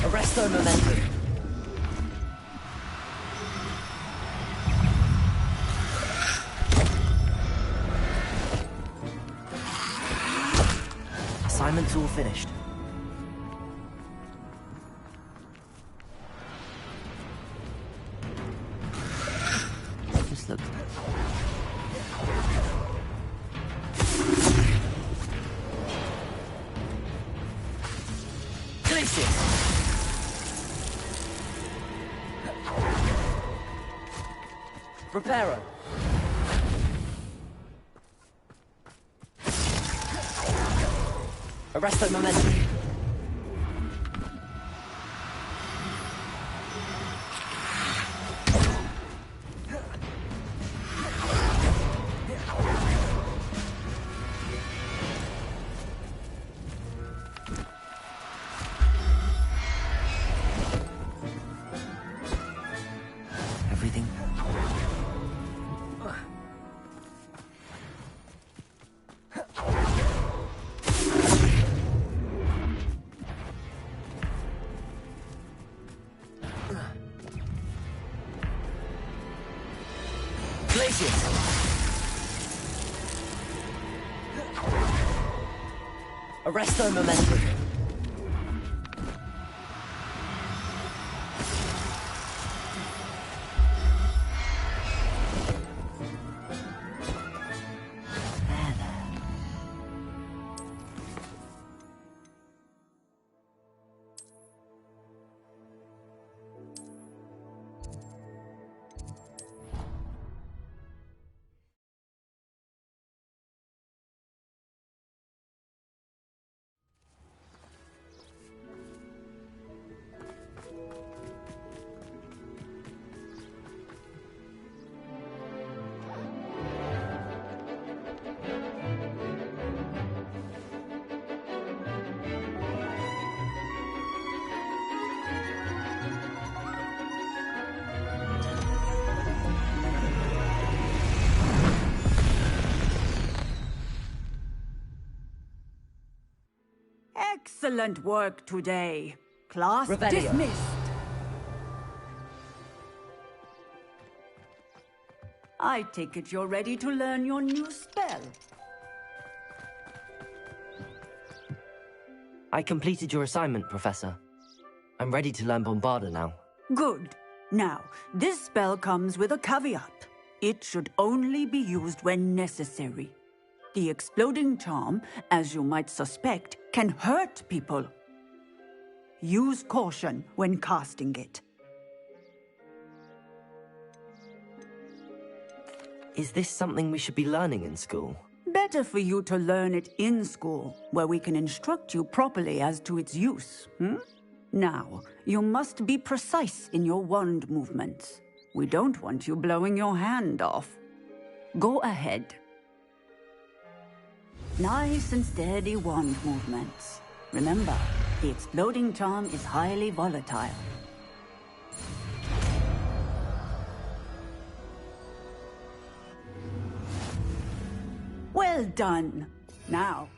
Arresto momentum. Assignment's all finished. This looks... Preparo. Arresto momentum. Everything. Arresto momentum. Excellent work today. Class Revelio. Dismissed. I take it you're ready to learn your new spell. I completed your assignment, Professor. I'm ready to learn Bombarda now. Good. Now, this spell comes with a caveat. It should only be used when necessary. The exploding charm, as you might suspect, can hurt people. Use caution when casting it. Is this something we should be learning in school? Better for you to learn it in school, where we can instruct you properly as to its use. Now, you must be precise in your wand movements. We don't want you blowing your hand off. Go ahead. Nice and steady wand movements. Remember, the exploding charm is highly volatile. Well done. Now.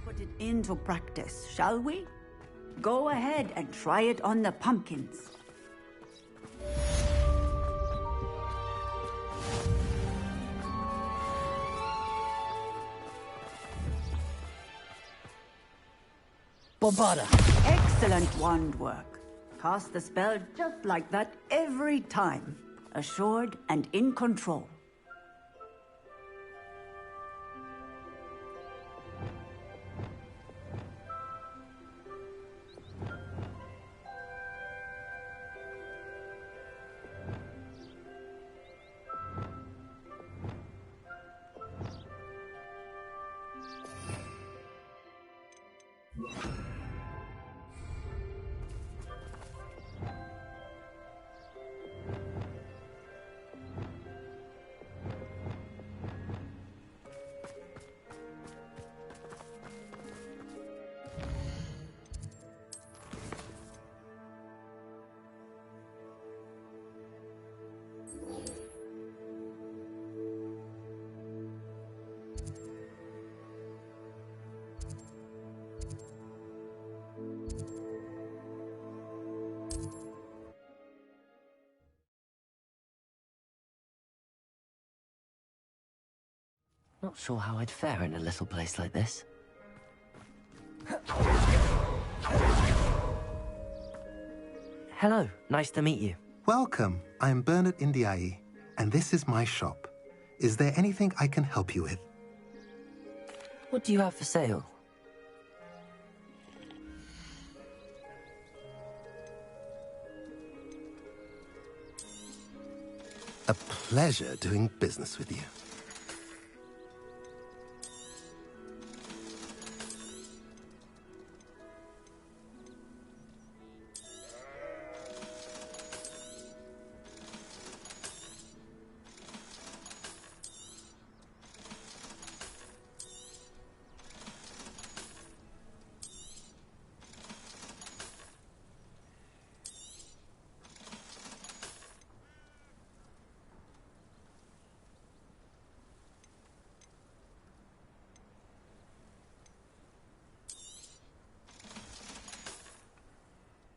Put it into practice, shall we? Go ahead and try it on the pumpkins. Bombarda! Excellent wand work. Cast the spell just like that every time. Assured and in control. Not sure how I'd fare in a little place like this. Hello, nice to meet you. Welcome. I'm Bernard Indiai, and this is my shop. Is there anything I can help you with? What do you have for sale? A pleasure doing business with you.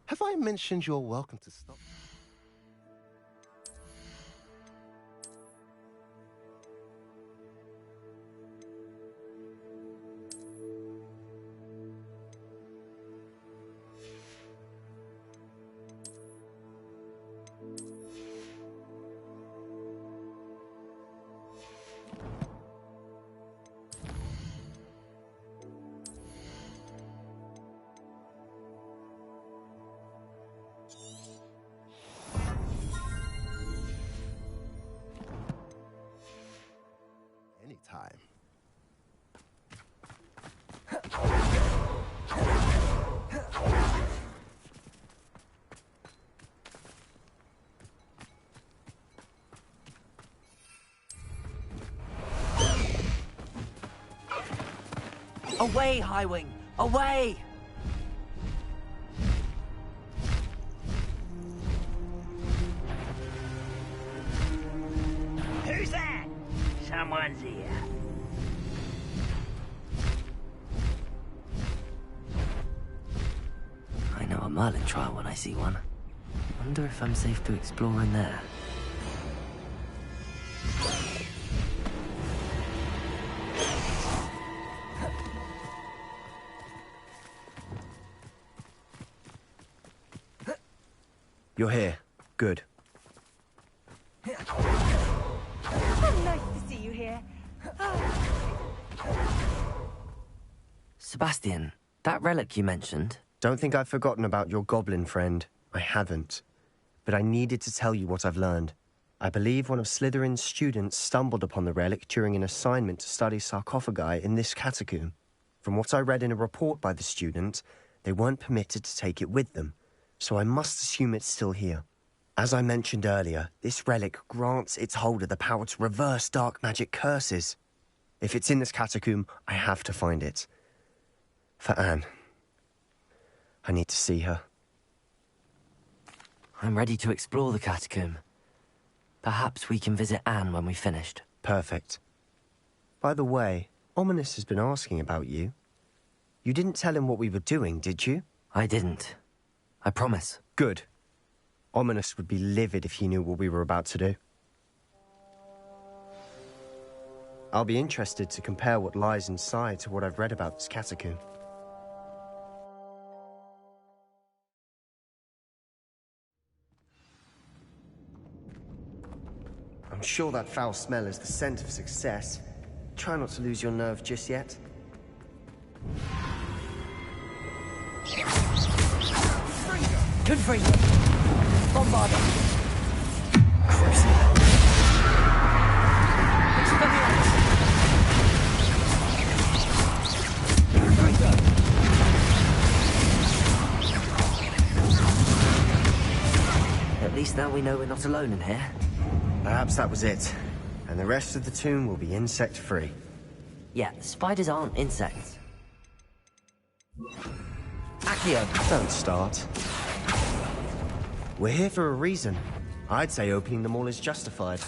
Have I mentioned you're welcome to stop? Anytime. Away, Highwing! Away! Who's that? Someone's here. I know a Merlin trial when I see one. Wonder if I'm safe to explore in there. You're here. Good. Oh, nice to see you here. Sebastian, that relic you mentioned, Don't think I've forgotten about your goblin friend. I haven't. But I needed to tell you what I've learned. I believe one of Slytherin's students stumbled upon the relic during an assignment to study sarcophagi in this catacomb. From what I read in a report by the student, they weren't permitted to take it with them, so I must assume it's still here. As I mentioned earlier, this relic grants its holder the power to reverse dark magic curses. If it's in this catacomb, I have to find it. For Anne. I need to see her. I'm ready to explore the catacomb. Perhaps we can visit Anne when we've finished. Perfect. By the way, Ominous has been asking about you. You didn't tell him what we were doing, did you? I didn't. I promise. Good. Ominous would be livid if he knew what we were about to do. I'll be interested to compare what lies inside to what I've read about this catacomb. I'm sure that foul smell is the scent of success. Try not to lose your nerve just yet. Confringo! Bombarda! At least now we know we're not alone in here. Perhaps that was it. And the rest of the tomb will be insect-free. Yeah, spiders aren't insects. Accio! Don't start. We're here for a reason. I'd say opening them all is justified.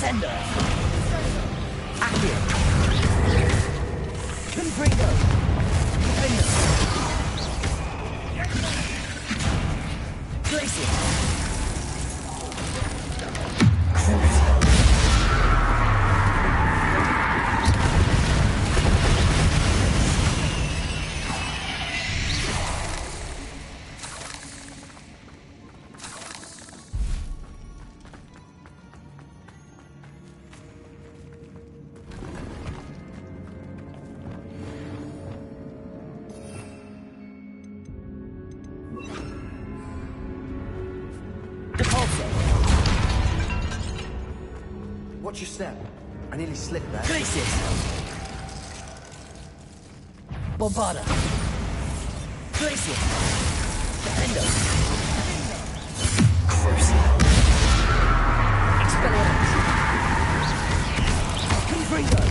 Descender! Accio! Confringo! Defender! Glacier! Watch your step. I nearly slipped there. Glacier! Bombarda! Glacier! Defender! Crucible! Expelliarmus! Confringo!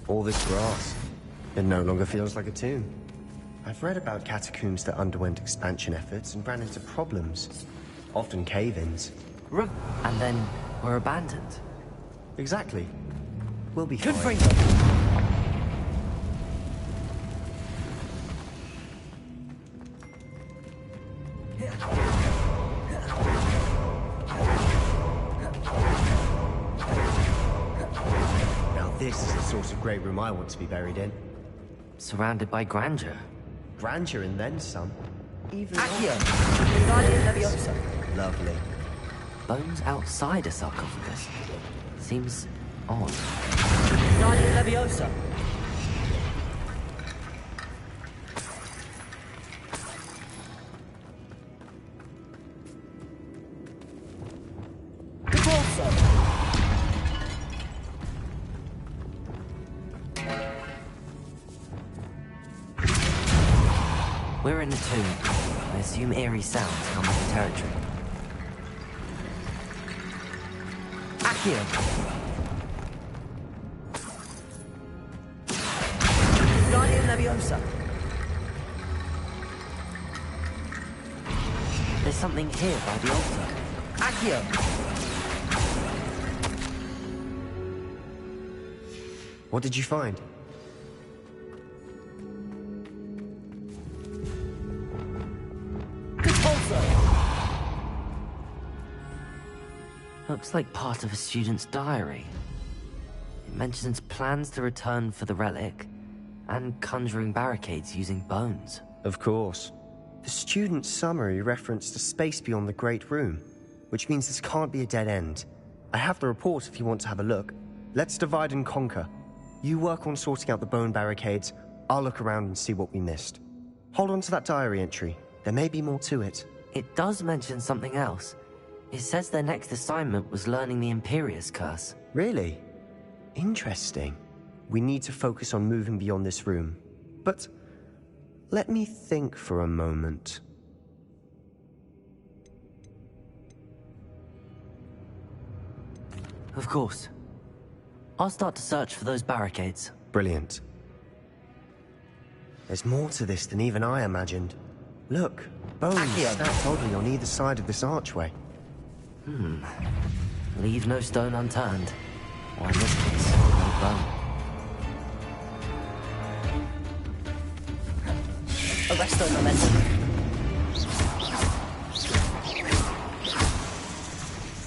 All this grass. It no longer feels like a tomb. I've read about catacombs that underwent expansion efforts and ran into problems. Often cave-ins. And then were abandoned. Exactly. We'll be fine. Confringo! Now this is the sort of great room I want to be buried in. Surrounded by grandeur. Grandeur and then some. Even Accio! Wingardium Leviosa! Lovely. Bones outside a sarcophagus. Seems odd. Wingardium Leviosa! We're in a tomb. I assume eerie sounds come from the territory. Accio! Guardian Leviosa! There's something here by the altar. Accio! What did you find? Looks like part of a student's diary. It mentions plans to return for the relic, and conjuring barricades using bones. Of course. The student's summary referenced a space beyond the Great Room, which means this can't be a dead end. I have the report if you want to have a look. Let's divide and conquer. You work on sorting out the bone barricades, I'll look around and see what we missed. Hold on to that diary entry. There may be more to it. It does mention something else. It says their next assignment was learning the Imperius Curse. Really? Interesting. We need to focus on moving beyond this room. But let me think for a moment. Of course. I'll start to search for those barricades. Brilliant. There's more to this than even I imagined. Look, bones stacked oddly on either side of this archway. Leave no stone unturned. Or in this case, no bone. Arresto momentum.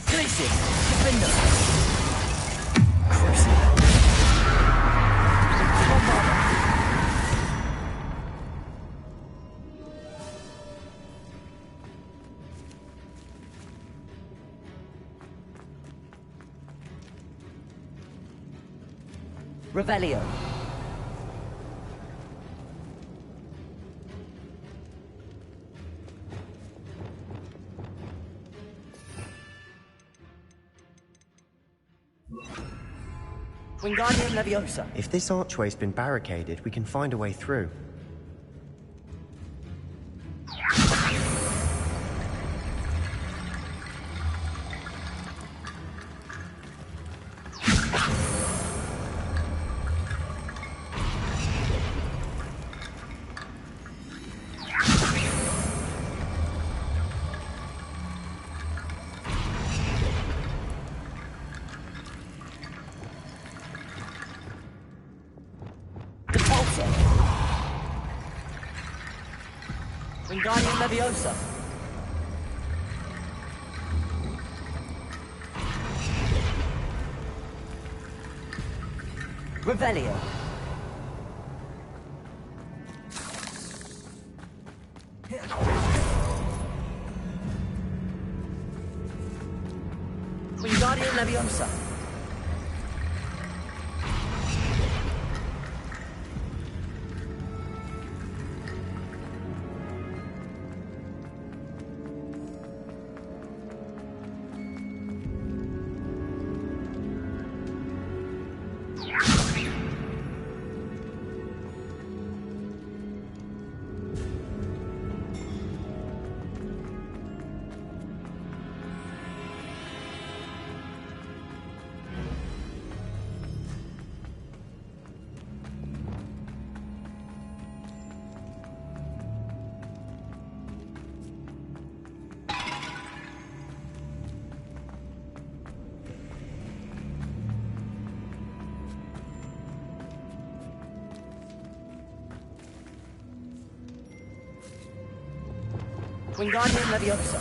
Glacier! Defender! Crucible! Bombarda! Revelio. Wingardium Leviosa. If this archway's been barricaded, we can find a way through. Wingardium Leviosa. Revelio. Wingardium Leviosa. Wingardium Leviosa.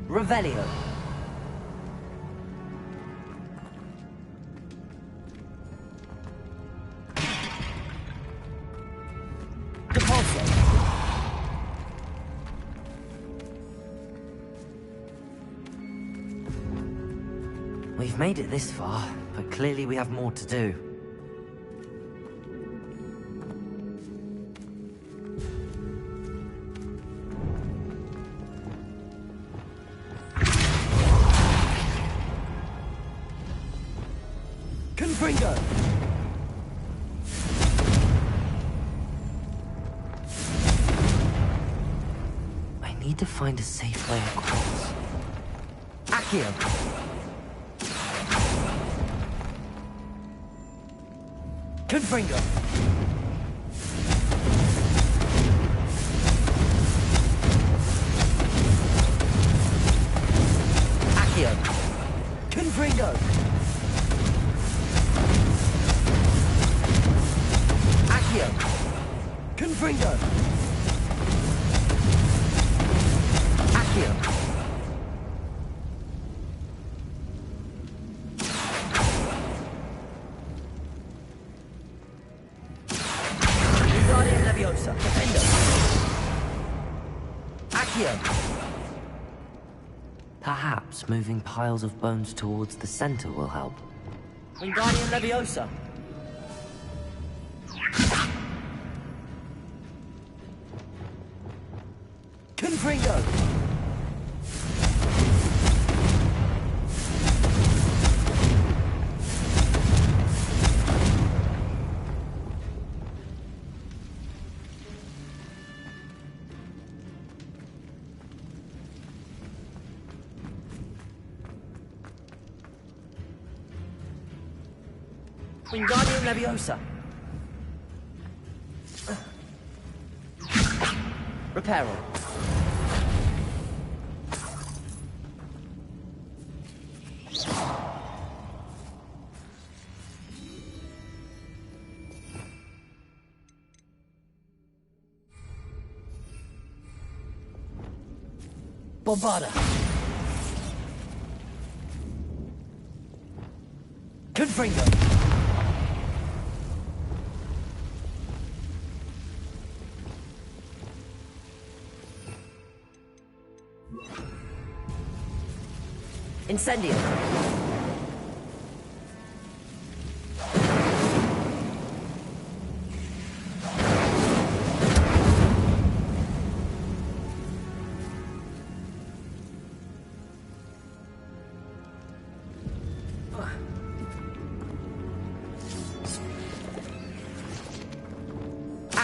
Revelio. Depulso. We've made it this far, but clearly we have more to do. Confringo! I need to find a safe way across. Accio! Confringo! Accio! Confringo! Accio! Confringo! Accio! Wingardium Leviosa. Defendo! Accio! Perhaps moving piles of bones towards the center will help. Wingardium Leviosa. Confringo! Wingardium Leviosa. Reparo. Bombarda. Confringo. Incendio.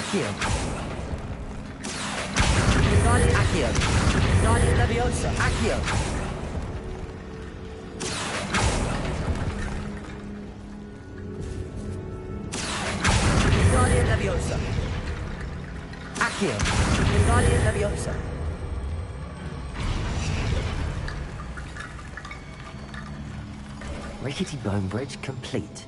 Accio. Guardian Accio. Guardian Leviosa. Accio. Guardian Leviosa. Accio. Guardian Leviosa. Rickety bone bridge complete.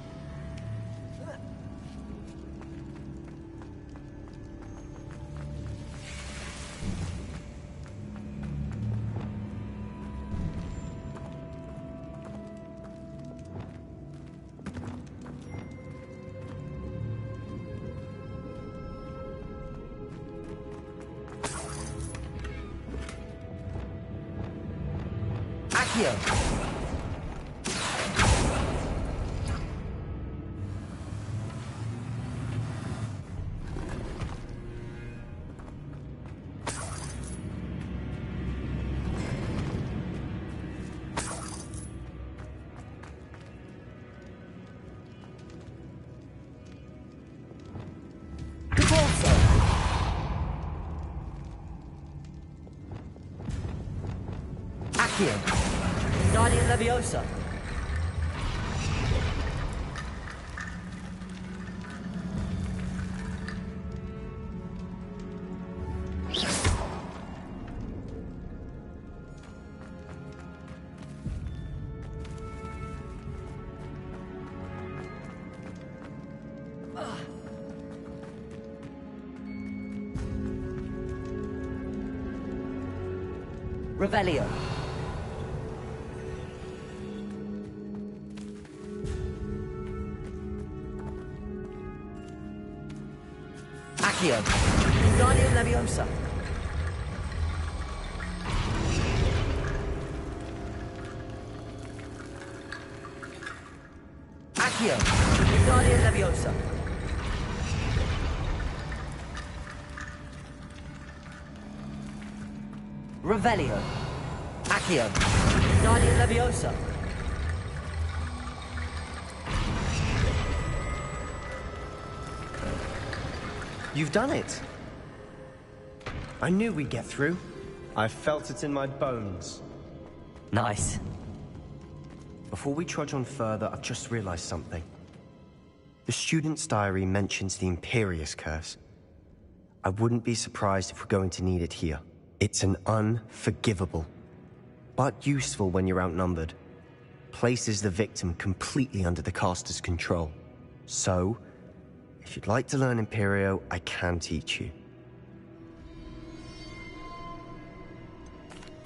Accio. Accio. Guardian Leviosa. Revelio. Accio. Guardian Leviosa. Accio. Guardian Leviosa. Revelio. Accio. Guardian Leviosa. You've done it. I knew we'd get through. I felt it in my bones. Nice. Before we trudge on further, I've just realized something. The student's diary mentions the Imperius Curse. I wouldn't be surprised if we're going to need it here. It's an unforgivable, but useful when you're outnumbered. Places the victim completely under the caster's control. So, if you'd like to learn Imperio, I can teach you.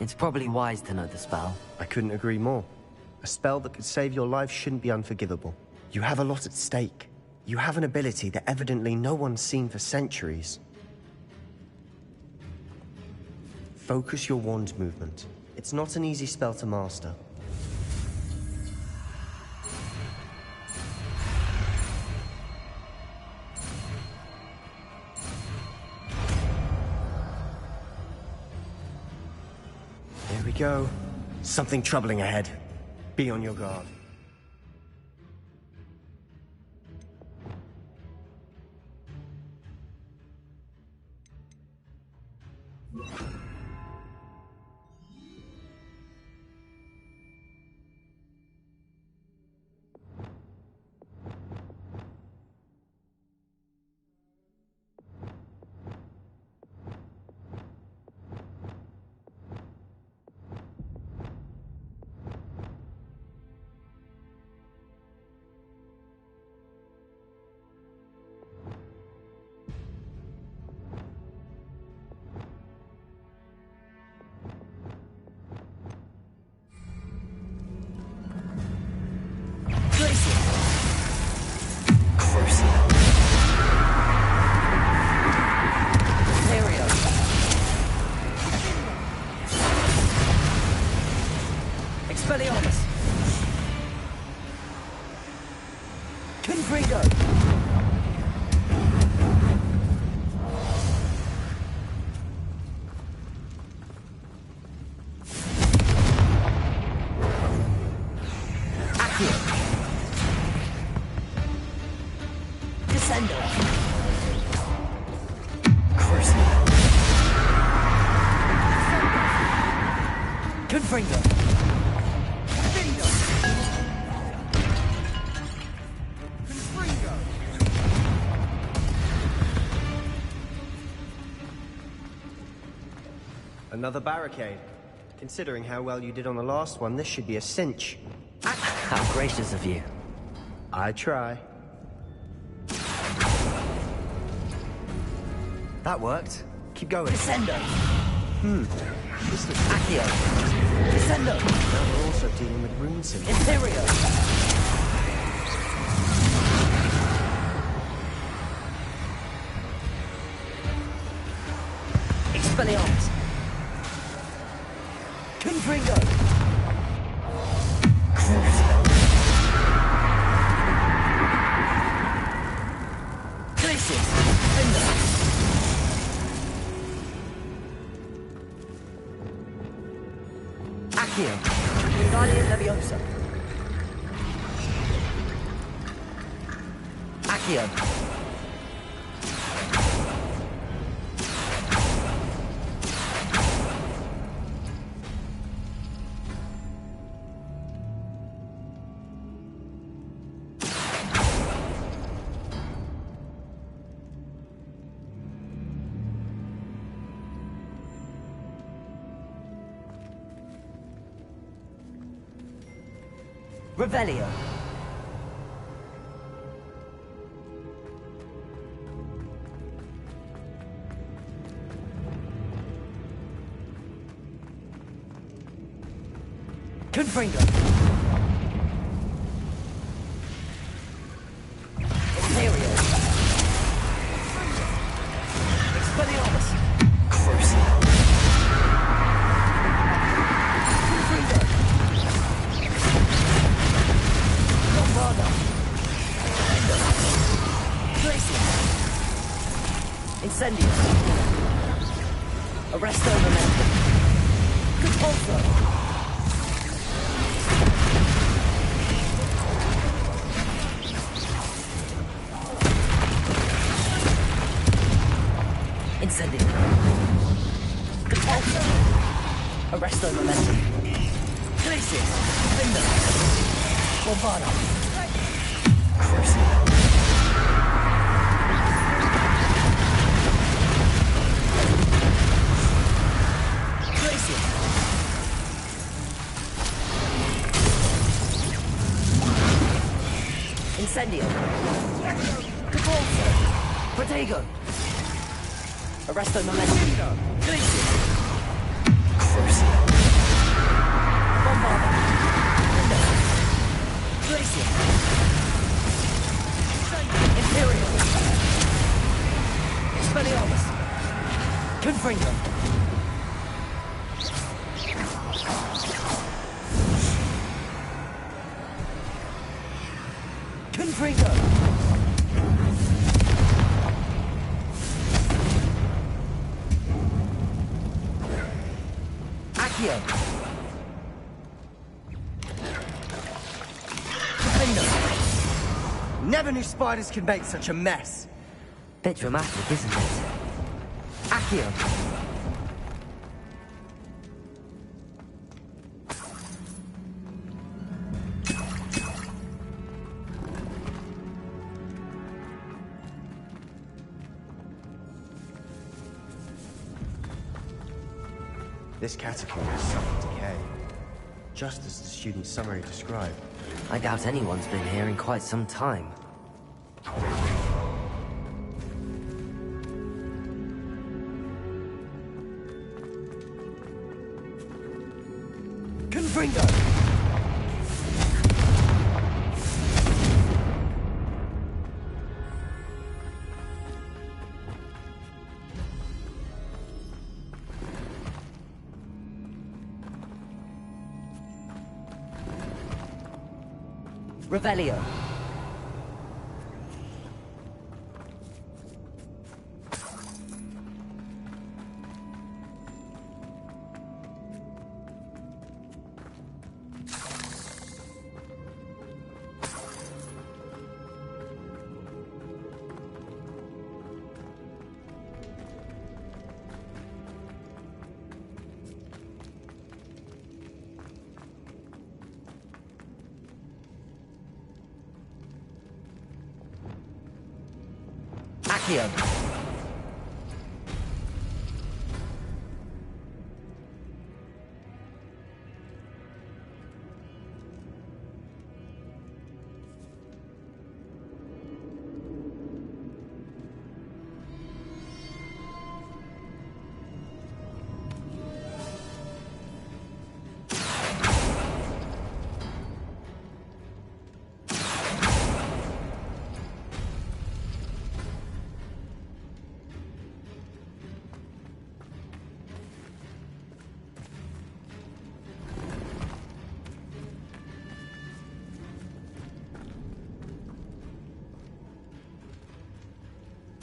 It's probably wise to know the spell. I couldn't agree more. A spell that could save your life shouldn't be unforgivable. You have a lot at stake. You have an ability that evidently no one's seen for centuries. Focus your wand movement. It's not an easy spell to master. Here we go. Something troubling ahead. Be on your guard. Confringo. Bingo. Confringo. Another barricade. Considering how well you did on the last one, this should be a cinch. How gracious of you. I try. That worked. Keep going. Descendo. This looks Accio. Descendo. Now we're also dealing with rune symbols. Imperio. Expelliarmus. Confringo. Crucible. Glacius. Fender. Accio. Wingardium Leviosa. Accio. Revelio. Confringo. Imperio. Expelliarmus. Crucible. Confringo. Bombarda. Glacius. Incendio. Arresto Momentum. Compulso. Incendio. Compulso. Arresto Momentum. Glacius. Finder. Bombarda. Crucible. Glacius. Incendio. Compulso. Protego. Arresto Momentum. Glacius. Crucible. Bombarda. Finder. Glacius. Imperial. Expelliarmus. Confringo. Confringo. Accio. Confringo. Never knew spiders could make such a mess. Bit dramatic, isn't it? Accio. This catacomb has suffered decay, just as the student's summary described. I doubt anyone's been here in quite some time. Confringo. Revelio. Accio.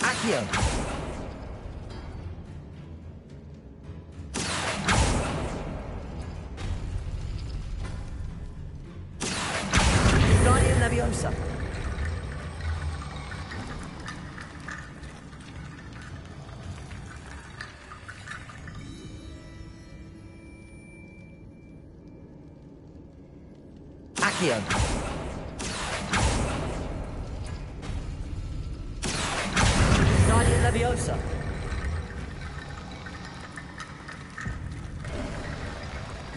Accio. Guardian Leviosa. Accio. Guardian Leviosa.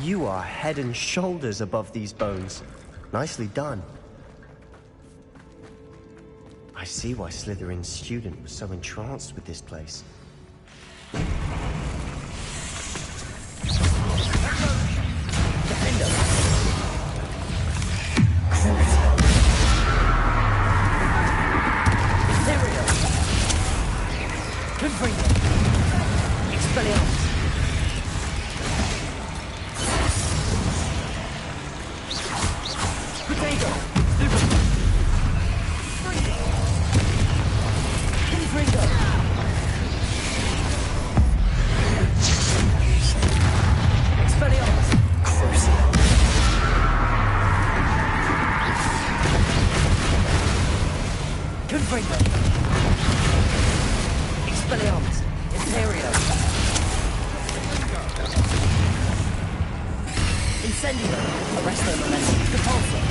You are head and shoulders above these bones. Nicely done. I see why Slytherin's student was so entranced with this place. Defender. Ethereal. Confringo. Expelliarmus. Potato. Confringo. Expelliarmus. Confringo. Expelliarmus. Imperio. Incendio. Arresto momentum. Repulsor.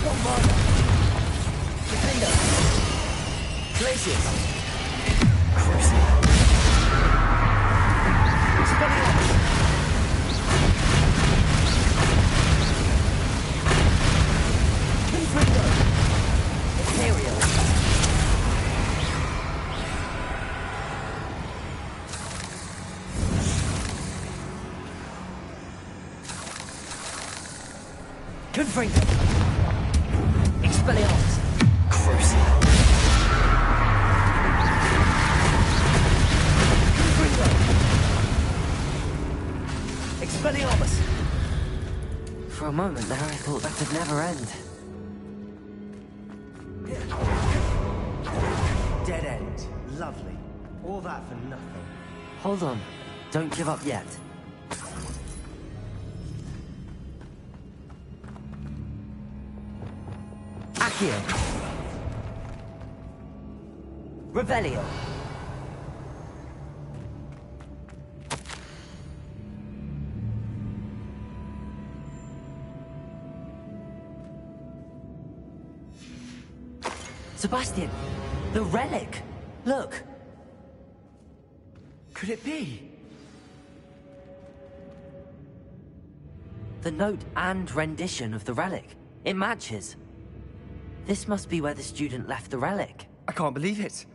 Bombarda. Defender. Glacius. Expelliarmus. Confringo. Imperial. Confringo. Expelliarmus. Confringo. Expelliarmus. For a moment there, I thought that could never end. Dead end. Lovely. All that for nothing. Hold on. Don't give up yet. Accio. Revelio. Sebastian! The relic! Look! Could it be? The note and rendition of the relic. It matches. This must be where the student left the relic. I can't believe it.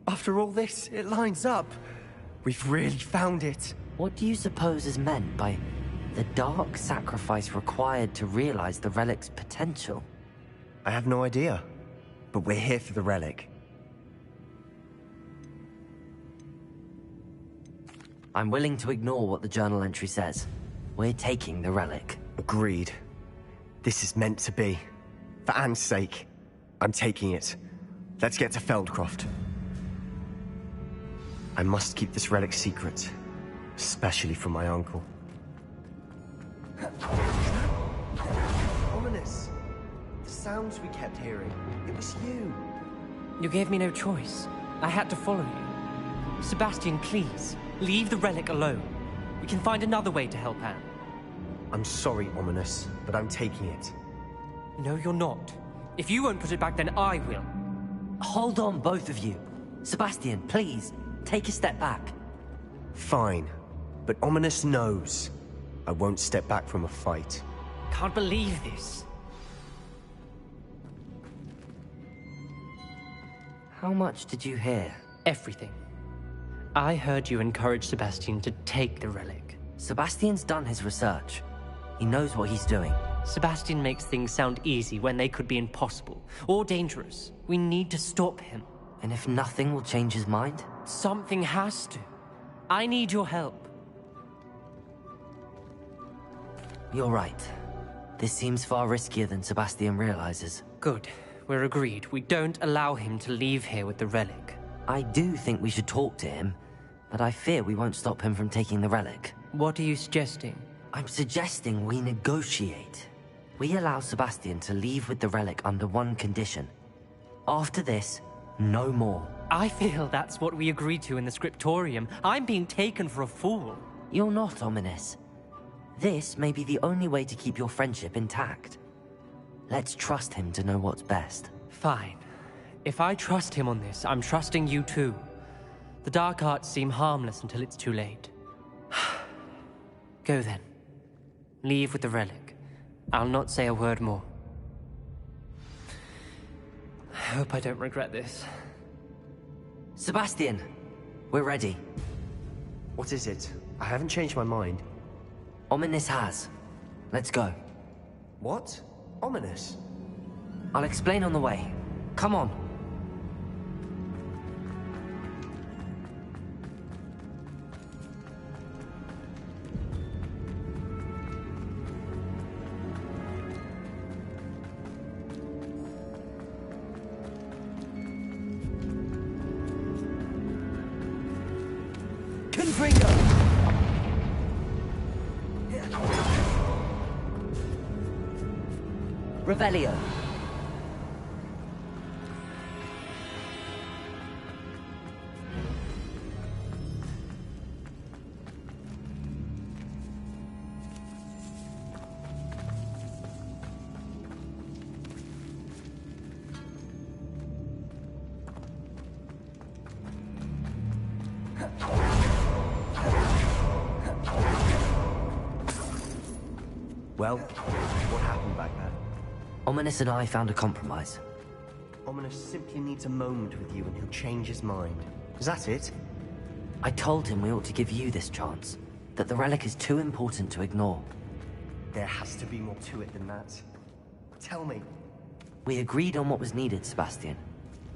After all this, it lines up. We've really found it. What do you suppose is meant by the dark sacrifice required to realize the relic's potential? I have no idea. But we're here for the relic. I'm willing to ignore what the journal entry says. We're taking the relic. Agreed. This is meant to be. For Anne's sake, I'm taking it. Let's get to Feldcroft. I must keep this relic secret, especially from my uncle. Ominous. The sounds we kept hearing, it was you. You gave me no choice. I had to follow you. Sebastian, please, leave the relic alone. We can find another way to help Anne. I'm sorry, Ominous, but I'm taking it. No, you're not. If you won't put it back, then I will. Hold on, both of you. Sebastian, please, take a step back. Fine, but Ominous knows I won't step back from a fight. Can't believe this. How much did you hear? Everything. I heard you encourage Sebastian to take the relic. Sebastian's done his research. He knows what he's doing. Sebastian makes things sound easy when they could be impossible or dangerous. We need to stop him. And if nothing will change his mind? Something has to. I need your help. You're right. This seems far riskier than Sebastian realizes. Good. We're agreed. We don't allow him to leave here with the relic. I do think we should talk to him, but I fear we won't stop him from taking the relic. What are you suggesting? I'm suggesting we negotiate. We allow Sebastian to leave with the relic under one condition. After this, no more. I feel that's what we agreed to in the scriptorium. I'm being taken for a fool. You're not, Ominous. This may be the only way to keep your friendship intact. Let's trust him to know what's best. Fine. If I trust him on this, I'm trusting you too. The dark arts seem harmless until it's too late. Go then. Leave with the relic. I'll not say a word more. I hope I don't regret this. Sebastian, we're ready. What is it? I haven't changed my mind. Ominous has. Let's go. What? Ominous? I'll explain on the way. Come on. Revelio. Well, what happened back there? Ominous and I found a compromise. Ominous simply needs a moment with you and he'll change his mind. Is that it? I told him we ought to give you this chance, that the relic is too important to ignore. There has to be more to it than that. Tell me. We agreed on what was needed, Sebastian.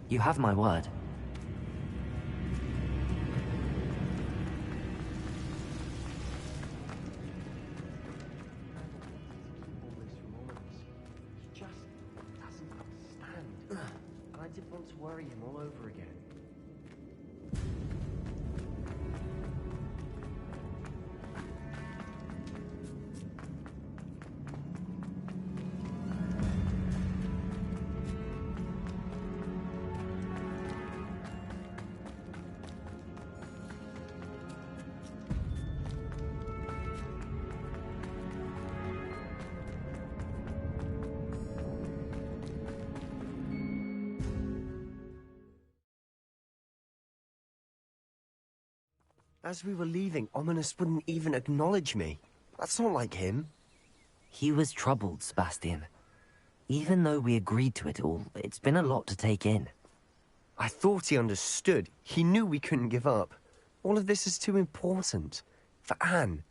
You have my word. I didn't want to worry him all over again. As we were leaving, Ominous wouldn't even acknowledge me. That's not like him. He was troubled, Sebastian. Even though we agreed to it all, it's been a lot to take in. I thought he understood. He knew we couldn't give up. All of this is too important. For Anne.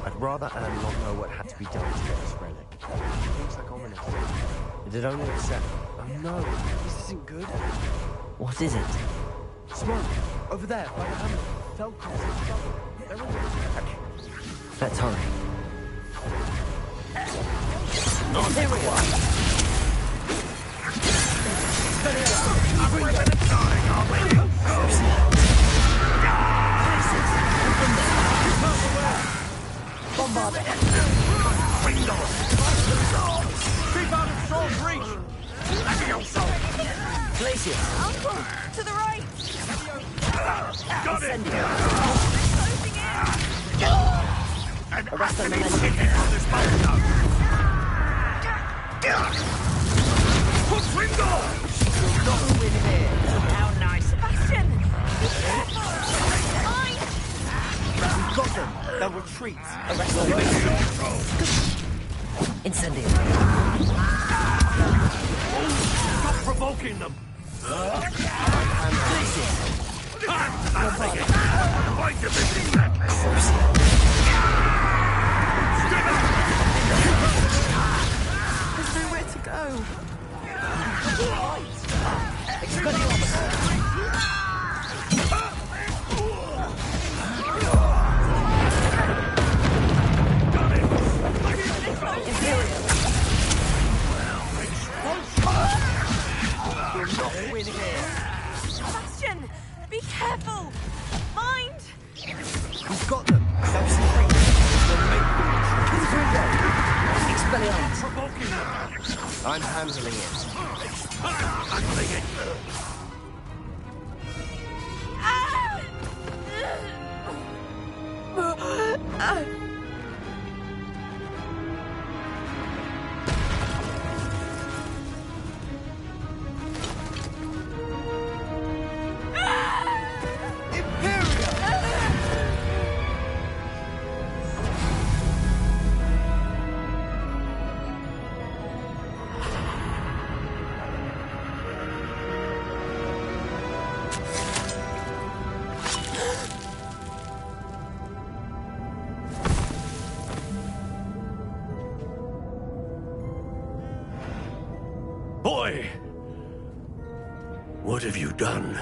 I'd rather Anne not know what had to be done to get this relic. Things like Ominous. It had only accept. Oh no, this isn't good. What is it? Smoke! Over there, by the hamlet. Falcon's in trouble. They're in Let's hurry. Here we are. Bombard it. Keep out of Saul's reach! Glacier. Uncle, to the right. Got it! Closing in. Arrest the momentum. Fringo! Not win here. How nice. Sebastian, be careful. Mine. We've got them. They'll retreat. Arrest the momentum. Incendiary. Stop provoking them! Glacier. Fight to this reckless! There's nowhere to go. Win here. Sebastian, be careful. Mind. We've got them. They'll retreat. We'll make them retreat. Expelliarmus. Provoking them! I'm handling it. Handling it! Boy! What have you done?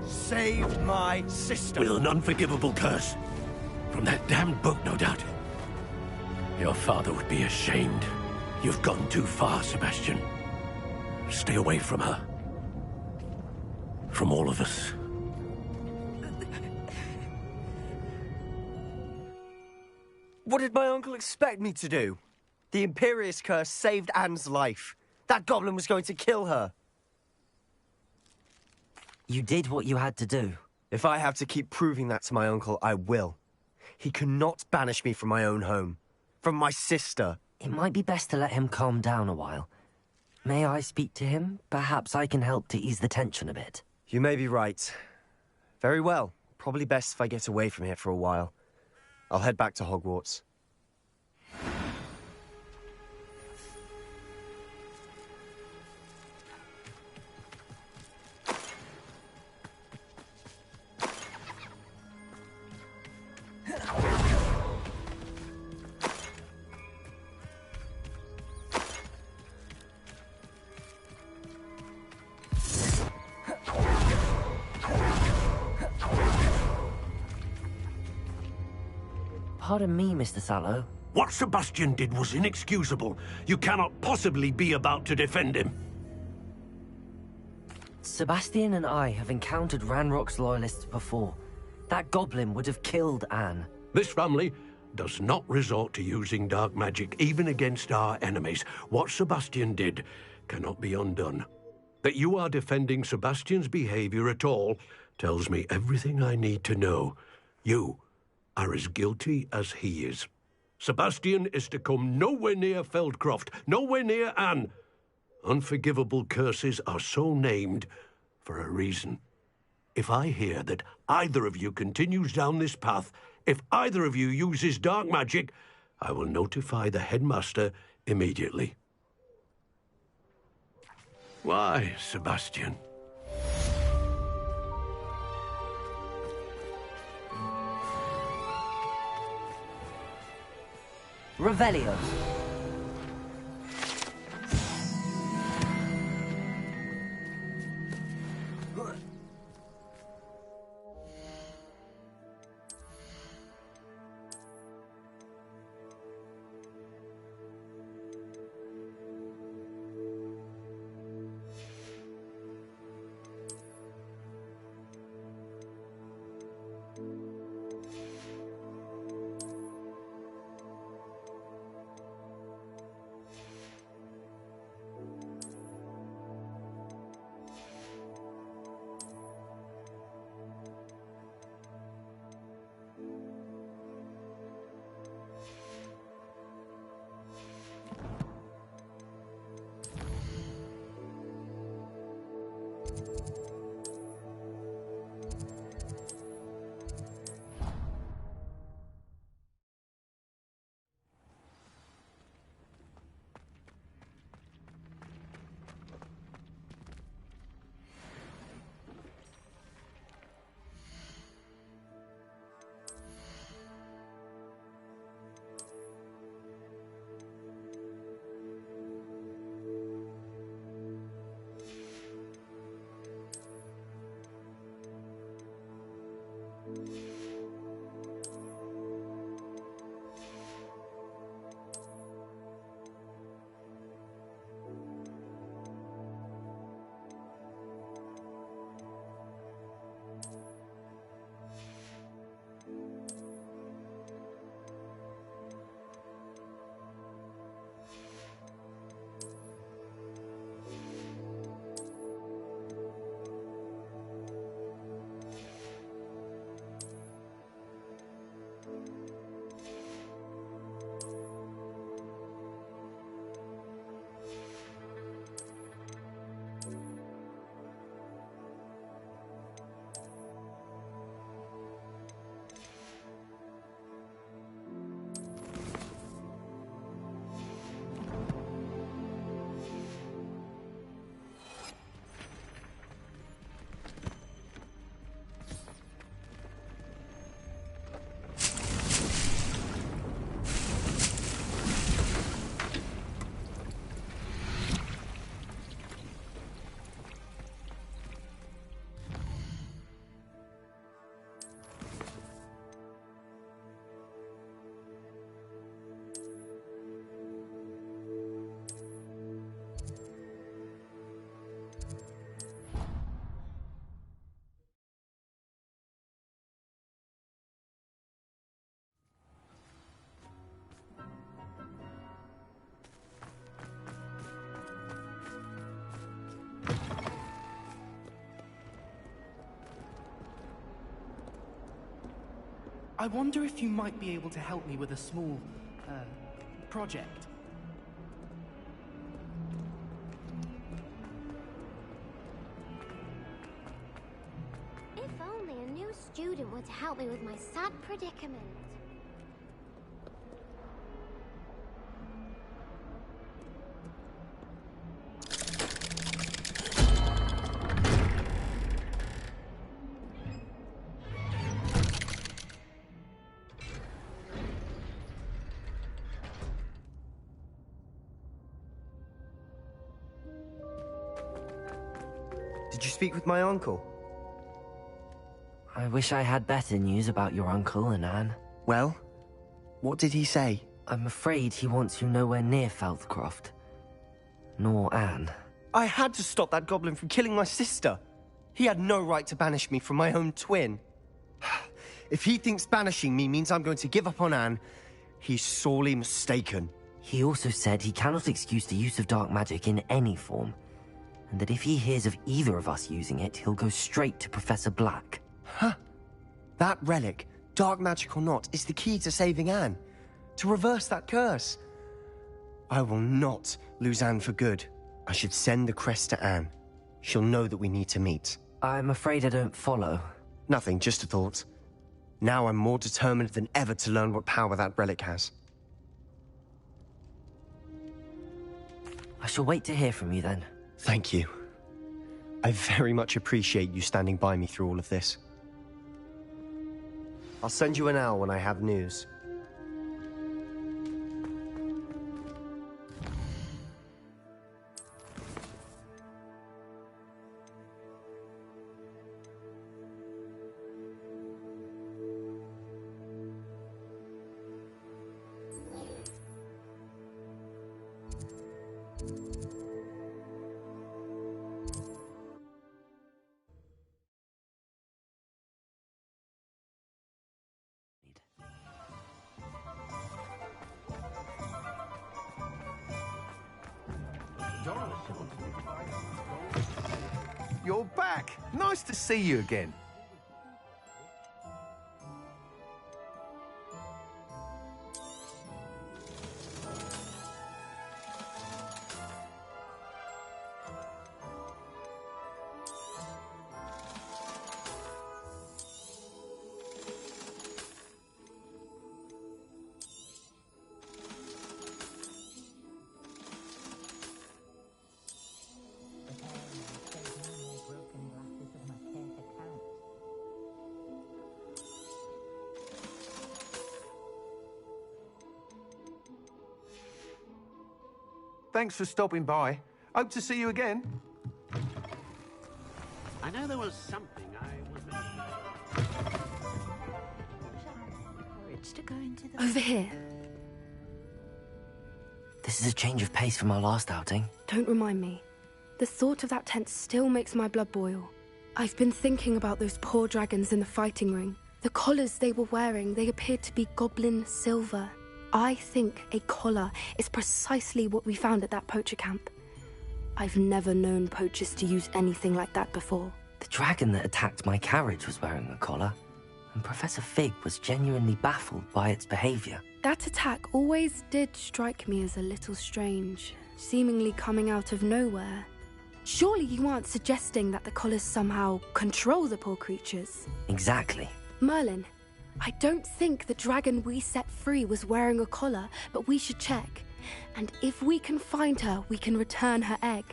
Saved my sister. With an unforgivable curse. From that damned book, no doubt. Your father would be ashamed. You've gone too far, Sebastian. Stay away from her. From all of us. What did my uncle expect me to do? The Imperious curse saved Anne's life. That goblin was going to kill her. You did what you had to do. If I have to keep proving that to my uncle, I will. He cannot banish me from my own home. From my sister. It might be best to let him calm down a while. May I speak to him? Perhaps I can help to ease the tension a bit. You may be right. Very well. Probably best if I get away from here for a while. I'll head back to Hogwarts. Pardon me, Mr. Sallow. What Sebastian did was inexcusable. You cannot possibly be about to defend him. Sebastian and I have encountered Ranrock's loyalists before. That goblin would have killed Anne. This family does not resort to using dark magic, even against our enemies. What Sebastian did cannot be undone. That you are defending Sebastian's behavior at all tells me everything I need to know. You are as guilty as he is. Sebastian is to come nowhere near Feldcroft, nowhere near Anne. Unforgivable curses are so named for a reason. If I hear that either of you continues down this path, if either of you uses dark magic, I will notify the headmaster immediately. Why, Sebastian? Revelio. I wonder if you might be able to help me with a small, project. If only a new student were to help me with my sad predicament. Did you speak with my uncle? I wish I had better news about your uncle and Anne. Well, what did he say? I'm afraid he wants you nowhere near Feldcroft. Nor Anne. I had to stop that goblin from killing my sister. He had no right to banish me from my own twin. If he thinks banishing me means I'm going to give up on Anne, he's sorely mistaken. He also said he cannot excuse the use of dark magic in any form, and that if he hears of either of us using it, he'll go straight to Professor Black. Huh. That relic, dark magic or not, is the key to saving Anne. To reverse that curse. I will not lose Anne for good. I should send the crest to Anne. She'll know that we need to meet. I'm afraid I don't follow. Nothing, just a thought. Now I'm more determined than ever to learn what power that relic has. I shall wait to hear from you then. Thank you. I very much appreciate you standing by me through all of this. I'll send you an owl when I have news. You're back. Nice to see you again. Thanks for stopping by. Hope to see you again. I know there was something I was... Over here. This is a change of pace from our last outing. Don't remind me. The thought of that tent still makes my blood boil. I've been thinking about those poor dragons in the fighting ring. The collars they were wearing, they appeared to be goblin silver. I think a collar is precisely what we found at that poacher camp. I've never known poachers to use anything like that before. The dragon that attacked my carriage was wearing a collar, and Professor Fig was genuinely baffled by its behavior. That attack always did strike me as a little strange, seemingly coming out of nowhere. Surely you aren't suggesting that the collars somehow control the poor creatures? Exactly. Merlin, I don't think the dragon we set free was wearing a collar, but we should check. And if we can find her, we can return her egg.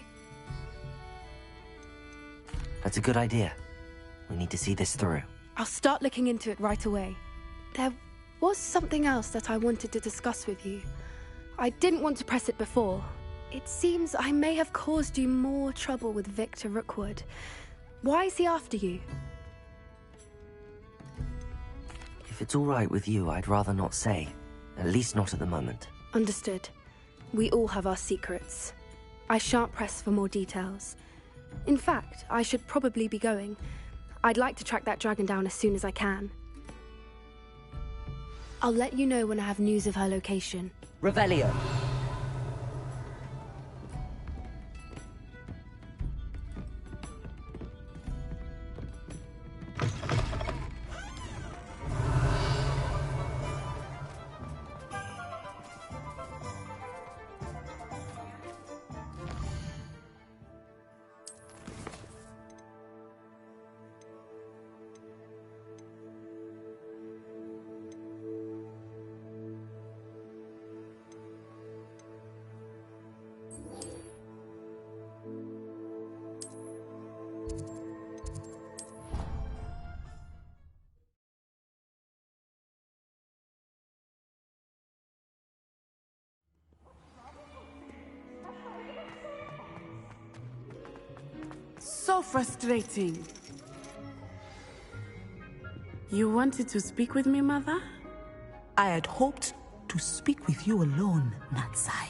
That's a good idea. We need to see this through. I'll start looking into it right away. There was something else that I wanted to discuss with you. I didn't want to press it before. It seems I may have caused you more trouble with Victor Rookwood. Why is he after you? If it's all right with you, I'd rather not say. At least not at the moment. Understood. We all have our secrets. I shan't press for more details. In fact, I should probably be going. I'd like to track that dragon down as soon as I can. I'll let you know when I have news of her location. Revelio. So frustrating. You wanted to speak with me, Mother? I had hoped to speak with you alone, Natsai.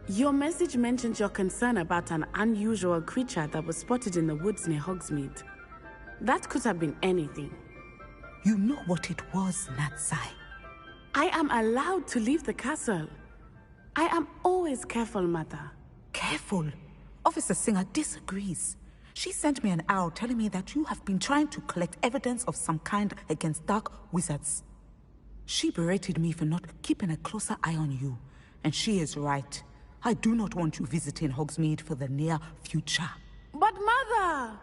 Your message mentioned your concern about an unusual creature that was spotted in the woods near Hogsmeade. That could have been anything. You know what it was, Natsai. I am allowed to leave the castle. I am always careful, Mother. Careful? Officer Singer disagrees. She sent me an owl telling me that you have been trying to collect evidence of some kind against dark wizards. She berated me for not keeping a closer eye on you, and she is right. I do not want you visiting Hogsmeade for the near future. But Mother!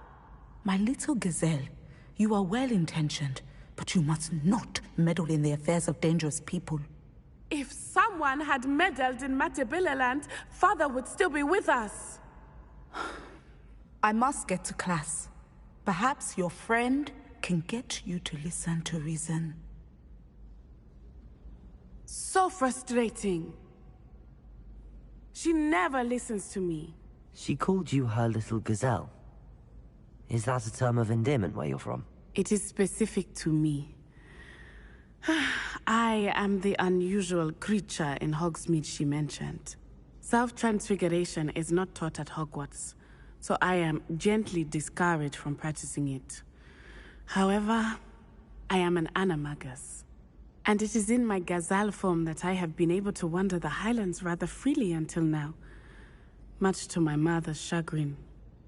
My little gazelle, you are well-intentioned, but you must not meddle in the affairs of dangerous people. If someone had meddled in Matabeleland, Father would still be with us. I must get to class. Perhaps your friend can get you to listen to reason. So frustrating. She never listens to me. She called you her little gazelle. Is that a term of endearment where you're from? It is specific to me. I am the unusual creature in Hogsmeade she mentioned. Self-transfiguration is not taught at Hogwarts, so I am gently discouraged from practicing it. However, I am an animagus, and it is in my gazelle form that I have been able to wander the Highlands rather freely until now, much to my mother's chagrin.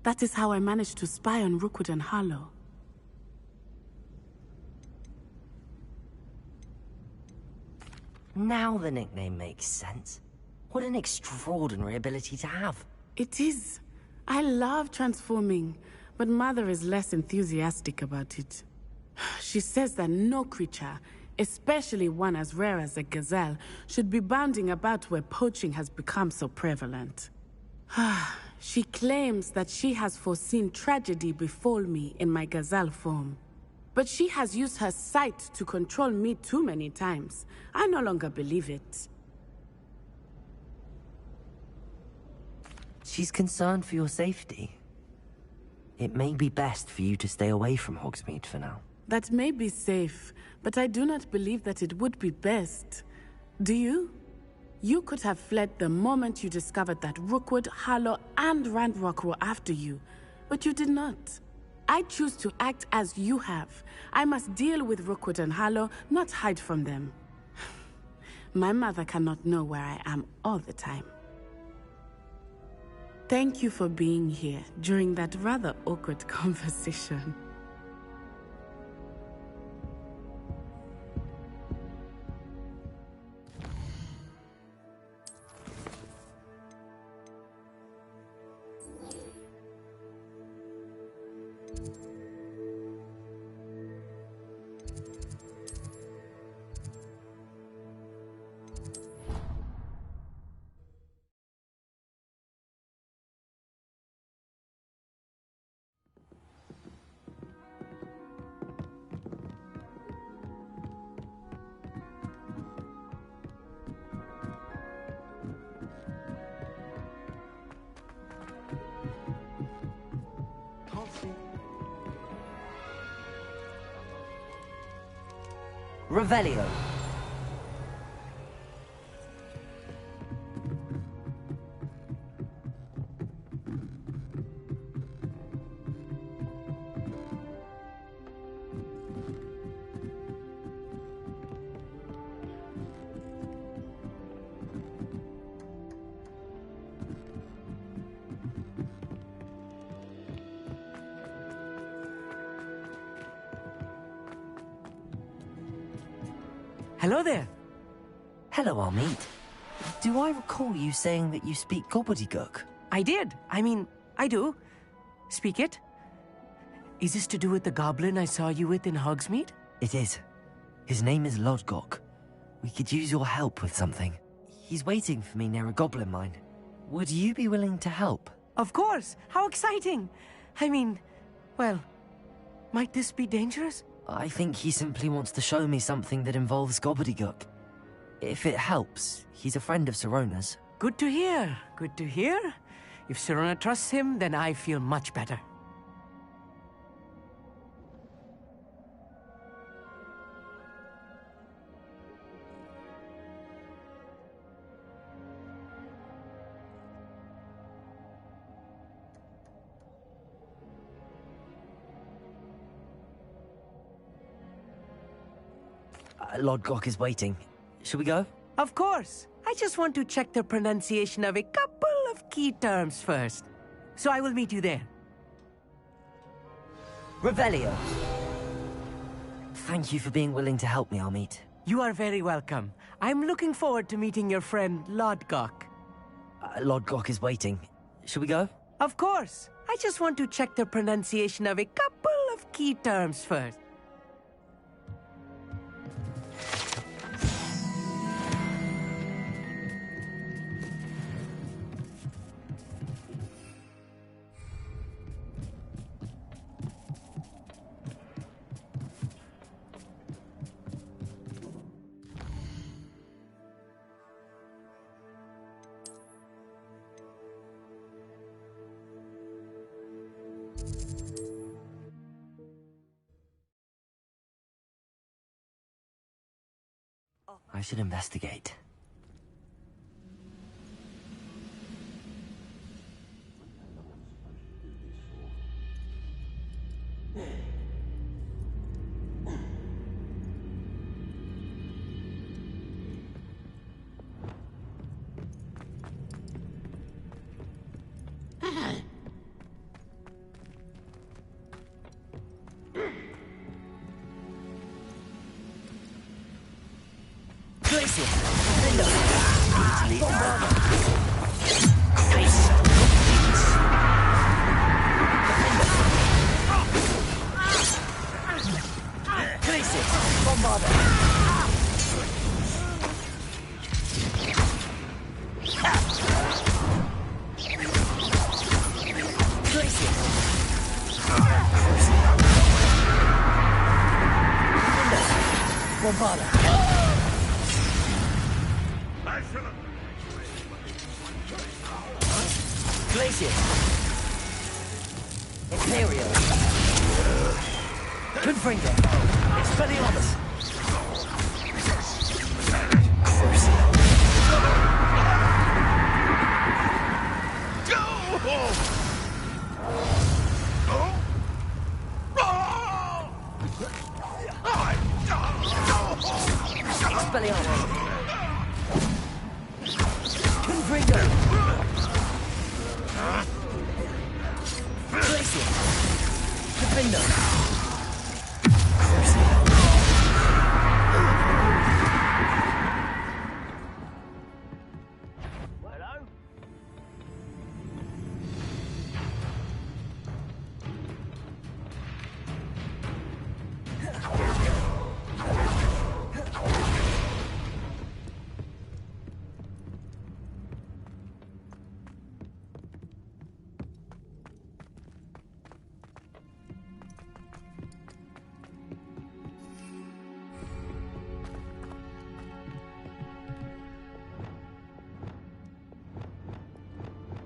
That is how I managed to spy on Rookwood and Harlow. Now the nickname makes sense. What an extraordinary ability to have. It is. I love transforming, but Mother is less enthusiastic about it. She says that no creature, especially one as rare as a gazelle, should be bounding about where poaching has become so prevalent. She claims that she has foreseen tragedy befall me in my gazelle form. But she has used her sight to control me too many times. I no longer believe it. She's concerned for your safety. It may be best for you to stay away from Hogsmeade for now. That may be safe, but I do not believe that it would be best. Do you? You could have fled the moment you discovered that Rookwood, Harlow, and Ranrock were after you, but you did not. I choose to act as you have. I must deal with Rookwood and Harlow, not hide from them. My mother cannot know where I am all the time. Thank you for being here during that rather awkward conversation. Revelio. Hello there. Hello, Armeet. Do I recall you saying that you speak gobbledygook? I did. I mean, I do. Speak it. Is this to do with the goblin I saw you with in Hogsmeade? It is. His name is Lodgok. We could use your help with something. He's waiting for me near a goblin mine. Would you be willing to help? Of course. How exciting. I mean, well, might this be dangerous? I think he simply wants to show me something that involves gobbledygook. If it helps, he's a friend of Sirona's. Good to hear. Good to hear. If Sirona trusts him, then I feel much better. Lord Gok is waiting. Should we go? Of course. I just want to check the pronunciation of a couple of key terms first. So I will meet you there. Revelio. Thank you for being willing to help me, Amit. You are very welcome. I'm looking forward to meeting your friend, Lord Gok. Lord Gok is waiting. Should we go? Of course. I just want to check the pronunciation of a couple of key terms first. I should investigate.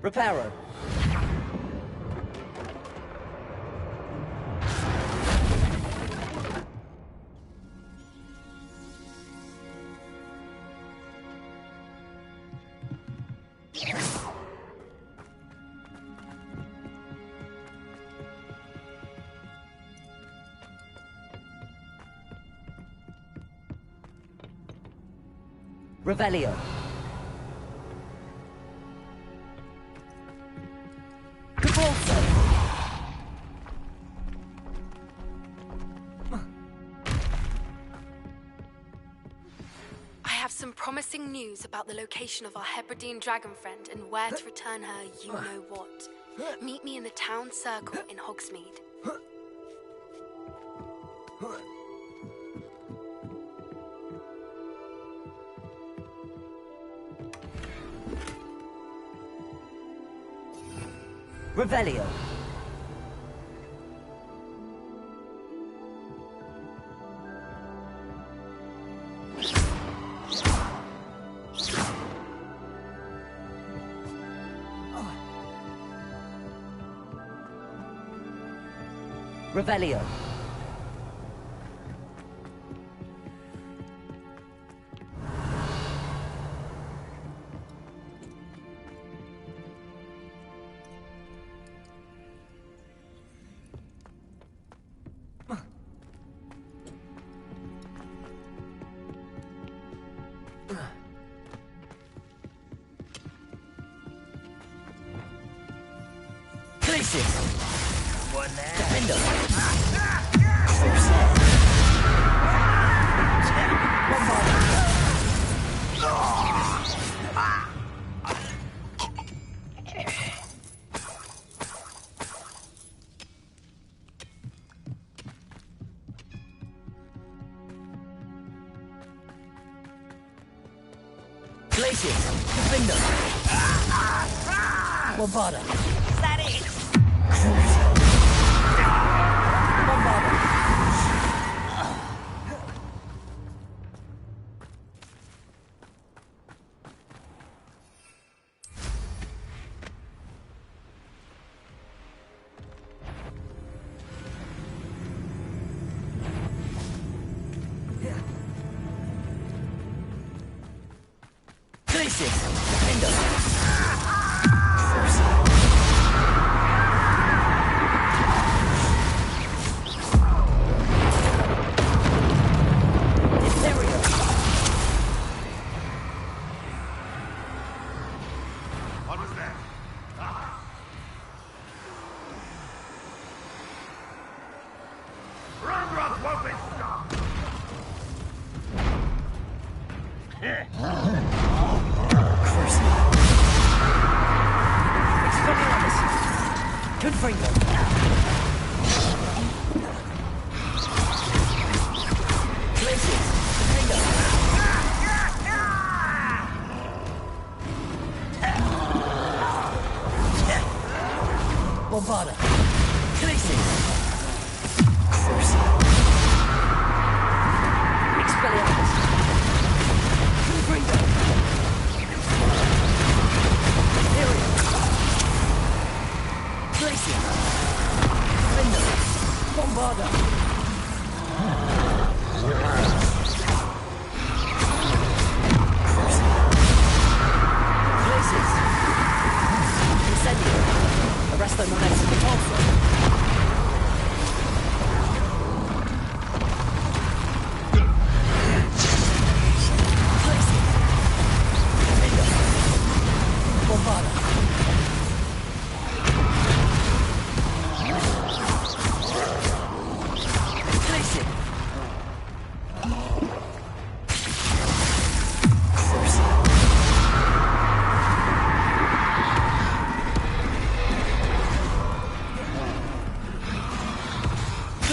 Reparo. Revelio. Promising news about the location of our Hebridean dragon friend and where to return her you-know-what. Meet me in the town circle in Hogsmeade. Revelio. Revelio. Places. One there. Defender. All set. One more. Places. Defender. One border. Is that it? One border. Places. Defender. Bombada. Places. Expelliarmus. Confringo. Imperial. Places. Defender. Bombada. Places. Incendio. Arresto momentum repulsor.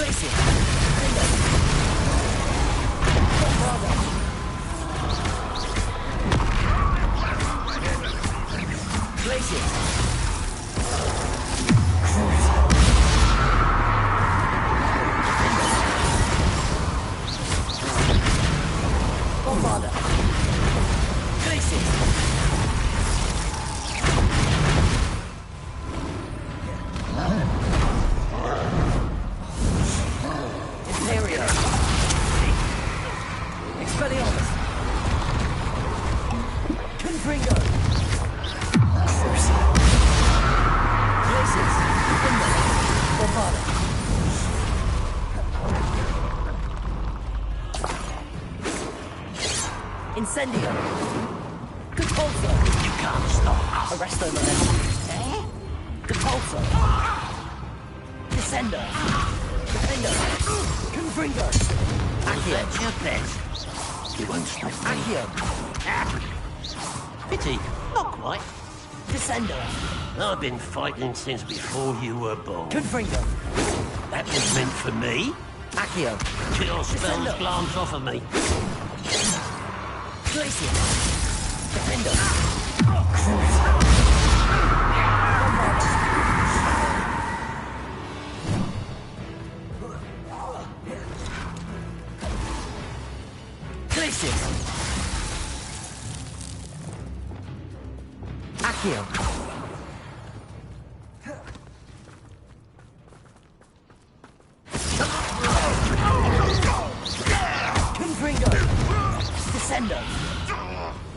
Places. Defender. Bombada. Places. Incendio. Repulsor. You can't stop us. Arresto momentum. Eh? Repulsor. Descender. Defender. Confringo. Accio. That's your bet. You won't stop me. Accio. Pity. Not quite. Descender. I've been fighting since before you were born. Confringo. That was meant for me. Accio. Kill spells glance off of me. Glacier. Defender. Glacier. Accio. Confringo. Descender.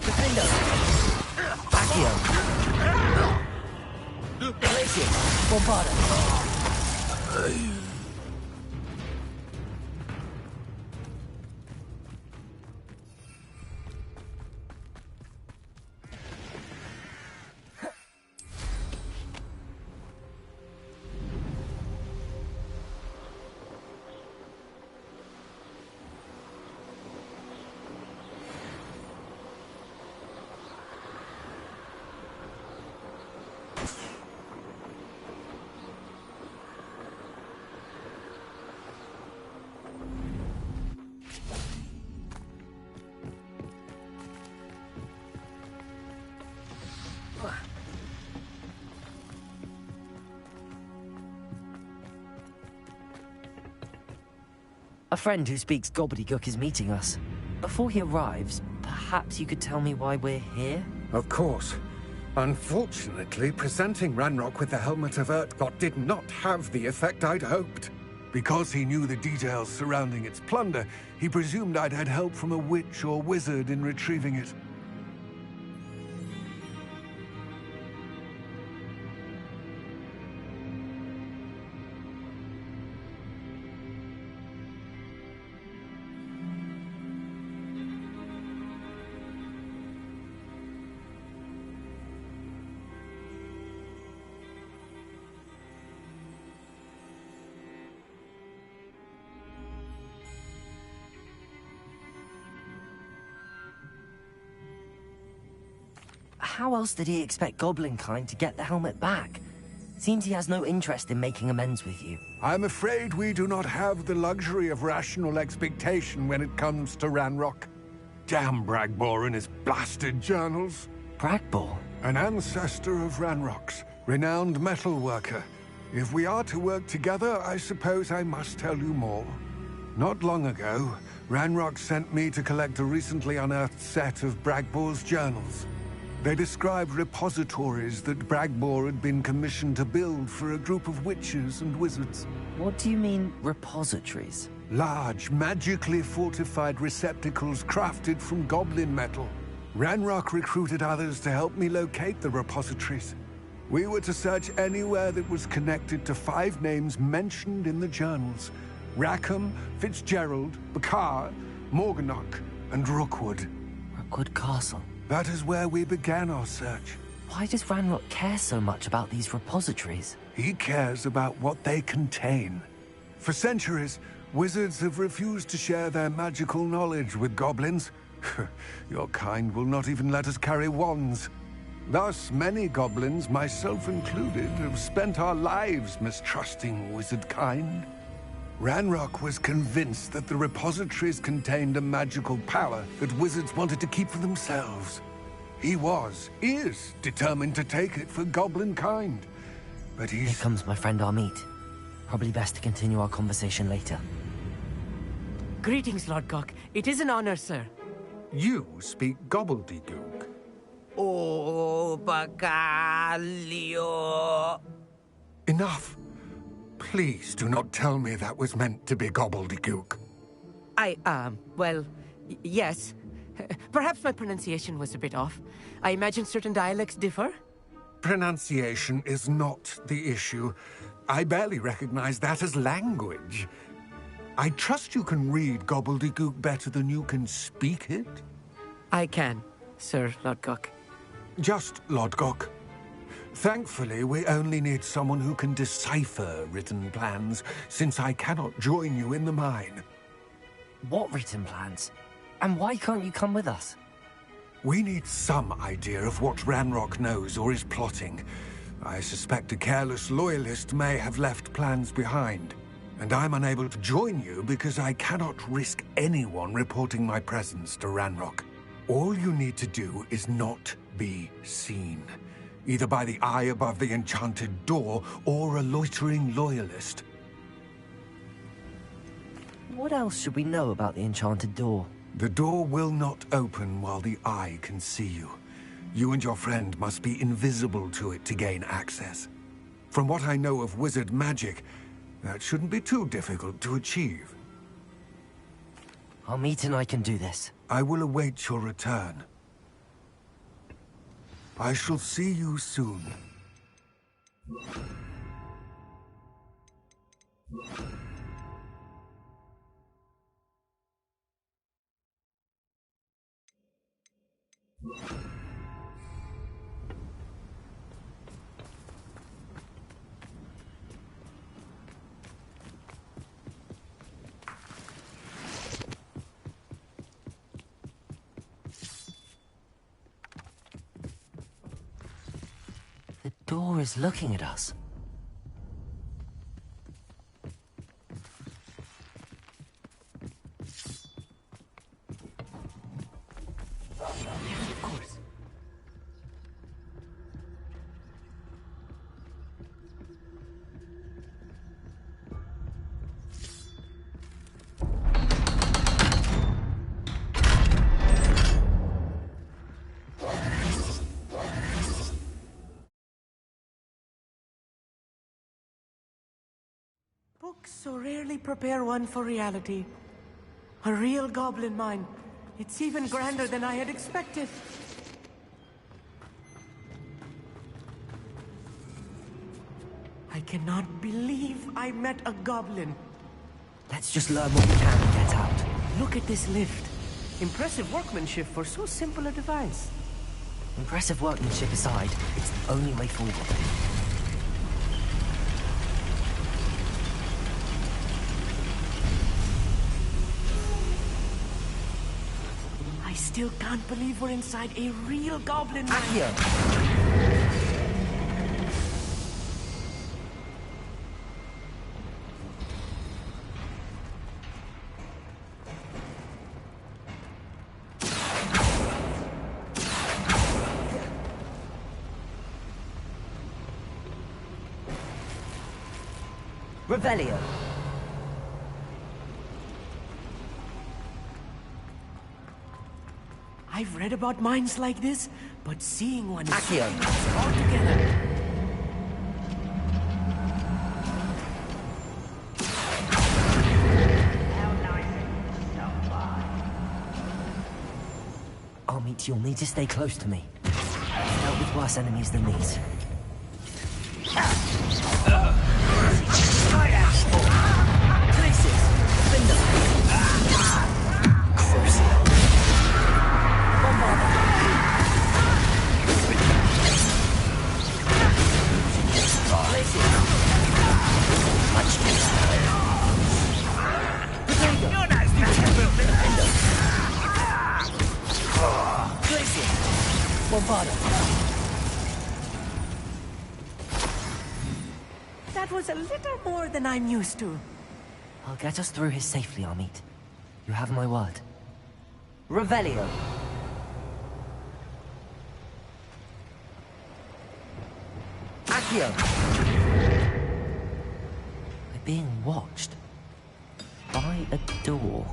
Defender. Accio. Glacier. Bombada. A friend who speaks gobbledygook is meeting us. Before he arrives, perhaps you could tell me why we're here? Of course. Unfortunately, presenting Ranrock with the Helmet of Urtkot did not have the effect I'd hoped. Because he knew the details surrounding its plunder, he presumed I'd had help from a witch or wizard in retrieving it. How else did he expect Goblinkind to get the helmet back? Seems he has no interest in making amends with you. I'm afraid we do not have the luxury of rational expectation when it comes to Ranrock. Damn Bragbor and his blasted journals. Bragbor? An ancestor of Ranrock's, renowned metalworker. If we are to work together, I suppose I must tell you more. Not long ago, Ranrock sent me to collect a recently unearthed set of Bragbor's journals. They described repositories that Bragbor had been commissioned to build for a group of witches and wizards. What do you mean, repositories? Large, magically fortified receptacles crafted from goblin metal. Ranrock recruited others to help me locate the repositories. We were to search anywhere that was connected to 5 names mentioned in the journals: Rackham, Fitzgerald, Bakar, Morganach, and Rookwood. Rookwood Castle? That is where we began our search. Why does Ranrock care so much about these repositories? He cares about what they contain. For centuries, wizards have refused to share their magical knowledge with goblins. Your kind will not even let us carry wands. Thus, many goblins, myself included, have spent our lives mistrusting wizard kind. Ranrock was convinced that the repositories contained a magical power that wizards wanted to keep for themselves. He is determined to take it for goblin kind. But Here comes my friend Amit. Probably best to continue our conversation later. Greetings, Lord Gok. It is an honor, sir. You speak gobbledygook. Oh, Bacalio. Enough. Please do not tell me that was meant to be gobbledygook. Well, yes. Perhaps my pronunciation was a bit off. I imagine certain dialects differ? Pronunciation is not the issue. I barely recognize that as language. I trust you can read gobbledygook better than you can speak it? I can, Sir Lord Gok. Just Lord Gok. Thankfully, we only need someone who can decipher written plans, since I cannot join you in the mine. What written plans? And why can't you come with us? We need some idea of what Ranrock knows or is plotting. I suspect a careless loyalist may have left plans behind. And I'm unable to join you because I cannot risk anyone reporting my presence to Ranrock. All you need to do is not be seen. Either by the eye above the enchanted door, or a loitering loyalist. What else should we know about the enchanted door? The door will not open while the eye can see you. You and your friend must be invisible to it to gain access. From what I know of wizard magic, that shouldn't be too difficult to achieve. Amit and I can do this. I will await your return. I shall see you soon. The door is looking at us. Of course. Books so rarely prepare one for reality. A real goblin mine. It's even grander than I had expected. I cannot believe I met a goblin. Let's just learn what we can and get out. Look at this lift. Impressive workmanship for so simple a device. Impressive workmanship aside, it's the only way forward. I still can't believe we're inside a real goblin mine. Accio! Revelio. I've read about mines like this, but seeing one is Accio. something else altogether. Amit, you'll need to stay close to me. I've dealt with worse enemies than these. That was a little more than I'm used to. I'll get us through here safely, Amit. You have my word. Revelio. Accio. We're being watched. By a door.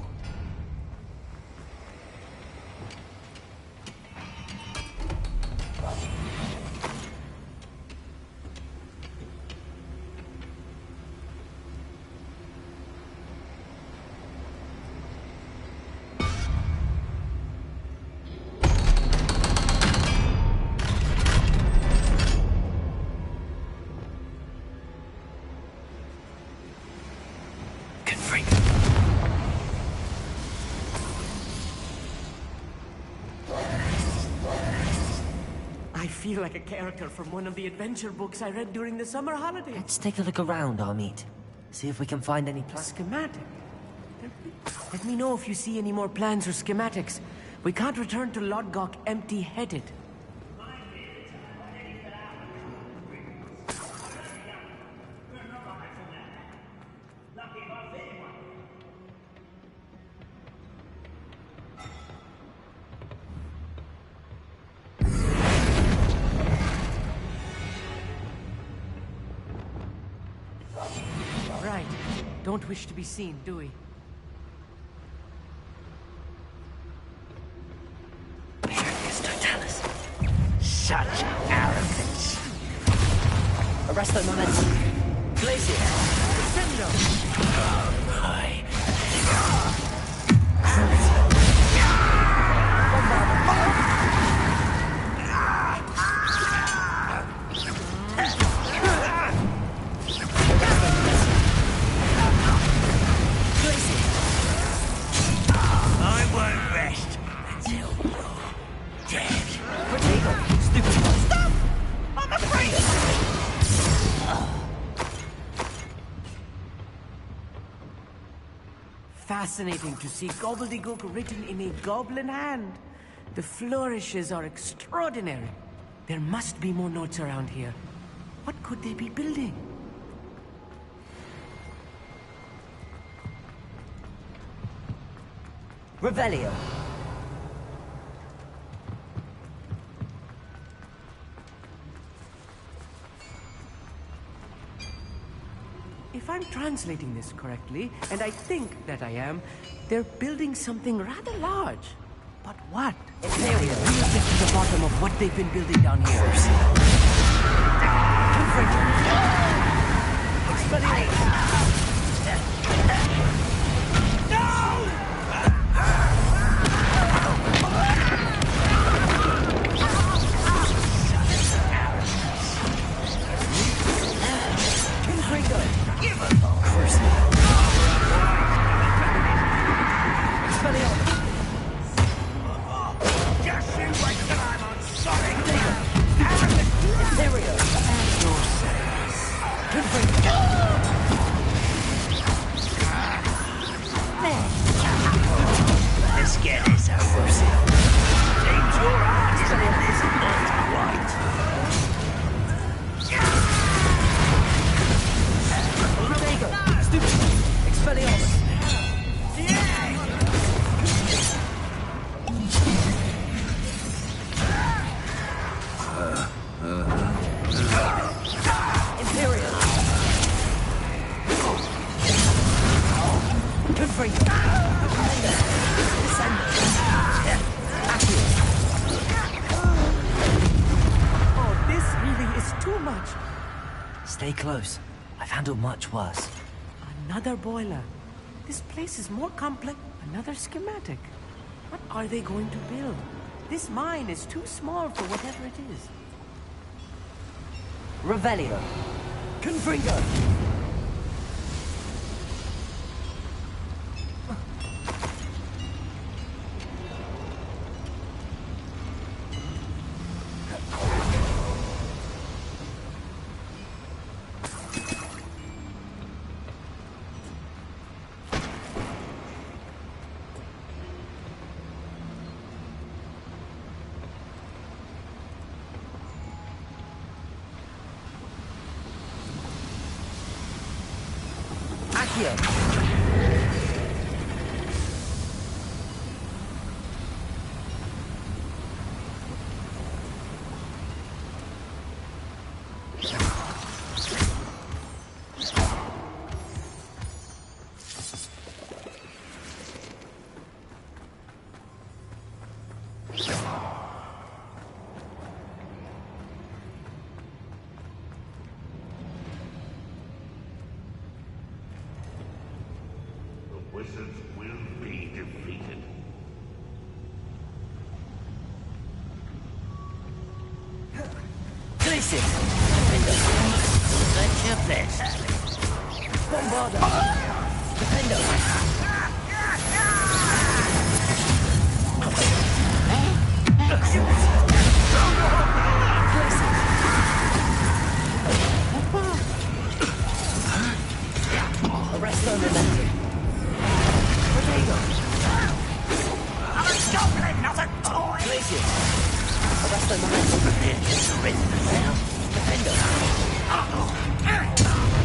I feel like a character from one of the adventure books I read during the summer holidays. Let's take a look around, Amit. See if we can find any plans. Schematic? Let me know if you see any more plans or schematics. We can't return to Lodgok empty-headed. Right. Don't wish to be seen, do we? Totalis. Such arrogance. Arresto momentum. Glacier. Crescendo. Hi. I won't rest until you're dead. Potato. Stupid. Stop! I'm afraid! Fascinating to see gobbledygook written in a goblin hand. The flourishes are extraordinary. There must be more notes around here. What could they be building? Revelio. If I'm translating this correctly, and I think that I am, they're building something rather large. But what? Imperial. We'll get to the bottom of what they've been building down here. Confront. close. I've handled much worse. Another boiler. This place is more complex. Another schematic. What are they going to build? This mine is too small for whatever it is. Revelio. Confringo. Wizards will be defeated. Listen! Let your best. Bombardo! Defendo! Arresto Momentum. I'm a goblin, not a toy! Glacius. Arresto Momentum. Defendo.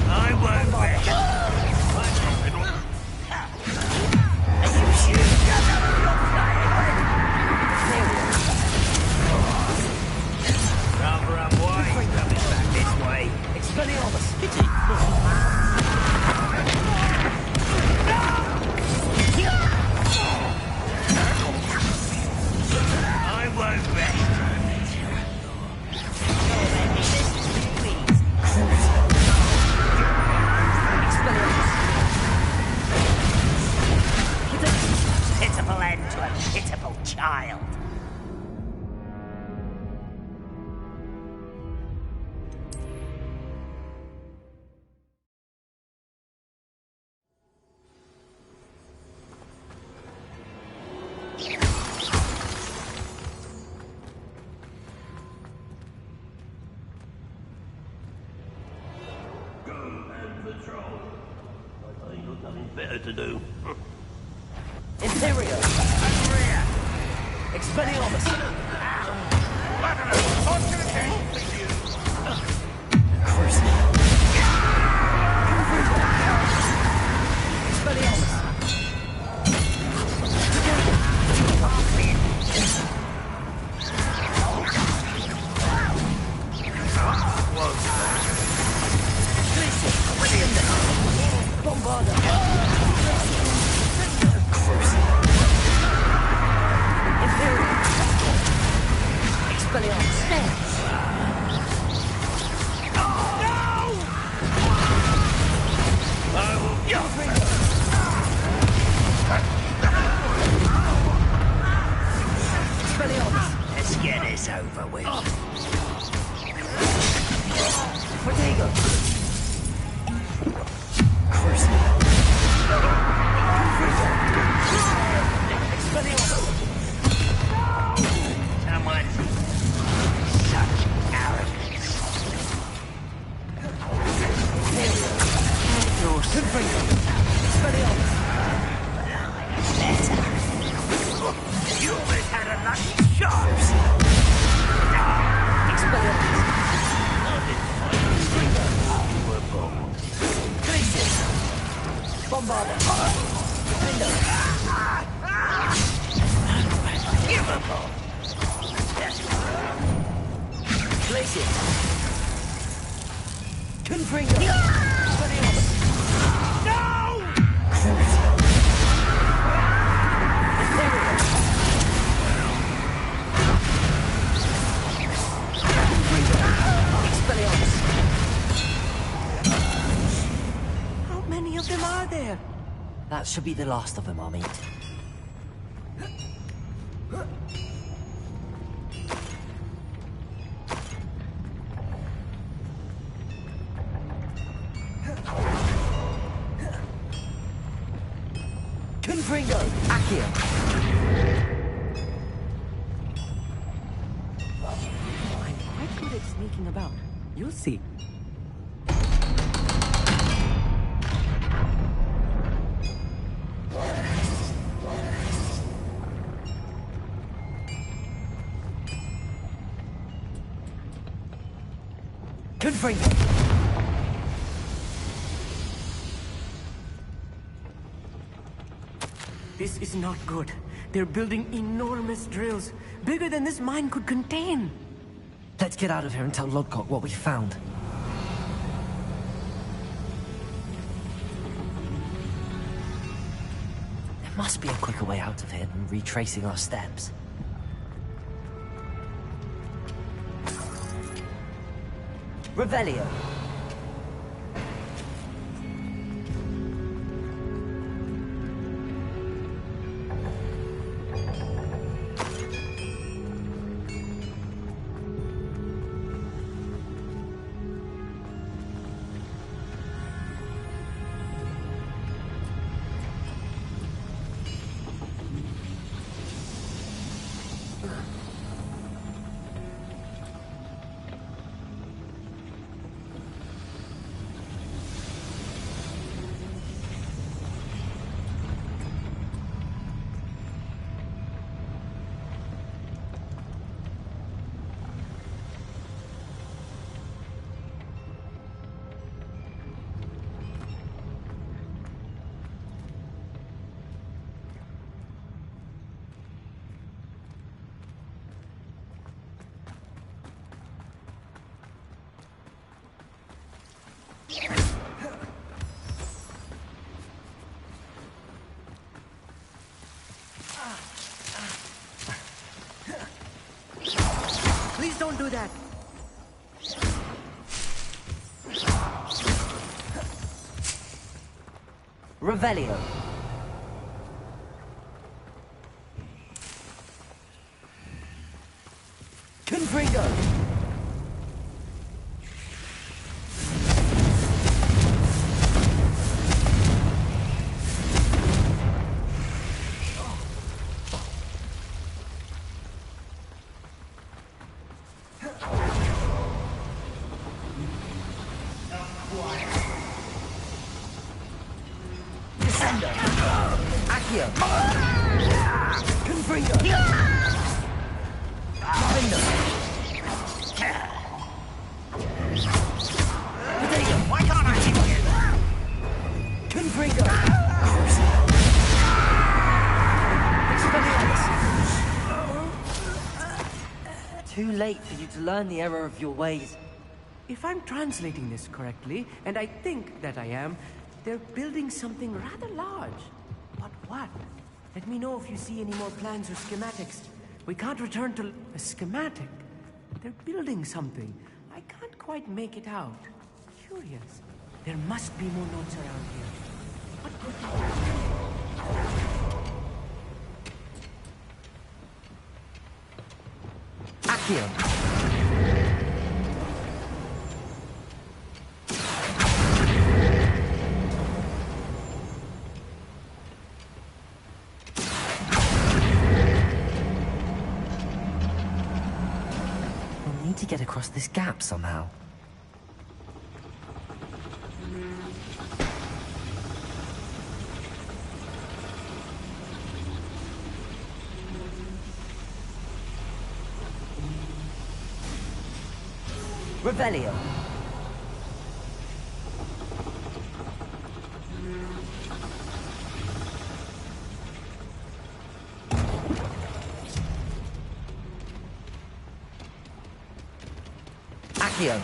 I won't rest. Are you sure? Rather unwise coming back this way. Expelliarmus. Kitty. I won't rest. Pitiful end to a pitiful child. Go and patrol. I ain't got nothing better to do. Imperio. Expelliarmus. Expelliarmus. Bombarda. Imperial. Expelliarmus. Let's get this over with. Protego. Someone. Such arrogance. You almost had a lucky shot. Bombarda. Unforgivable. Glacius. Confringo. Expelliarmus. Expelliarmus. should be the last of them I'll meet. Confringo! Accio! I'm quite good at sneaking about. You'll see. Confringo! This is not good. They're building enormous drills, bigger than this mine could contain. Let's get out of here and tell Lodgok what we found. There must be a quicker way out of here than retracing our steps. Revelio. Please don't do that. Revelio. Confringo. Accio! Confringo! Find Potato! Why can't I keep it? Confringo! Too late for you to learn the error of your ways. If I'm translating this correctly, and I think that I am, they're building something rather large. But what? Let me know if you see any more plans or schematics. We can't return to a schematic. They're building something. I can't quite make it out. Curious. There must be more notes around here. What could they... Accio! To get across this gap somehow. Revelio. Accio.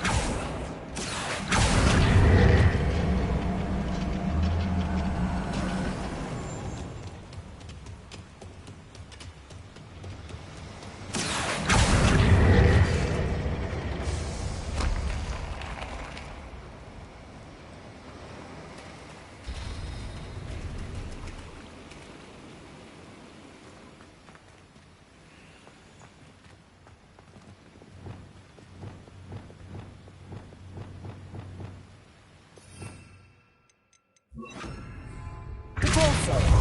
so.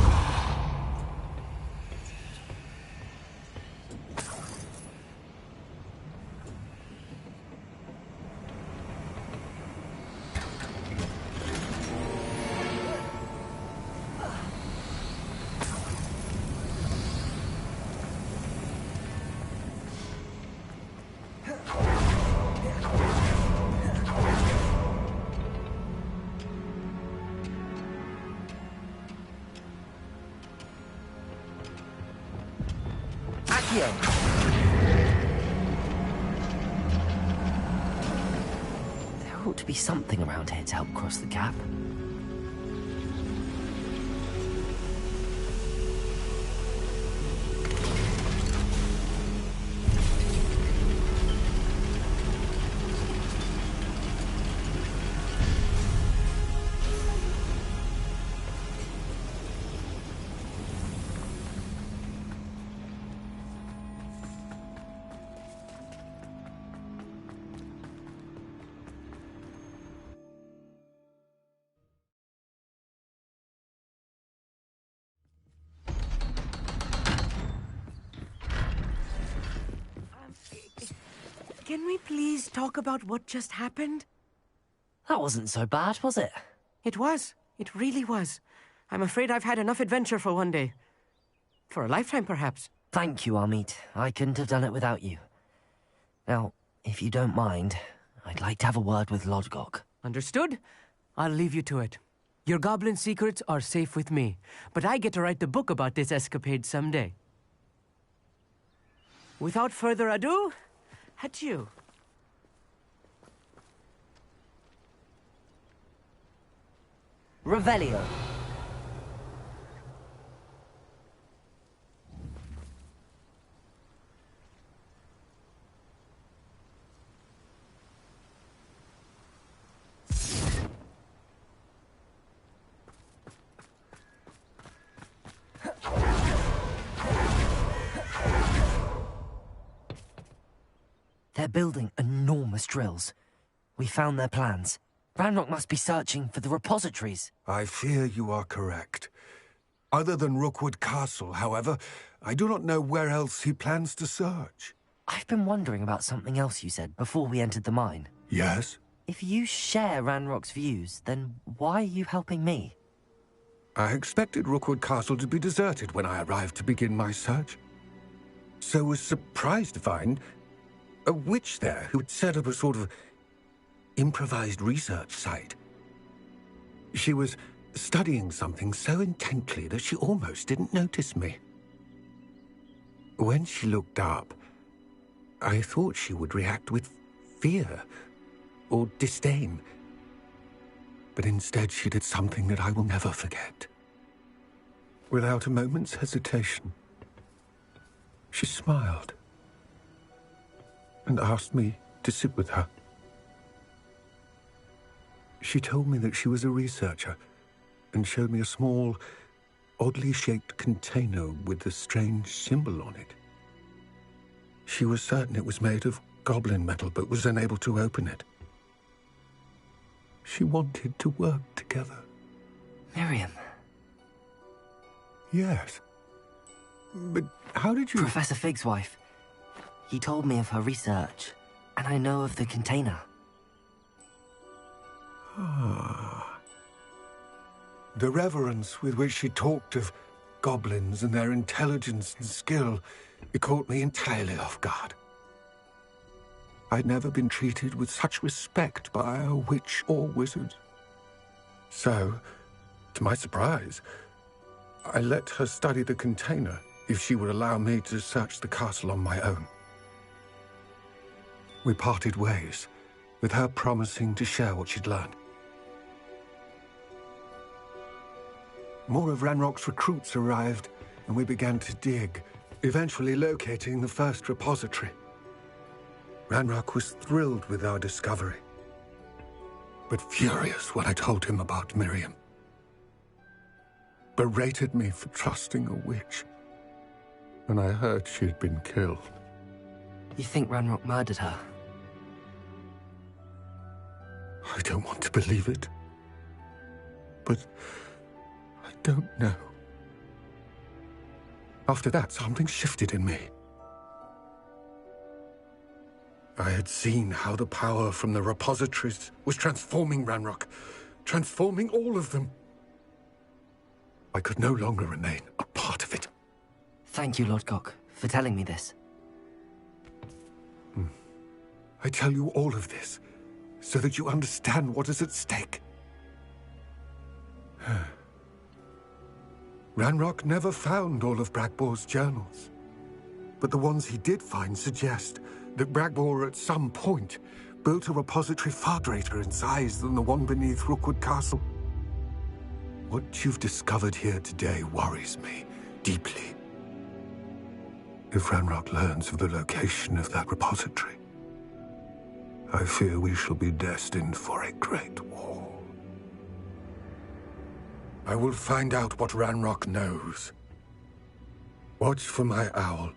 There ought to be something around here to help cross the gap. Can we please talk about what just happened? That wasn't so bad, was it? It was. It really was. I'm afraid I've had enough adventure for one day. For a lifetime, perhaps. Thank you, Amit. I couldn't have done it without you. Now, if you don't mind, I'd like to have a word with Lodgok. Understood? I'll leave you to it. Your goblin secrets are safe with me, but I get to write the book about this escapade someday. Without further ado, adieu. Revelio. They're building enormous drills. We found their plans. Ranrock must be searching for the repositories. I fear you are correct. Other than Rookwood Castle, however, I do not know where else he plans to search. I've been wondering about something else you said before we entered the mine. Yes? If you share Ranrock's views, then why are you helping me? I expected Rookwood Castle to be deserted when I arrived to begin my search. So was surprised to find a witch there who had set up a sort of improvised research site. She was studying something so intently that she almost didn't notice me. When she looked up, I thought she would react with fear or disdain. But instead she did something that I will never forget. Without a moment's hesitation, she smiled and asked me to sit with her. She told me that she was a researcher and showed me a small, oddly shaped container with a strange symbol on it. She was certain it was made of goblin metal, but was unable to open it. She wanted to work together. Miriam. Yes. But how did you... Professor Fig's wife. He told me of her research, and I know of the container. Ah. The reverence with which she talked of goblins and their intelligence and skill, it caught me entirely off guard. I'd never been treated with such respect by a witch or wizard. So, to my surprise, I let her study the container if she would allow me to search the castle on my own. We parted ways, with her promising to share what she'd learned. More of Ranrock's recruits arrived, and we began to dig, eventually locating the first repository. Ranrock was thrilled with our discovery, but furious when I told him about Miriam. Berated me for trusting a witch, and I heard she had been killed. You think Ranrock murdered her? I don't want to believe it, but I don't know. After that, something shifted in me. I had seen how the power from the repositories was transforming Ranrock, transforming all of them. I could no longer remain a part of it. Thank you, Lord Cock, for telling me this. I tell you all of this so that you understand what is at stake. Ranrock never found all of Bragbor's journals, but the ones he did find suggest that Bragbor at some point built a repository far greater in size than the one beneath Rookwood Castle. What you've discovered here today worries me deeply. If Ranrock learns of the location of that repository, I fear we shall be destined for a great war. I will find out what Ranrock knows. Watch for my owl.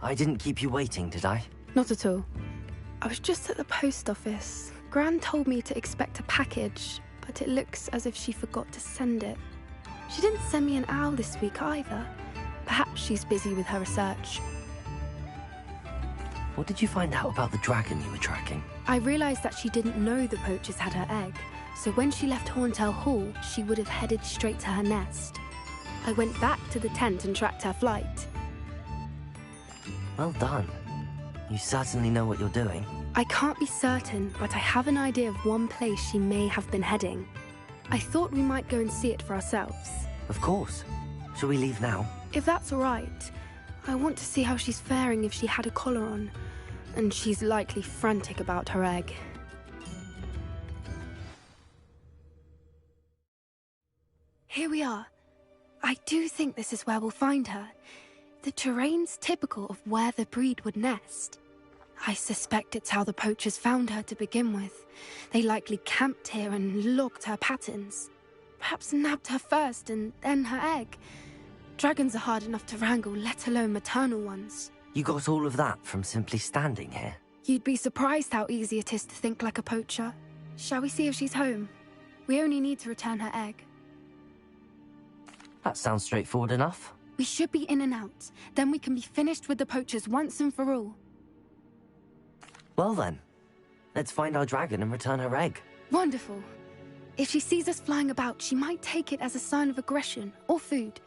I didn't keep you waiting, did I? Not at all. I was just at the post office. Gran told me to expect a package, but it looks as if she forgot to send it. She didn't send me an owl this week either. Perhaps she's busy with her research. What did you find out about the dragon you were tracking? I realized that she didn't know the poachers had her egg, so when she left Horntail Hall, she would have headed straight to her nest. I went back to the tent and tracked her flight. Well done. You certainly know what you're doing. I can't be certain, but I have an idea of one place she may have been heading. I thought we might go and see it for ourselves. Of course. Shall we leave now? If that's all right. I want to see how she's faring if she had a collar on. And she's likely frantic about her egg. Here we are. I do think this is where we'll find her. The terrain's typical of where the breed would nest. I suspect it's how the poachers found her to begin with. They likely camped here and logged her patterns. Perhaps nabbed her first and then her egg. Dragons are hard enough to wrangle, let alone maternal ones. You got all of that from simply standing here? You'd be surprised how easy it is to think like a poacher. Shall we see if she's home? We only need to return her egg. That sounds straightforward enough. We should be in and out. Then we can be finished with the poachers once and for all. Well then, let's find our dragon and return her egg. Wonderful. If she sees us flying about, she might take it as a sign of aggression or food.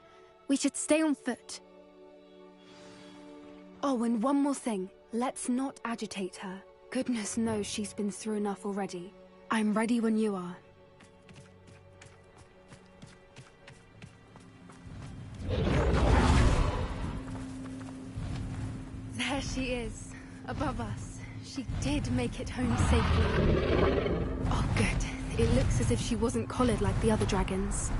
We should stay on foot. Oh, and one more thing. Let's not agitate her. Goodness knows she's been through enough already. I'm ready when you are. There she is, above us. She did make it home safely. Oh, good. It looks as if she wasn't collared like the other dragons.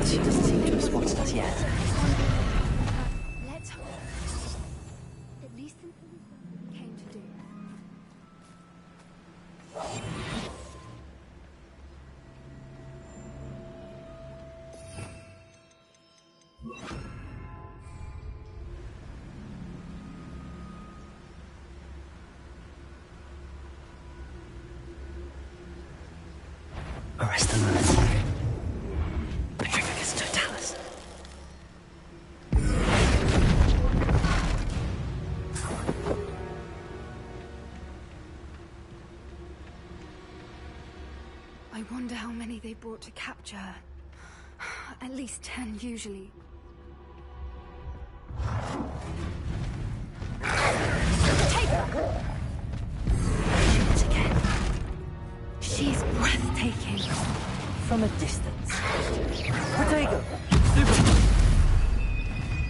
She doesn't seem to have spotted us yet. Let's hope. At least until we came to do. I wonder how many they brought to capture her. At least 10, usually. Take her! Shoot again. She's breathtaking. From a distance. Protego! Super!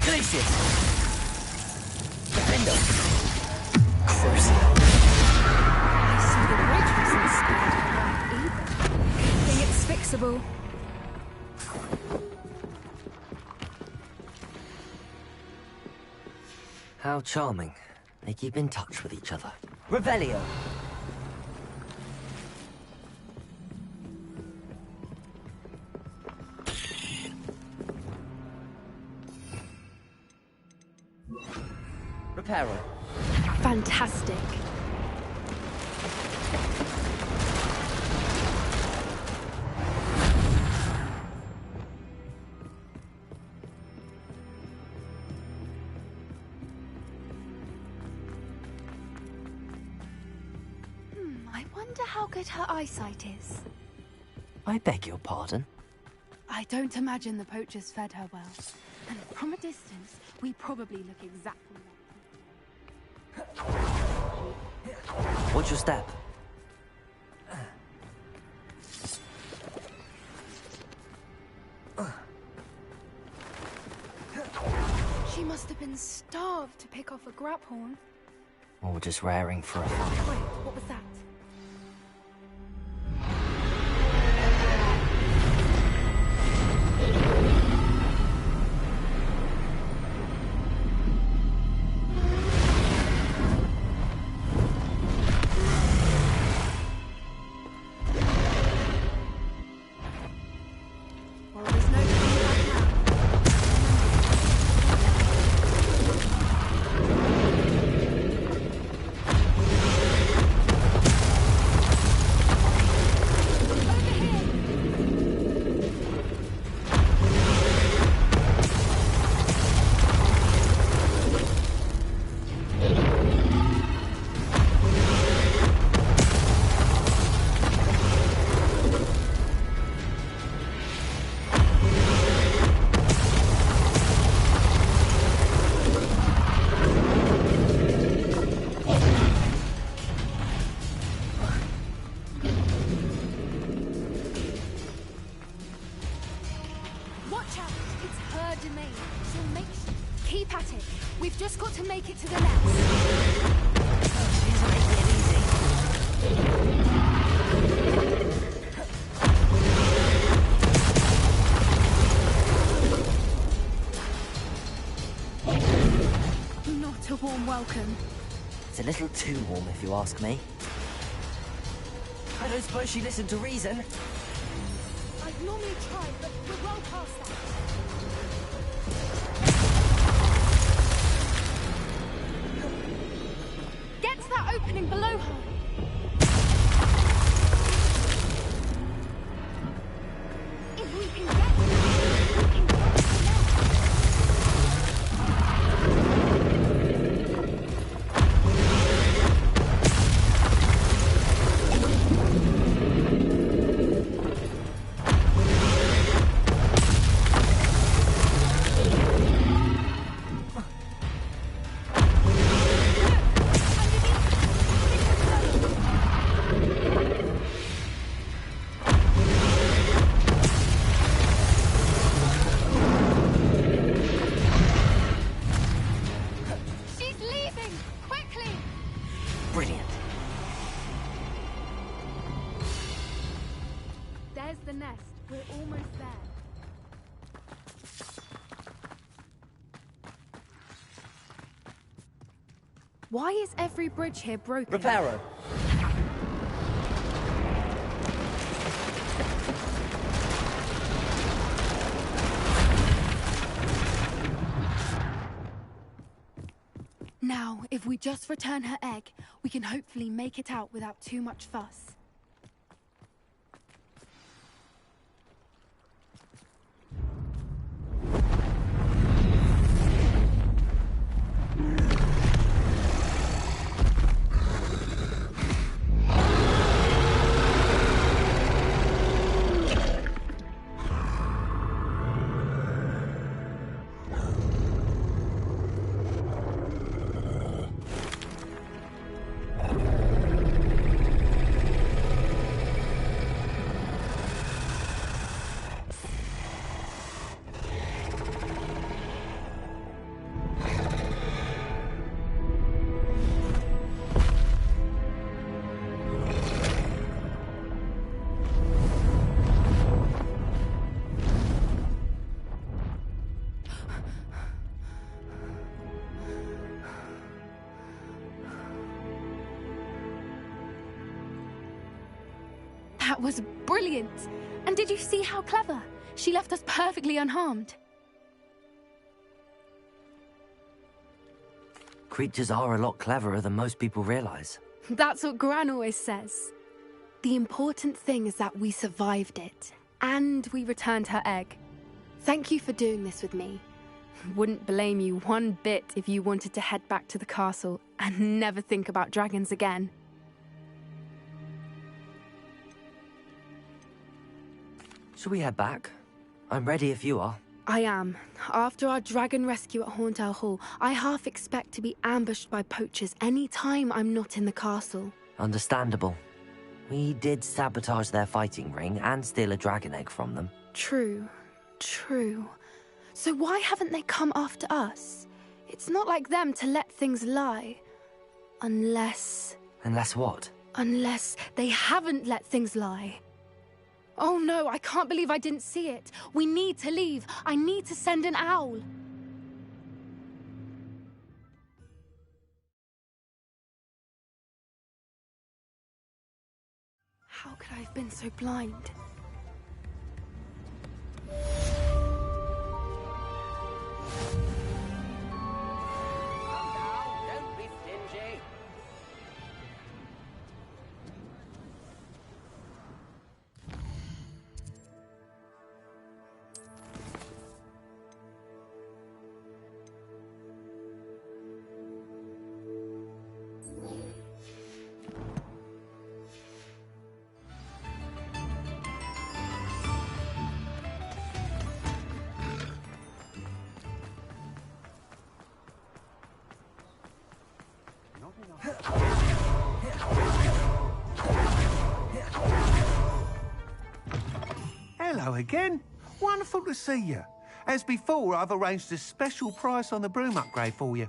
Glacius! Defender! Crucial! I see the bridge wasn't scared of that either. Good thing it's fixable. How charming. They keep in touch with each other. Revelio! Reparo. Fantastic. I wonder how good her eyesight is. I beg your pardon? I don't imagine the poachers fed her well. And from a distance, we probably look exactly like... Watch your step. She must have been starved to pick off a graphorn. Or just raring for a fight. Wait, what was that? Keep at it. We've just got to make it to the nest. She's making it easy. Not a warm welcome. It's a little too warm, if you ask me. I don't suppose she listened to reason. I'd normally try, but we're well past that. Get to that opening below her. If we can get to that, we can get to the the nest. We're almost there. Why is every bridge here broken? Reparo. Now, if we just return her egg, we can hopefully make it out without too much fuss. That was brilliant. And did you see how clever? She left us perfectly unharmed. Creatures are a lot cleverer than most people realize. That's what Gran always says. The important thing is that we survived it, and we returned her egg. Thank you for doing this with me. Wouldn't blame you one bit if you wanted to head back to the castle and never think about dragons again. Shall we head back? I'm ready if you are. I am. After our dragon rescue at Horndale Hall, I half expect to be ambushed by poachers any time I'm not in the castle. Understandable. We did sabotage their fighting ring and steal a dragon egg from them. True. So why haven't they come after us? It's not like them to let things lie. Unless... Unless what? Unless they haven't let things lie. Oh no, I can't believe I didn't see it. We need to leave. I need to send an owl. How could I have been so blind? Don't be stingy. Hello again. Wonderful to see you. As before, I've arranged a special price on the broom upgrade for you.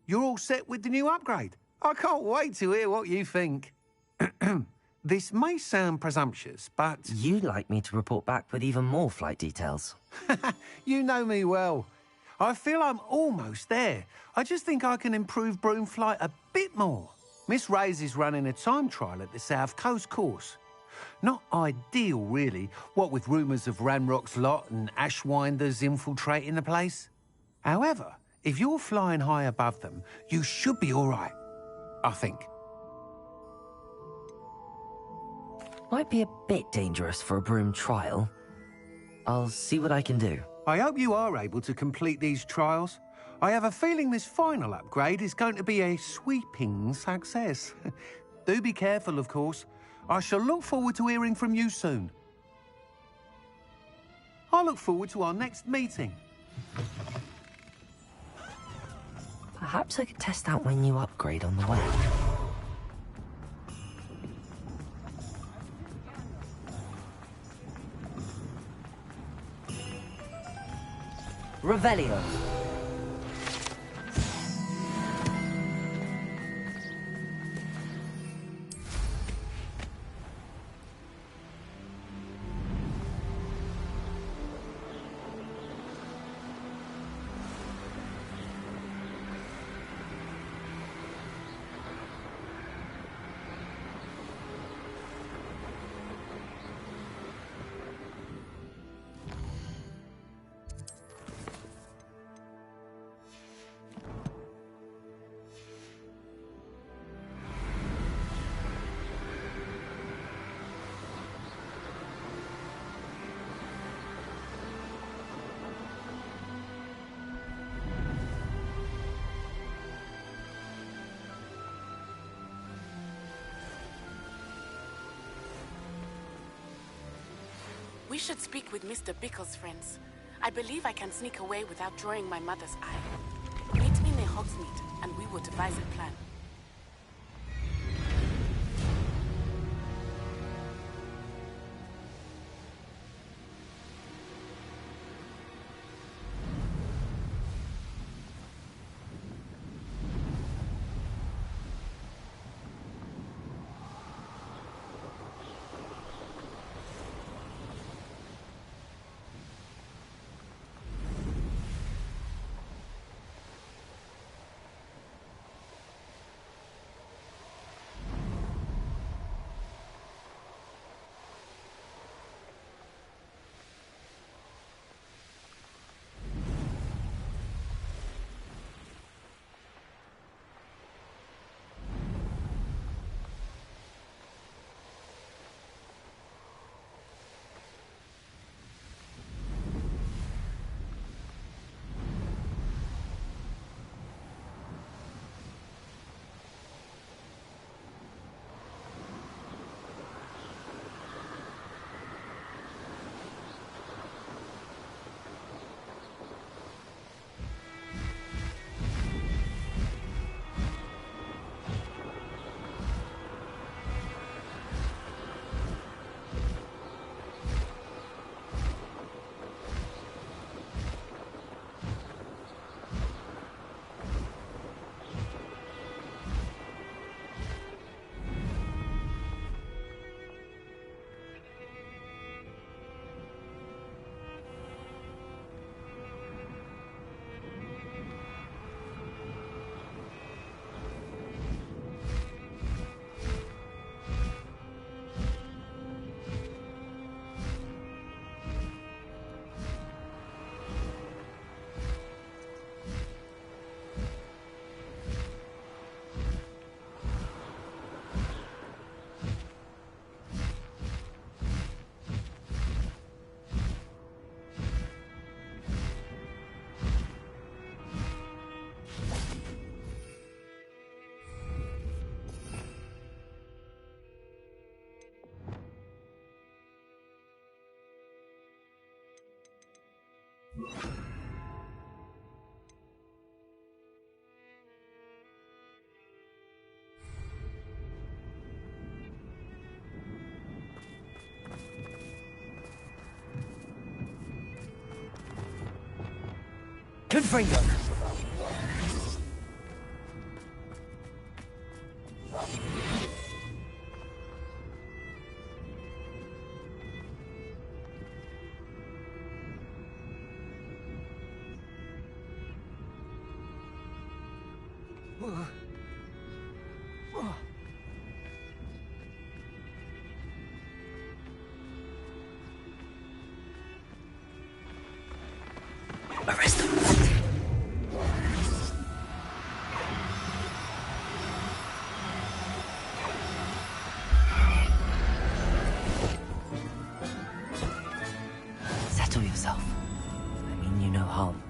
You're all set with the new upgrade. I can't wait to hear what you think. This may sound presumptuous, but... You'd like me to report back with even more flight details. You know me well. I feel I'm almost there. I just think I can improve broom flight a bit more. Miss Ray's is running a time trial at the South Coast course. Not ideal, really, what with rumours of Ranrock's lot and Ashwinders infiltrating the place. However, if you're flying high above them, you should be all right, I think. Might be a bit dangerous for a broom trial. I'll see what I can do. I hope you are able to complete these trials. I have a feeling this final upgrade is going to be a sweeping success. Do be careful, of course. I shall look forward to hearing from you soon. I look forward to our next meeting. Perhaps I could test out my new upgrade on the way. Revelio. We should speak with Mr. Bickle's friends. I believe I can sneak away without drawing my mother's eye. Meet me near Hogsmeade, and we will devise a plan. Fringo. Arrest them. Settle yourself. I mean you no harm.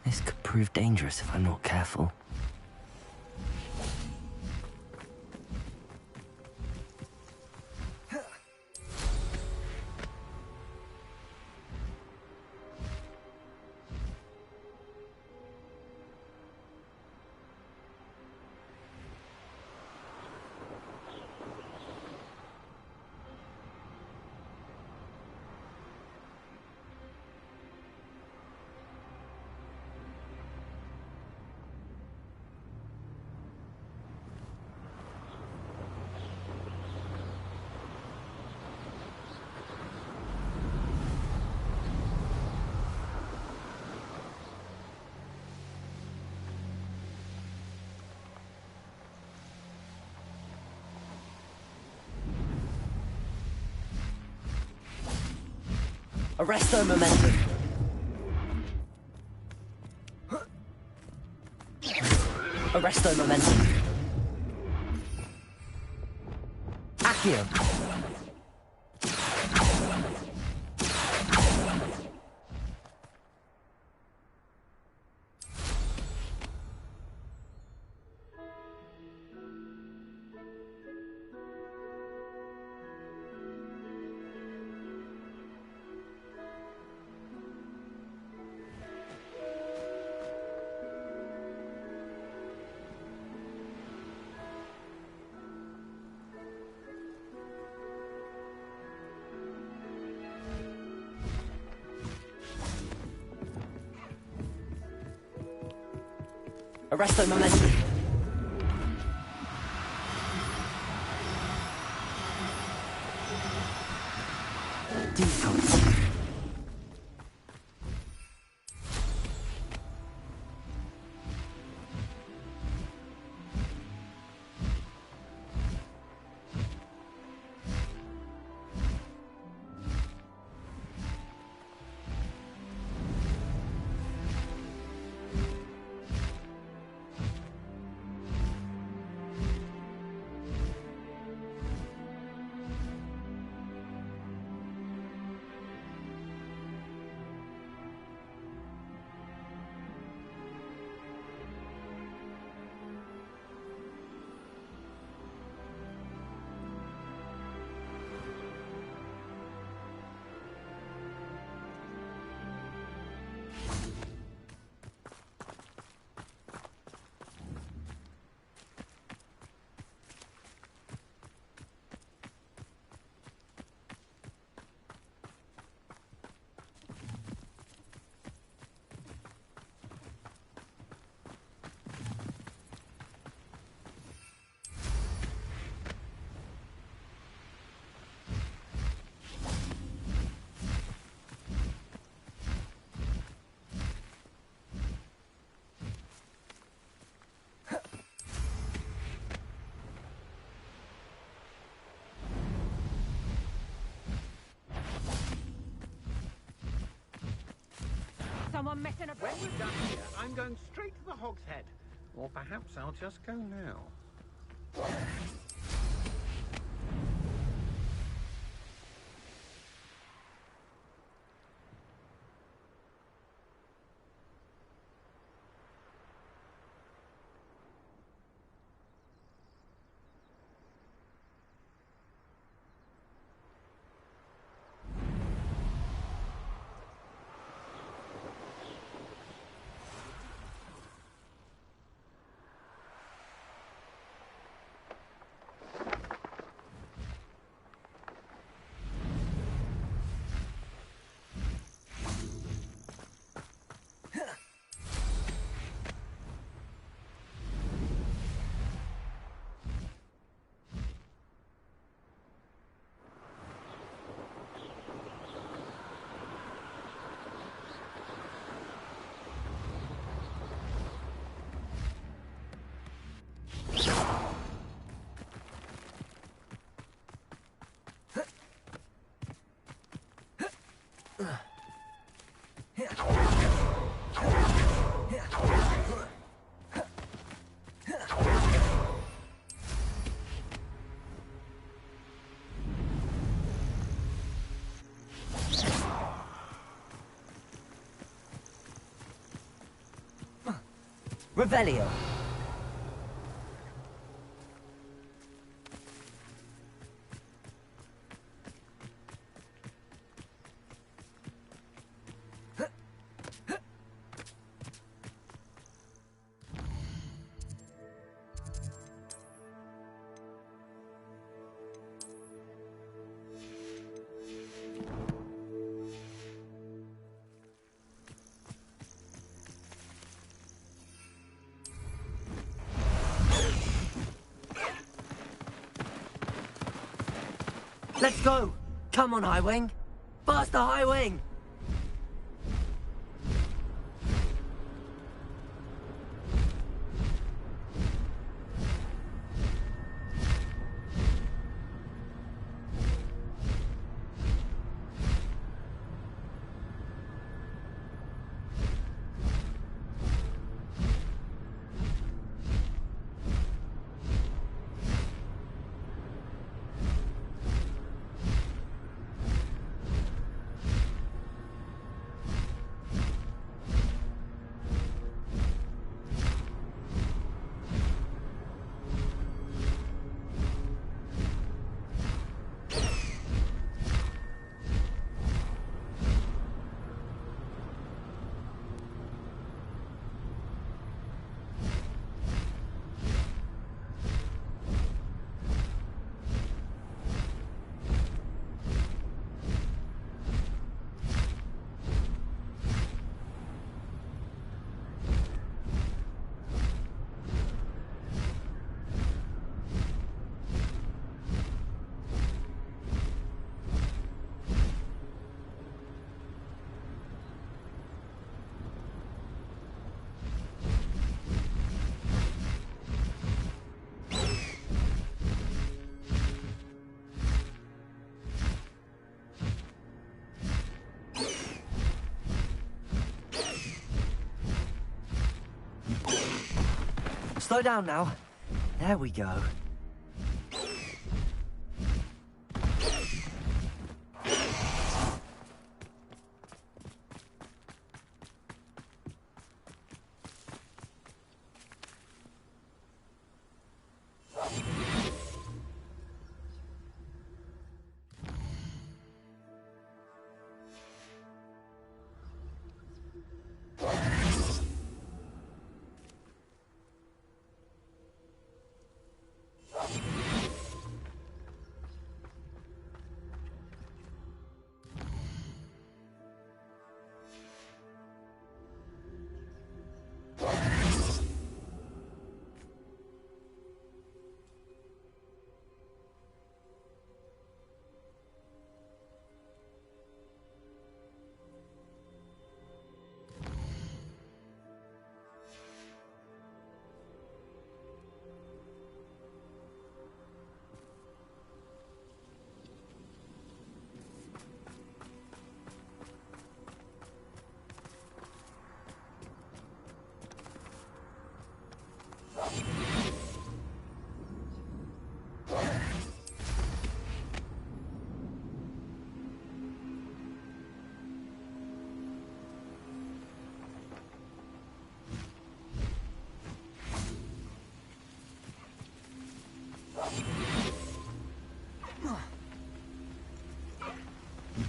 This could prove dangerous if I'm not careful. Arresto momentum. Arresto momentum. Accio. Arresto momentum. Decoys. Someone messing about. When we're done here, I'm going straight to the Hog's Head. Or perhaps I'll just go now. Revelio. Let's go! Come on, High Wing! Faster, High Wing! Slow down now. There we go.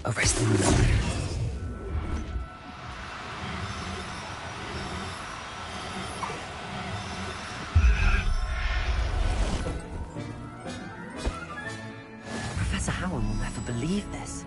Arrest them now. Professor Howard will never believe this.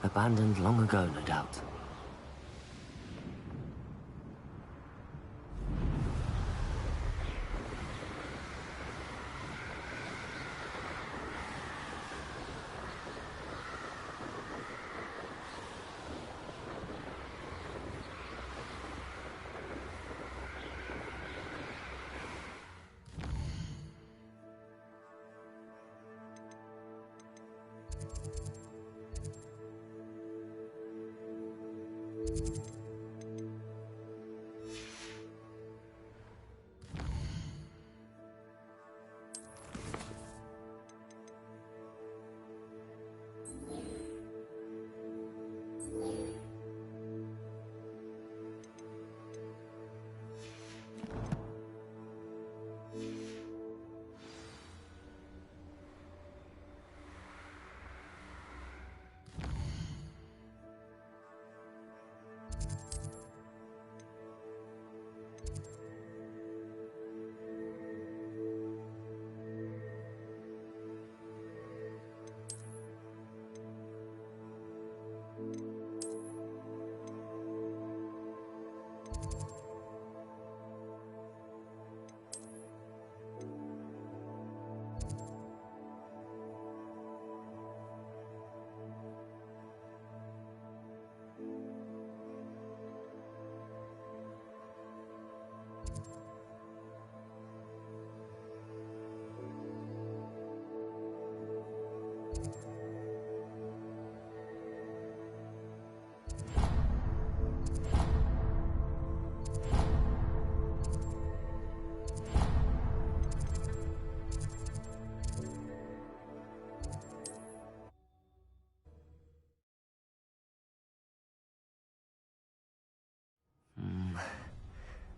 Abandoned long ago, no doubt.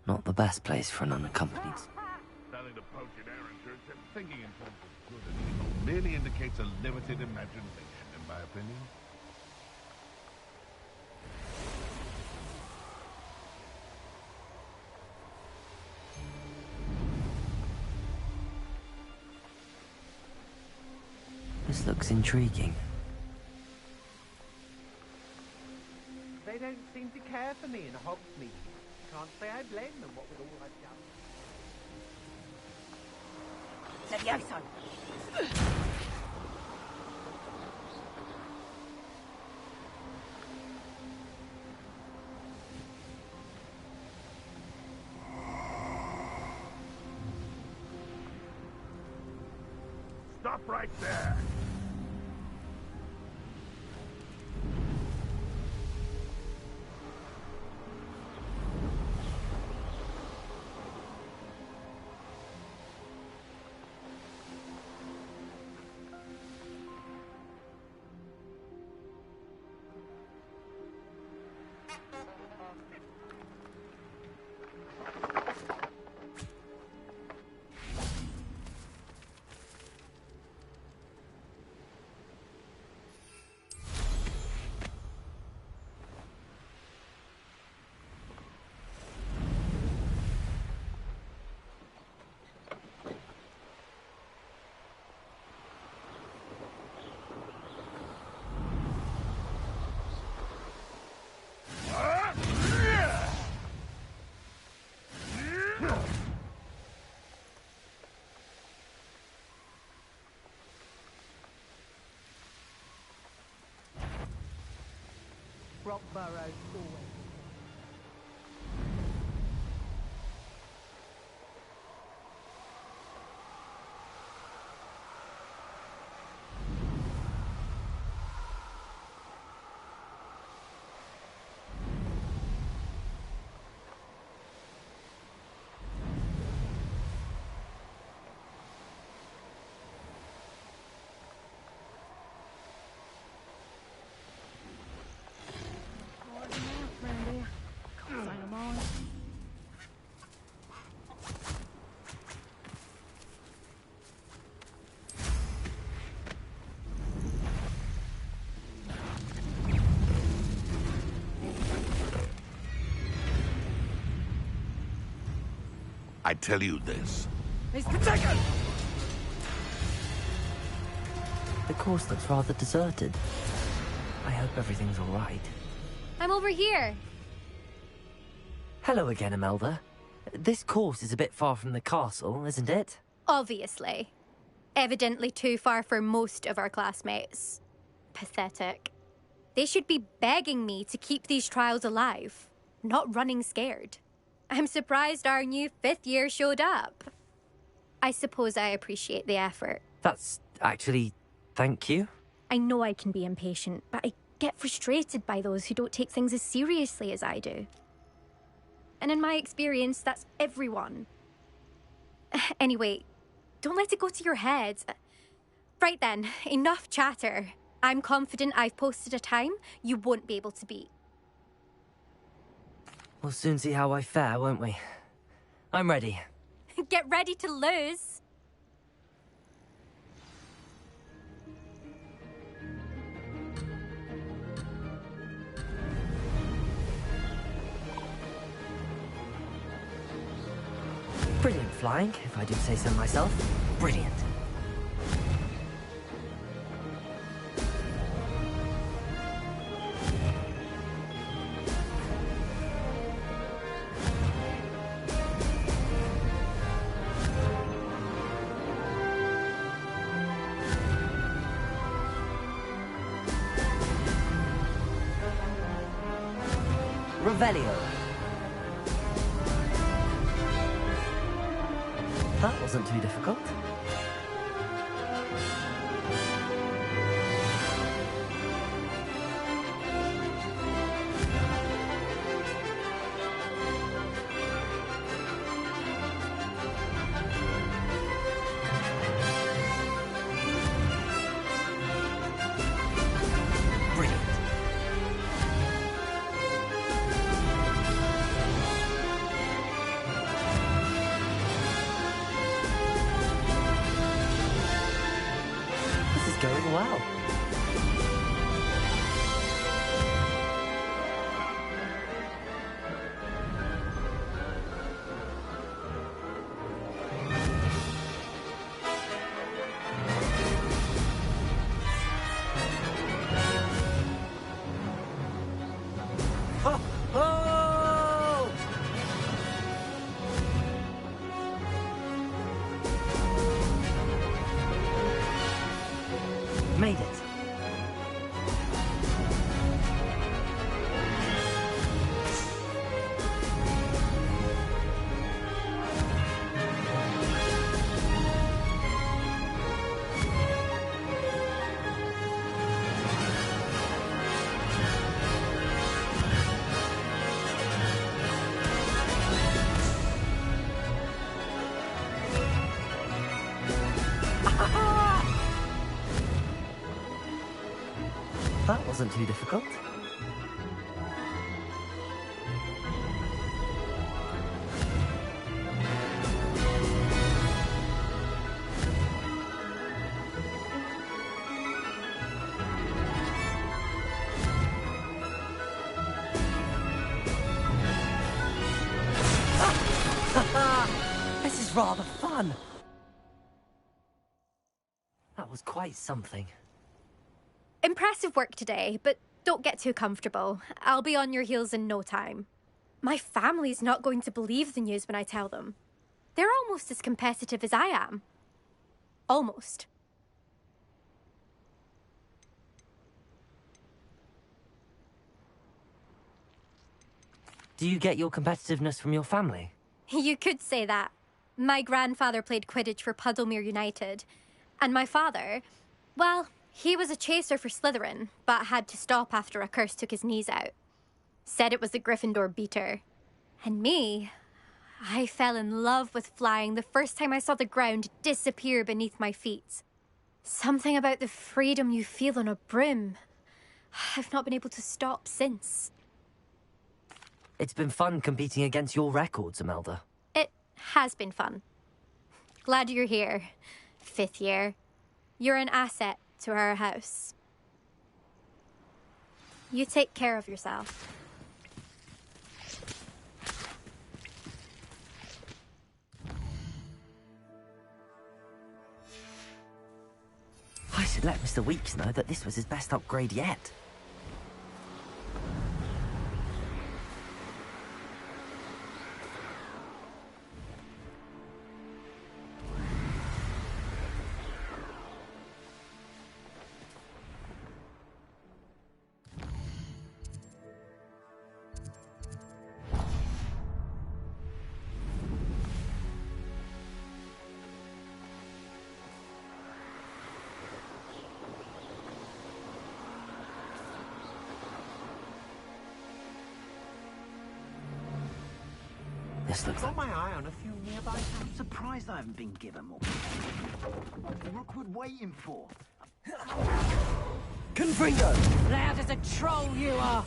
Not the best place for an unaccompanied. Telling the poaching erranters that thinking in terms of good and evil merely indicates a limited imagination, in my opinion. This looks intriguing. They don't seem to care for me in Hogsmeade. Can't say I blame them, what with all I've done. Levioso! Stop right there! rock burrows always. I tell you this. He's protected! The course looks rather deserted. I hope everything's all right. I'm over here. Hello again, Imelda. This course is a bit far from the castle, isn't it? Obviously. Evidently too far for most of our classmates. Pathetic. They should be begging me to keep these trials alive, not running scared. I'm surprised our new 5th year showed up. I suppose I appreciate the effort. That's actually... thank you. I know I can be impatient, but I get frustrated by those who don't take things as seriously as I do. And in my experience, that's everyone. Anyway, don't let it go to your head. Right then, enough chatter. I'm confident I've posted a time you won't be able to beat. We'll soon see how I fare, won't we? I'm ready. Get ready to lose. Brilliant flying, if I do say so myself. Brilliant. Revelio. That wasn't too difficult. Going well. Ho, ho! Made it. That wasn't too difficult. This is rather fun. That was quite something. Impressive work today, but don't get too comfortable. I'll be on your heels in no time. My family's not going to believe the news when I tell them. They're almost as competitive as I am. Almost. Do you get your competitiveness from your family? You could say that. My grandfather played Quidditch for Puddlemere United. And my father, well, he was a chaser for Slytherin, but had to stop after a curse took his knees out. Said it was the Gryffindor beater. And me, I fell in love with flying the first time I saw the ground disappear beneath my feet. Something about the freedom you feel on a broom. I've not been able to stop since. It's been fun competing against your records, Imelda. It has been fun. Glad you're here, 5th year. You're an asset to our house. You take care of yourself. I should let Mr. Weeks know that this was his best upgrade yet. This looks Got my eye on a few nearby. I'm surprised I haven't been given more. What's Rookwood waiting for? Confringo! Loud as a troll you are!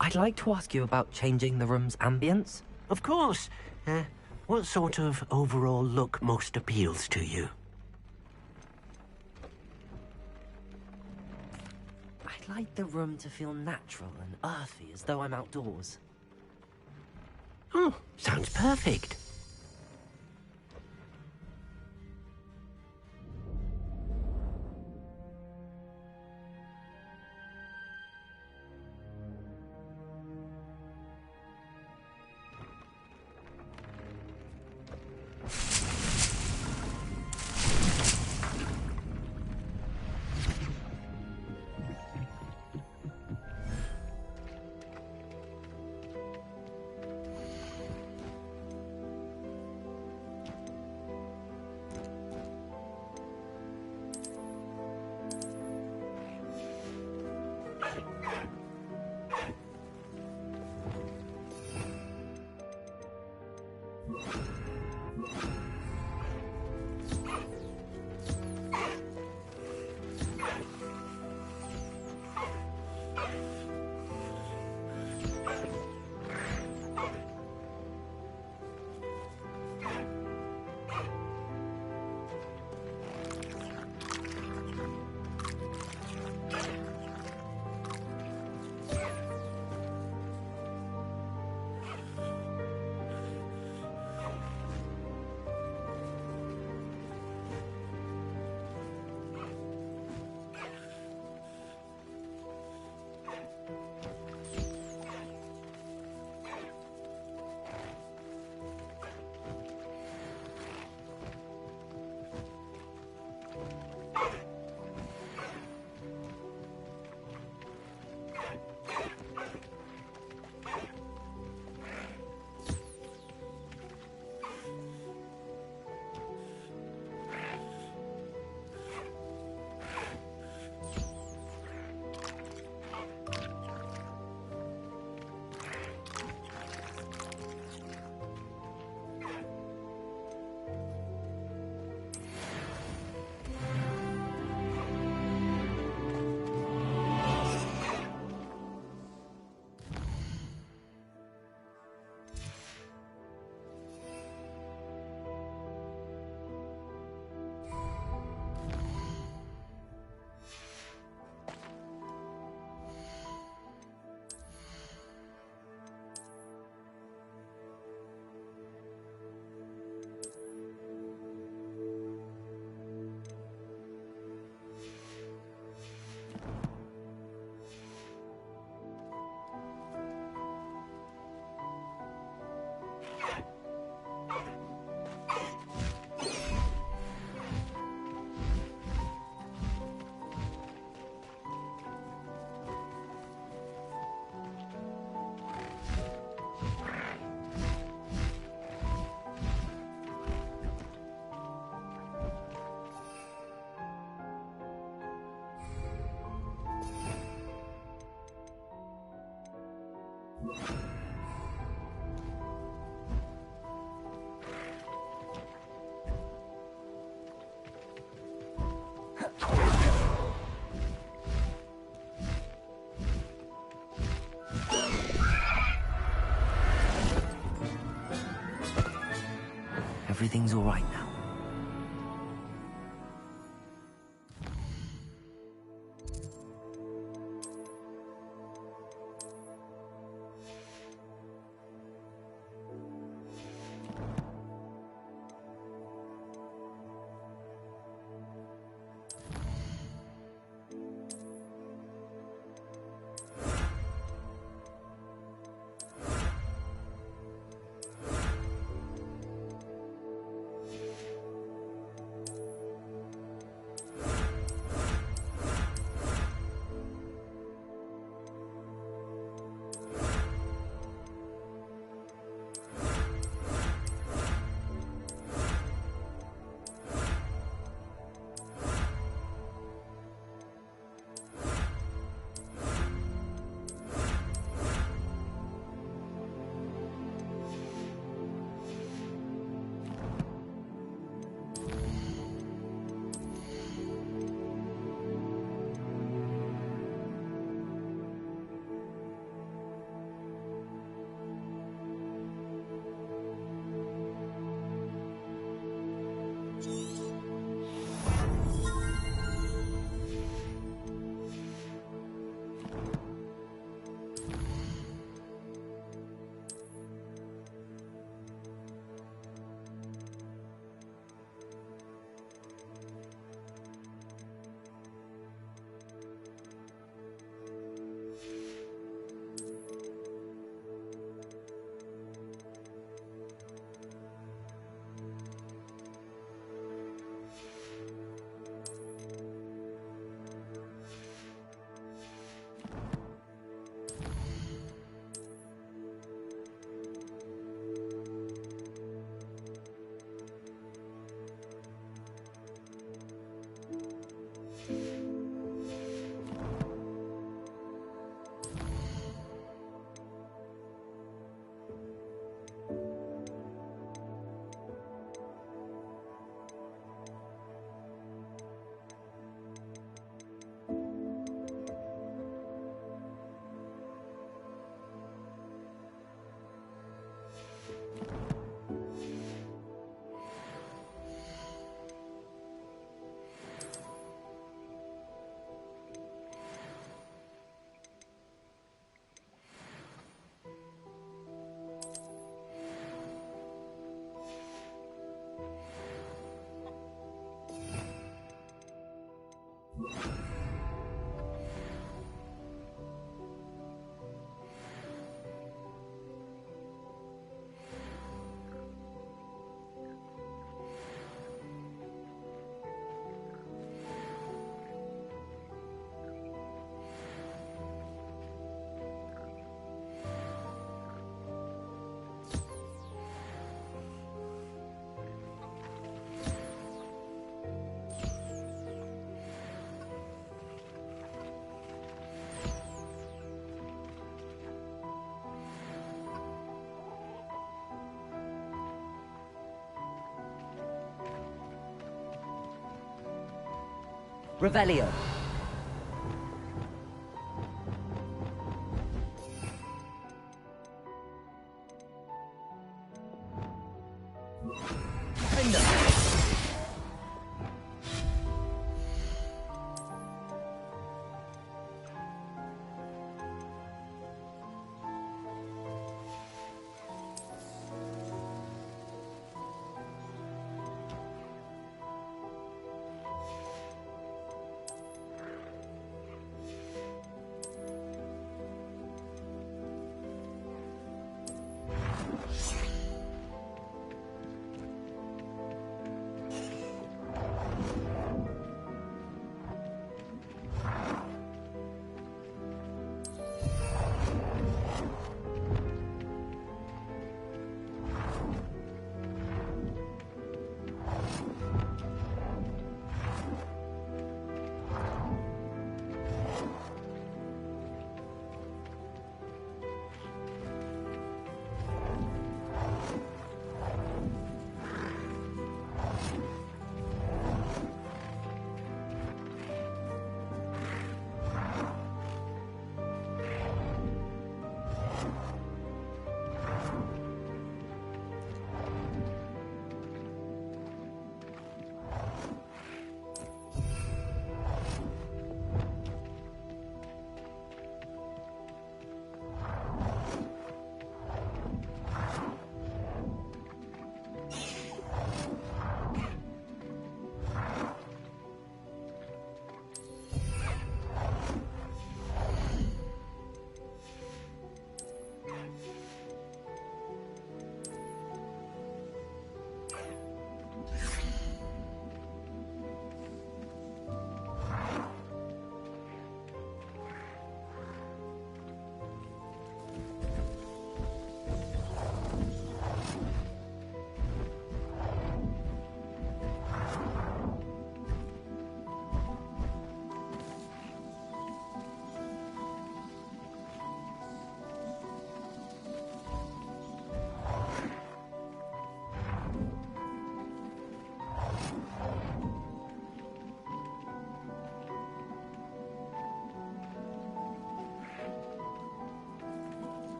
I'd like to ask you about changing the room's ambience. Of course. What sort of overall look most appeals to you? I'd like the room to feel natural and earthy, as though I'm outdoors. Oh, sounds perfect. everything's all right now. Revelio.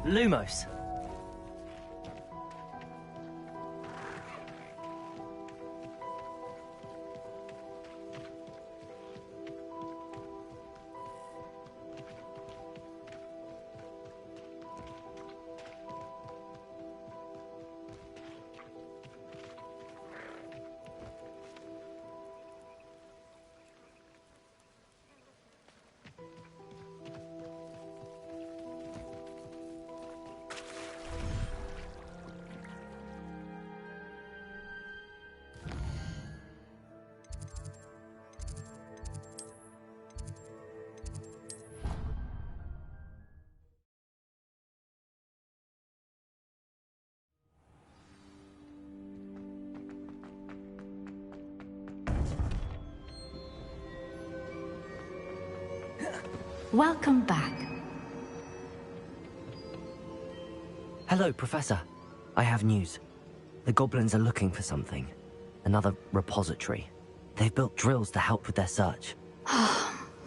Lumos. Welcome back. Hello, Professor. I have news. The goblins are looking for something. Another repository. They've built drills to help with their search.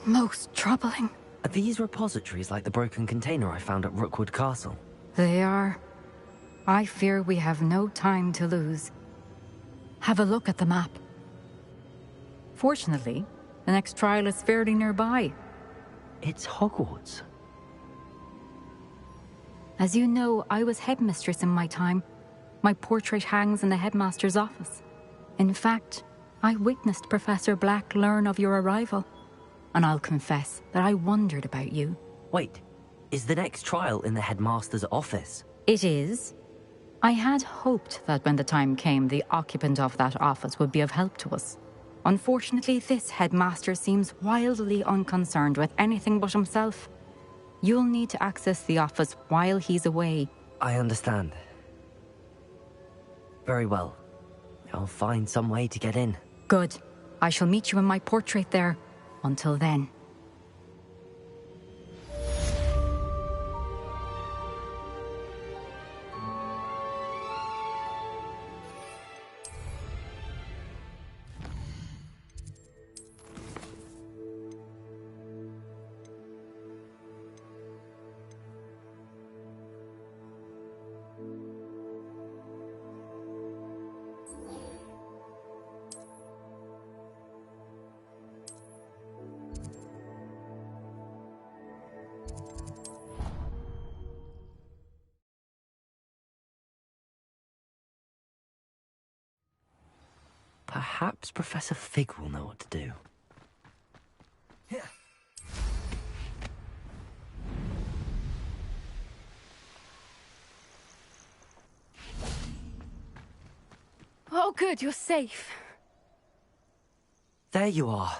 Most troubling. Are these repositories like the broken container I found at Rookwood Castle? They are. I fear we have no time to lose. Have a look at the map. Fortunately, the next trial is fairly nearby. It's Hogwarts. As you know, I was headmistress in my time. My portrait hangs in the headmaster's office. In fact, I witnessed Professor Black learn of your arrival. And I'll confess that I wondered about you. Wait, is the next trial in the headmaster's office? It is. I had hoped that when the time came, the occupant of that office would be of help to us. Unfortunately, this headmaster seems wildly unconcerned with anything but himself. You'll need to access the office while he's away. I understand. Very well. I'll find some way to get in. Good. I shall meet you in my portrait there. Until then. Perhaps Professor Fig will know what to do. Oh, good, you're safe. There you are.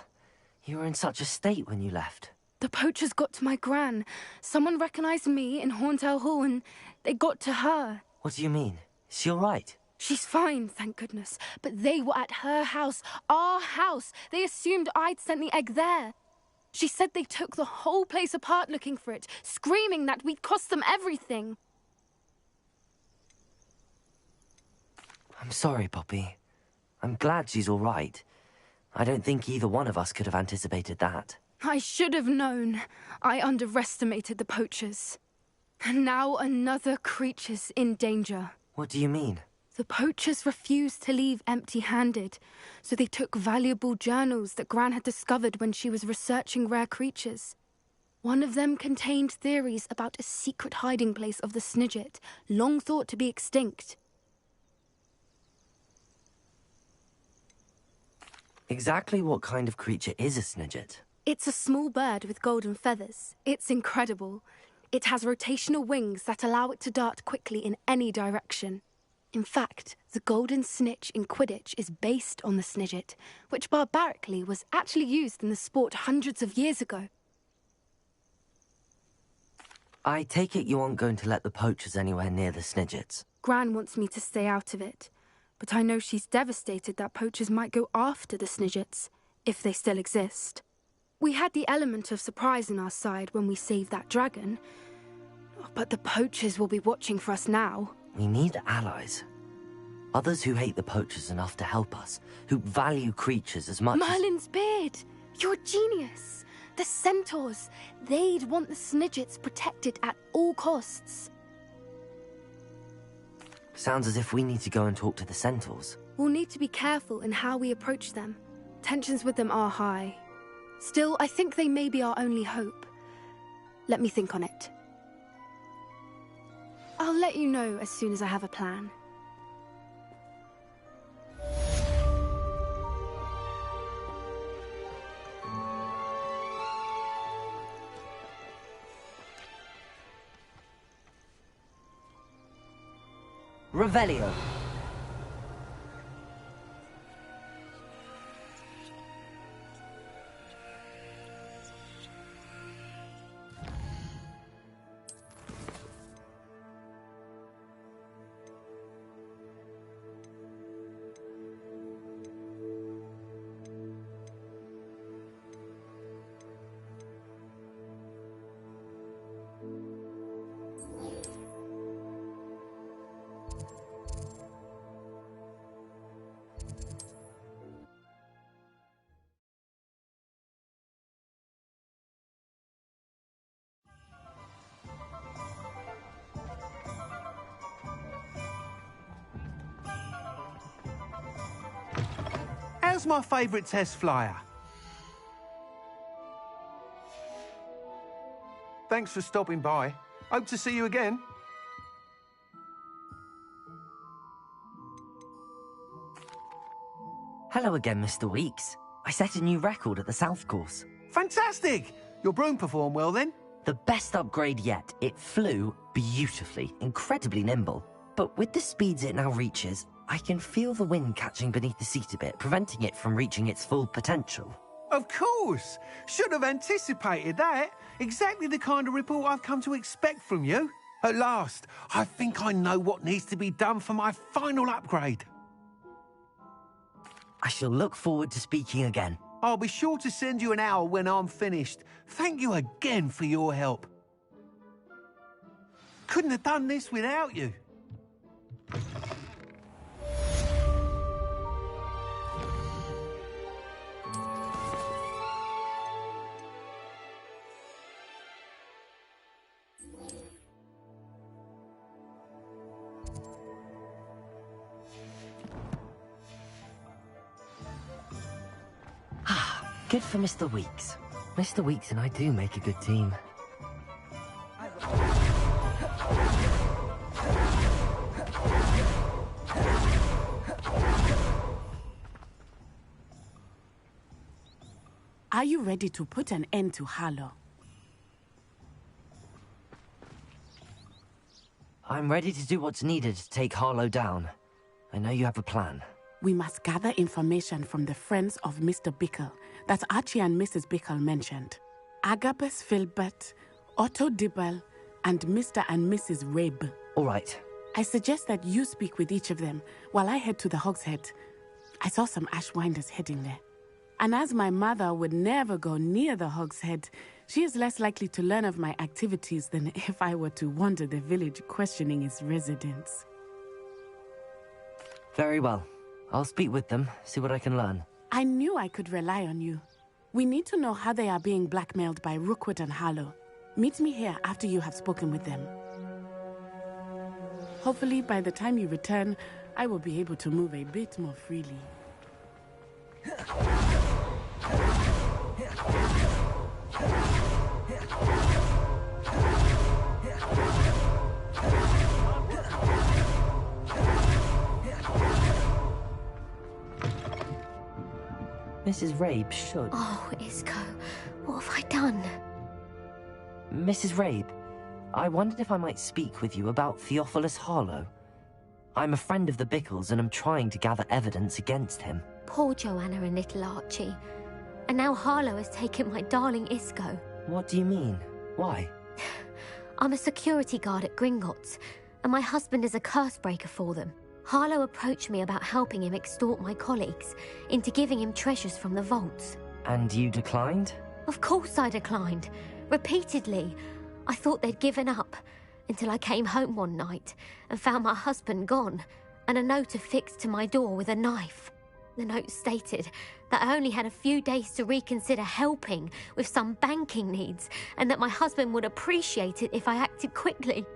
You were in such a state when you left. The poachers got to my gran. Someone recognized me in Horntail Hall and they got to her. What do you mean? Is she all right? She's fine, thank goodness. But they were at her house, our house. They assumed I'd sent the egg there. She said they took the whole place apart looking for it, screaming that we'd cost them everything. I'm sorry, Poppy. I'm glad she's all right. I don't think either one of us could have anticipated that. I should have known. I underestimated the poachers. And now another creature's in danger. What do you mean? The poachers refused to leave empty-handed, so they took valuable journals that Gran had discovered when she was researching rare creatures. One of them contained theories about a secret hiding place of the Snidget, long thought to be extinct. Exactly what kind of creature is a Snidget? It's a small bird with golden feathers. It's incredible. It has rotational wings that allow it to dart quickly in any direction. In fact, the golden snitch in Quidditch is based on the Snidget, which barbarically was actually used in the sport hundreds of years ago. I take it you aren't going to let the poachers anywhere near the Snidgets. Gran wants me to stay out of it, but I know she's devastated that poachers might go after the Snidgets, if they still exist. We had the element of surprise on our side when we saved that dragon, but the poachers will be watching for us now. We need allies. Others who hate the poachers enough to help us, who value creatures as much Merlin's beard! You're a genius! The centaurs! They'd want the Snidgets protected at all costs. Sounds as if we need to go and talk to the Centaurs. We'll need to be careful in how we approach them. Tensions with them are high. Still, I think they may be our only hope. Let me think on it. I'll let you know as soon as I have a plan. Revelio. How's my favourite test flyer? Thanks for stopping by. Hope to see you again. Hello again, Mr. Weeks. I set a new record at the South Course. Fantastic! Your broom performed well then? The best upgrade yet. It flew beautifully, incredibly nimble. But with the speeds it now reaches, I can feel the wind catching beneath the seat a bit, preventing it from reaching its full potential. Of course! Should have anticipated that. Exactly the kind of report I've come to expect from you. At last, I think I know what needs to be done for my final upgrade. I shall look forward to speaking again. I'll be sure to send you an hour when I'm finished. Thank you again for your help. Couldn't have done this without you. Good for Mr. Weeks. Mr. Weeks and I do make a good team. Are you ready to put an end to Harlow? I'm ready to do what's needed to take Harlow down. I know you have a plan. We must gather information from the friends of Mr. Bickle that Archie and Mrs. Bickle mentioned. Agabus Filbert, Otto Dibble, and Mr. and Mrs. Rabe. All right. I suggest that you speak with each of them while I head to the Hogshead. I saw some Ashwinders heading there. And as my mother would never go near the Hogshead, she is less likely to learn of my activities than if I were to wander the village questioning its residents. Very well. I'll speak with them, see what I can learn. I knew I could rely on you. We need to know how they are being blackmailed by Rookwood and Harlow. Meet me here after you have spoken with them. Hopefully, by the time you return, I will be able to move a bit more freely. Mrs. Rabe should. Oh, Isco, what have I done? Mrs. Rabe, I wondered if I might speak with you about Theophilus Harlow. I'm a friend of the Bickles and I'm trying to gather evidence against him. Poor Joanna and little Archie. And now Harlow has taken my darling Isco. What do you mean? Why? I'm a security guard at Gringotts, and my husband is a curse breaker for them. Harlow approached me about helping him extort my colleagues into giving him treasures from the vaults. And you declined? Of course I declined. Repeatedly. I thought they'd given up, until I came home one night and found my husband gone, and a note affixed to my door with a knife. The note stated that I only had a few days to reconsider helping with some banking needs, and that my husband would appreciate it if I acted quickly.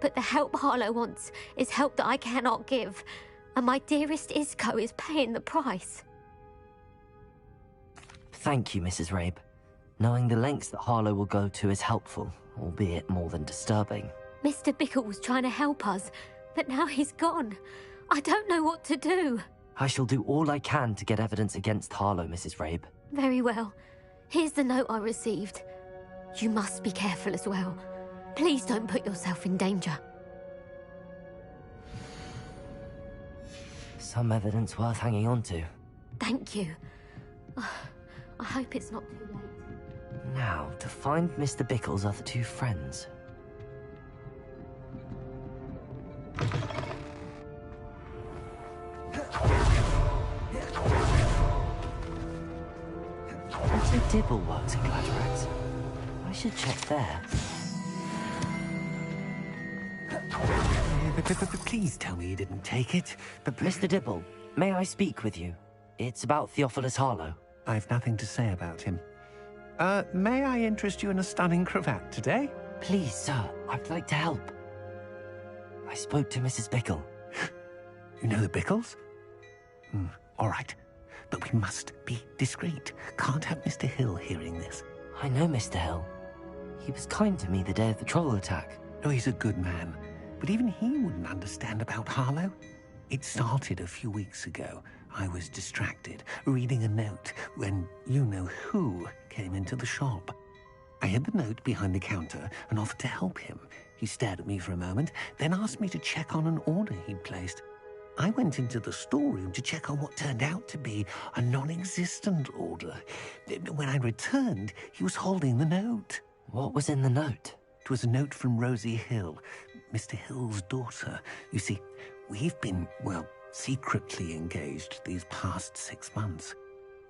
But the help Harlow wants is help that I cannot give. And my dearest Isco is paying the price. Thank you, Mrs. Rabe. Knowing the lengths that Harlow will go to is helpful, albeit more than disturbing. Mr. Bickle was trying to help us, but now he's gone. I don't know what to do. I shall do all I can to get evidence against Harlow, Mrs. Rabe. Very well. Here's the note I received. You must be careful as well. Please don't put yourself in danger. Some evidence worth hanging on to. Thank you. I hope it's not too late. Now, to find Mr. Bickle's other two friends. Mr. Dibble works at Gladrax. I should check there. Please tell me you didn't take it. But Mr. Dibble, may I speak with you? It's about Theophilus Harlow. I've nothing to say about him. May I interest you in a stunning cravat today? Please, sir. I'd like to help. I spoke to Mrs. Bickle. You know the Bickles? All right. But we must be discreet. Can't have Mr. Hill hearing this. I know Mr. Hill. He was kind to me the day of the troll attack. Oh, he's a good man. But even he wouldn't understand about Harlow. It started a few weeks ago. I was distracted, reading a note, when you-know-who came into the shop. I hid the note behind the counter and offered to help him. He stared at me for a moment, then asked me to check on an order he'd placed. I went into the storeroom to check on what turned out to be a non-existent order. When I returned, he was holding the note. What was in the note? It was a note from Rosie Hill, Mr. Hill's daughter. You see, we've been, well, secretly engaged these past 6 months.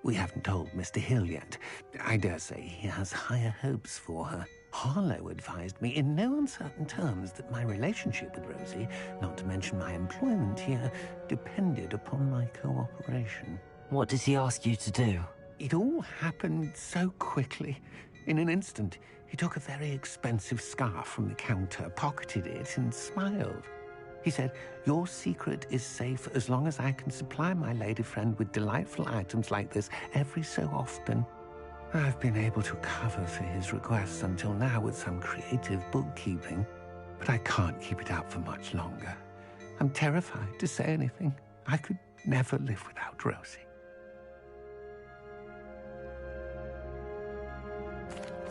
We haven't told Mr. Hill yet. I dare say he has higher hopes for her. Harlow advised me in no uncertain terms that my relationship with Rosie, not to mention my employment here, depended upon my cooperation. What does he ask you to do? It all happened so quickly. In an instant, he took a very expensive scarf from the counter, pocketed it, and smiled. He said, "Your secret is safe as long as I can supply my lady friend with delightful items like this every so often." I've been able to cover for his requests until now with some creative bookkeeping, but I can't keep it up for much longer. I'm terrified to say anything. I could never live without Rosie.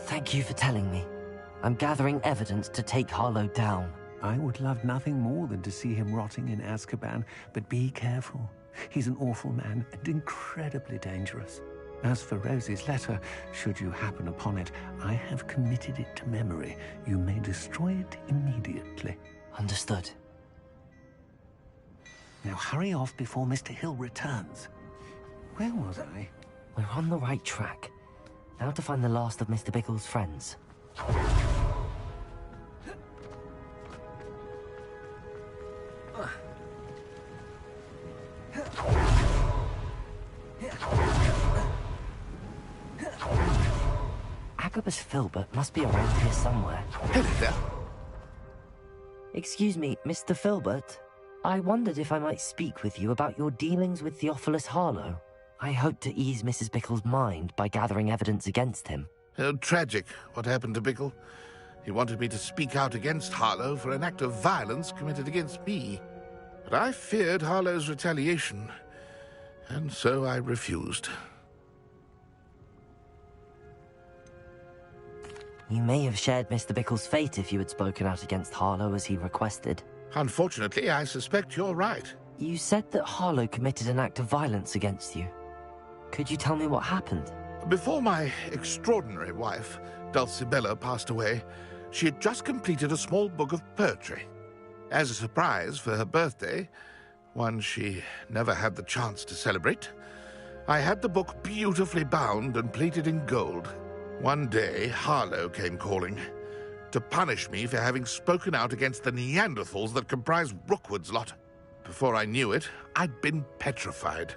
Thank you for telling me. I'm gathering evidence to take Harlow down. I would love nothing more than to see him rotting in Azkaban, but be careful. He's an awful man and incredibly dangerous. As for Rosie's letter, should you happen upon it, I have committed it to memory. You may destroy it immediately. Understood. Now hurry off before Mr. Hill returns. Where was I? We're on the right track. Now to find the last of Mr. Bickle's friends. Agabus Filbert must be around here somewhere. Hello there. Excuse me, Mr. Filbert. I wondered if I might speak with you about your dealings with Theophilus Harlow. I hope to ease Mrs. Bickle's mind by gathering evidence against him. Tragic, what happened to Bickle. He wanted me to speak out against Harlow for an act of violence committed against me. But I feared Harlow's retaliation, and so I refused. You may have shared Mr. Bickle's fate if you had spoken out against Harlow as he requested. Unfortunately, I suspect you're right. You said that Harlow committed an act of violence against you. Could you tell me what happened? Before my extraordinary wife, Dulcibella, passed away, she had just completed a small book of poetry. As a surprise for her birthday, one she never had the chance to celebrate, I had the book beautifully bound and plated in gold. One day, Harlow came calling to punish me for having spoken out against the Neanderthals that comprise Rookwood's lot. Before I knew it, I'd been petrified,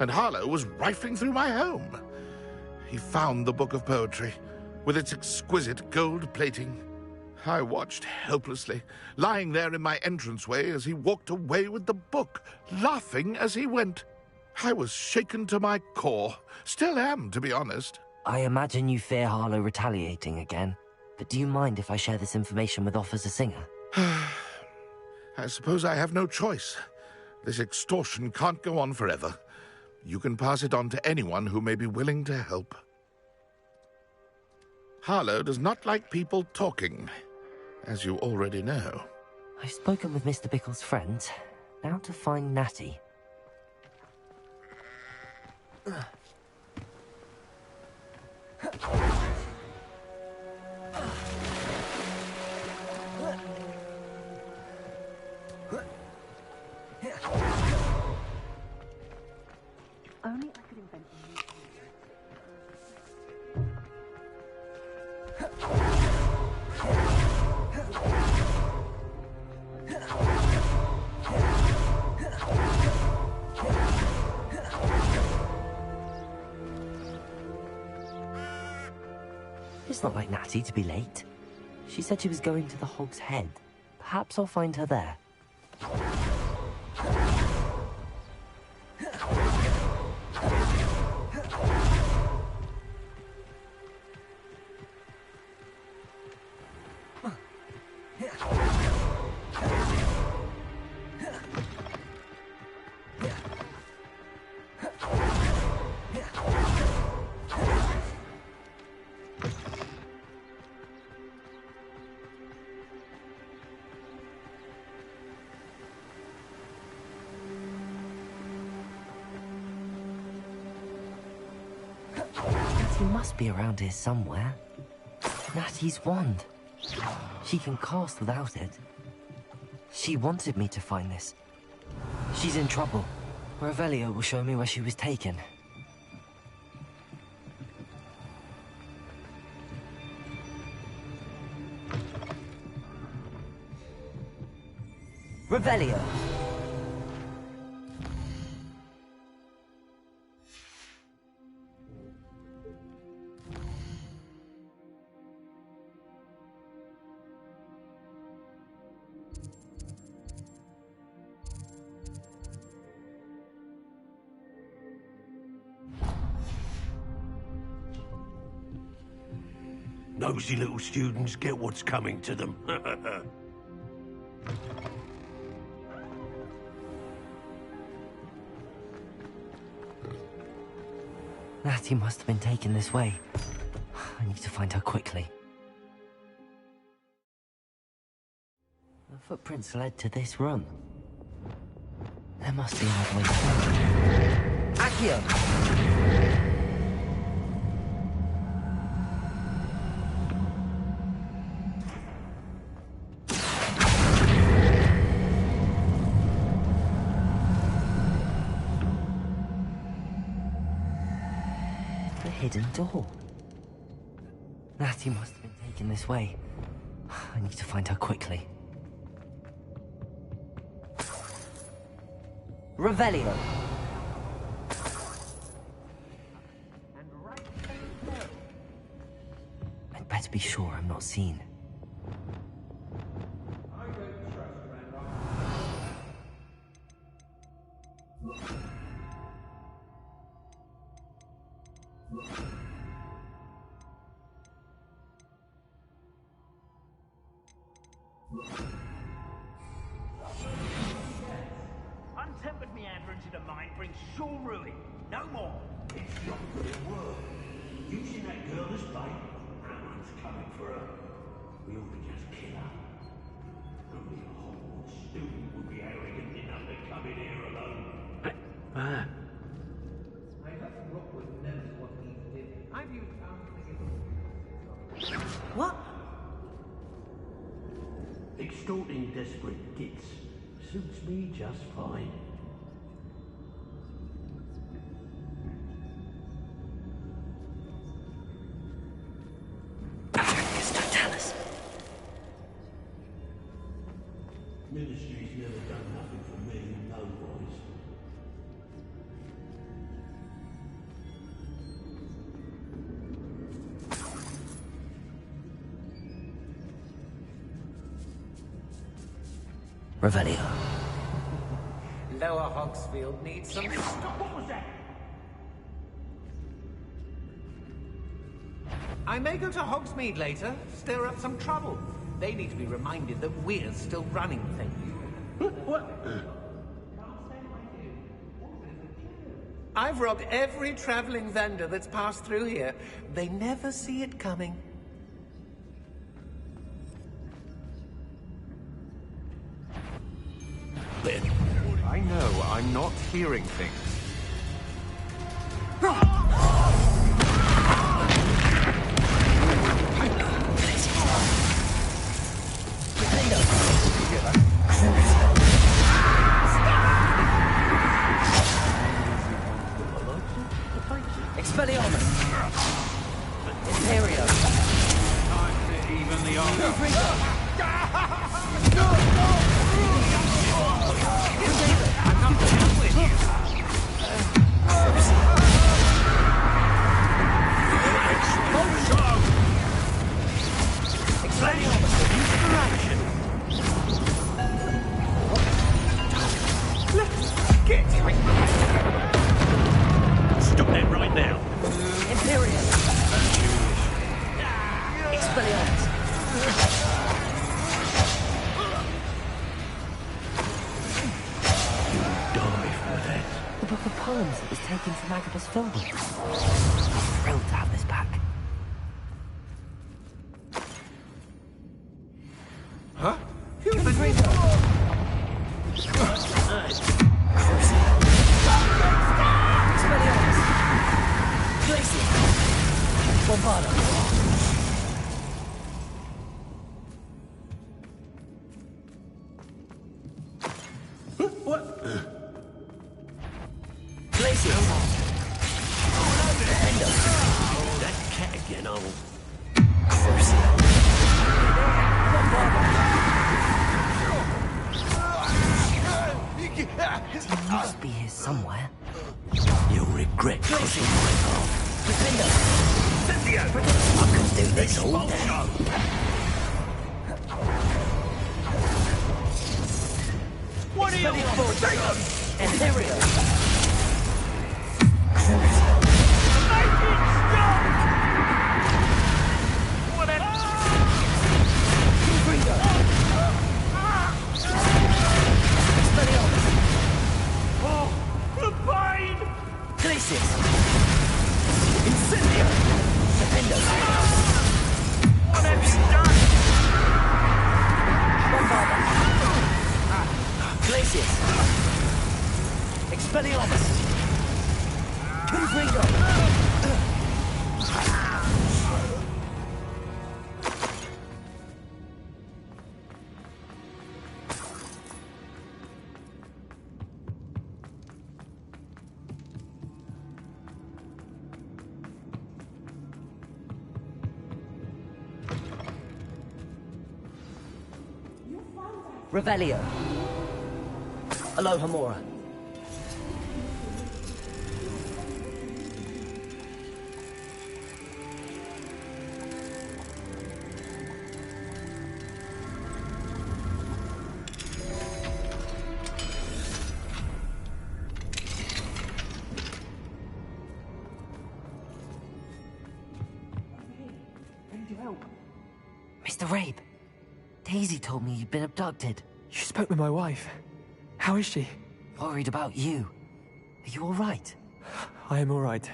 and Harlow was rifling through my home. He found the book of poetry, with its exquisite gold plating, I watched helplessly, lying there in my entranceway as he walked away with the book, laughing as he went. I was shaken to my core. Still am, to be honest. I imagine you fear Harlow retaliating again. But do you mind if I share this information with Officer Singer? I suppose I have no choice. This extortion can't go on forever. You can pass it on to anyone who may be willing to help. Harlow does not like people talking, as you already know. I've spoken with Mr. Bickle's friends. Now to find Natty. Only I could invent a new... It's not like Natty to be late. She said she was going to the Hog's Head. Perhaps I'll find her there. Natty must be around here somewhere. Natty's wand. She can cast without it. She wanted me to find this. She's in trouble. Revelio will show me where she was taken. Revelio! Nosy little students get what's coming to them. Natty must have been taken this way. I need to find her quickly. The footprints led to this room. There must be another way through. Accio! Hidden door. Natty must have been taken this way. I need to find her quickly. Revelio. I'd better be sure I'm not seen. Untempered meander into the mind brings sure ruin. No more. It's not good work. Using that girl as bait. That one's coming for her. We ought to just kill her. Only a Hogwarts student would be arrogant enough to come in here alone. I have Rookwood knows what he did. Have you found the... What? Extorting desperate gits suits me just fine. Ministry's never done nothing for me, no boys. Revelio. Lower Hogsfield needs some... What was that? I may go to Hogsmeade later, stir up some trouble. They need to be reminded that we're still running things. What? I've robbed every traveling vendor that's passed through here. They never see it coming. I know, I'm not hearing things. Expelliarmus! Imperio! Time to even the odds. I'm not done with you. Expelliarmus! Inspiration! Get it! Stop that right now. Imperium! Expelliarmus! Die for that. The book of poems that was taken from Agabus Filbert. I'm thrilled to have this back. Huh? Expelliarmus! Glacier! Bombardo! What? Glacier! That cat again, old. He must be here somewhere. You'll regret crossing my path. Defender! I could do this all day. What are you for? Imperial! Make it stop! What a... Expelliarmus! Oh, the pain! Glacius! Incendio! Defender! What have you done? Bombarda! Glacius! Expelliarmus! Confringo! Revelio. Alohomora. Mr. Rabe, Daisy told me you'd been abducted. You spoke with my wife. How is she? Worried about you. Are you all right? I am all right.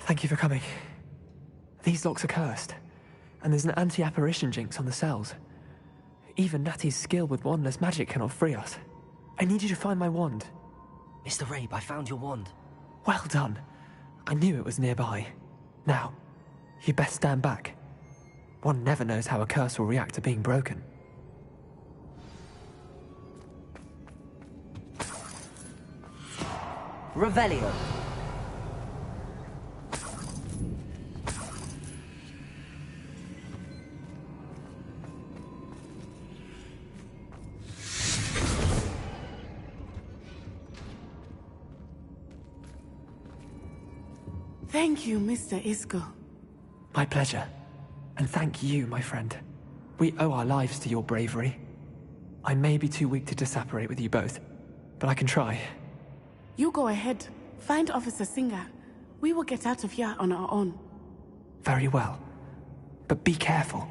Thank you for coming. These locks are cursed, and there's an anti-apparition jinx on the cells. Even Natty's skill with wandless magic cannot free us. I need you to find my wand. Mr. Rabe, I found your wand. Well done. I knew it was nearby. Now, you best stand back. One never knows how a curse will react to being broken. Revelio. Thank you, Mr. Isco. My pleasure. And thank you, my friend. We owe our lives to your bravery. I may be too weak to disapparate with you both, but I can try. You go ahead. Find Officer Singer. We will get out of here on our own. Very well. But be careful.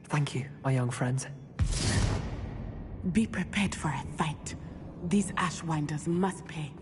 Thank you, my young friends. Be prepared for a fight. These Ashwinders must pay.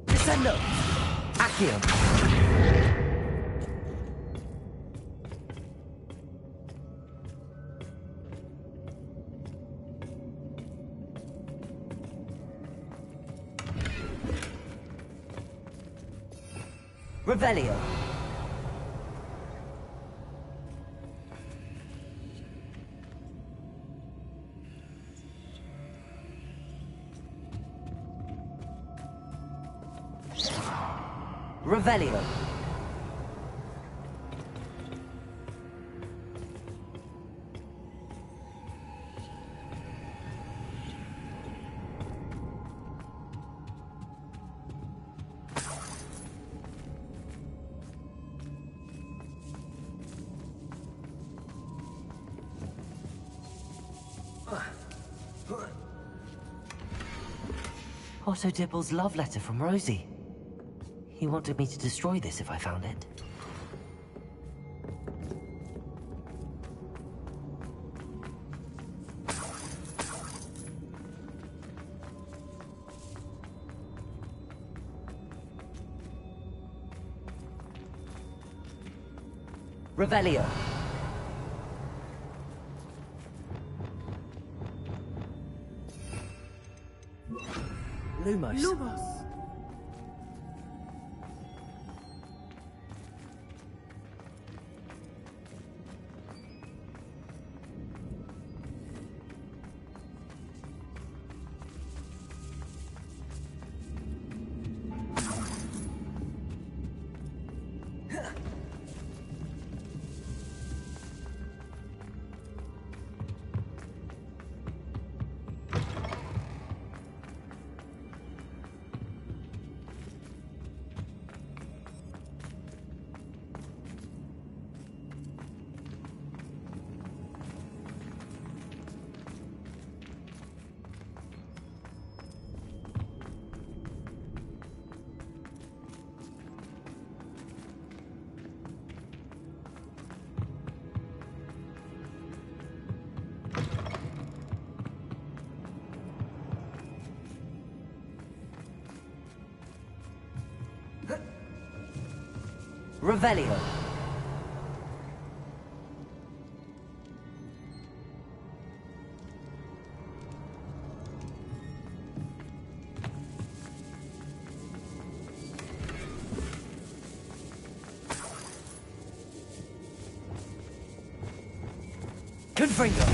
Descendo! Accio! Revelio! Revelio. Otto Dibble's love letter from Rosie. He wanted me to destroy this if I found it. Revelio. Lumos. Lumos. Revelio. Confringo.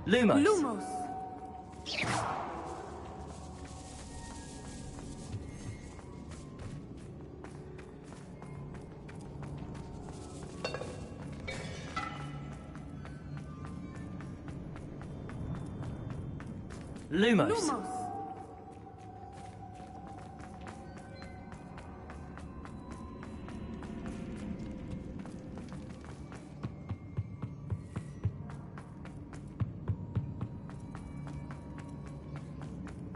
Lumos. Lumos. Lumos. Lumos.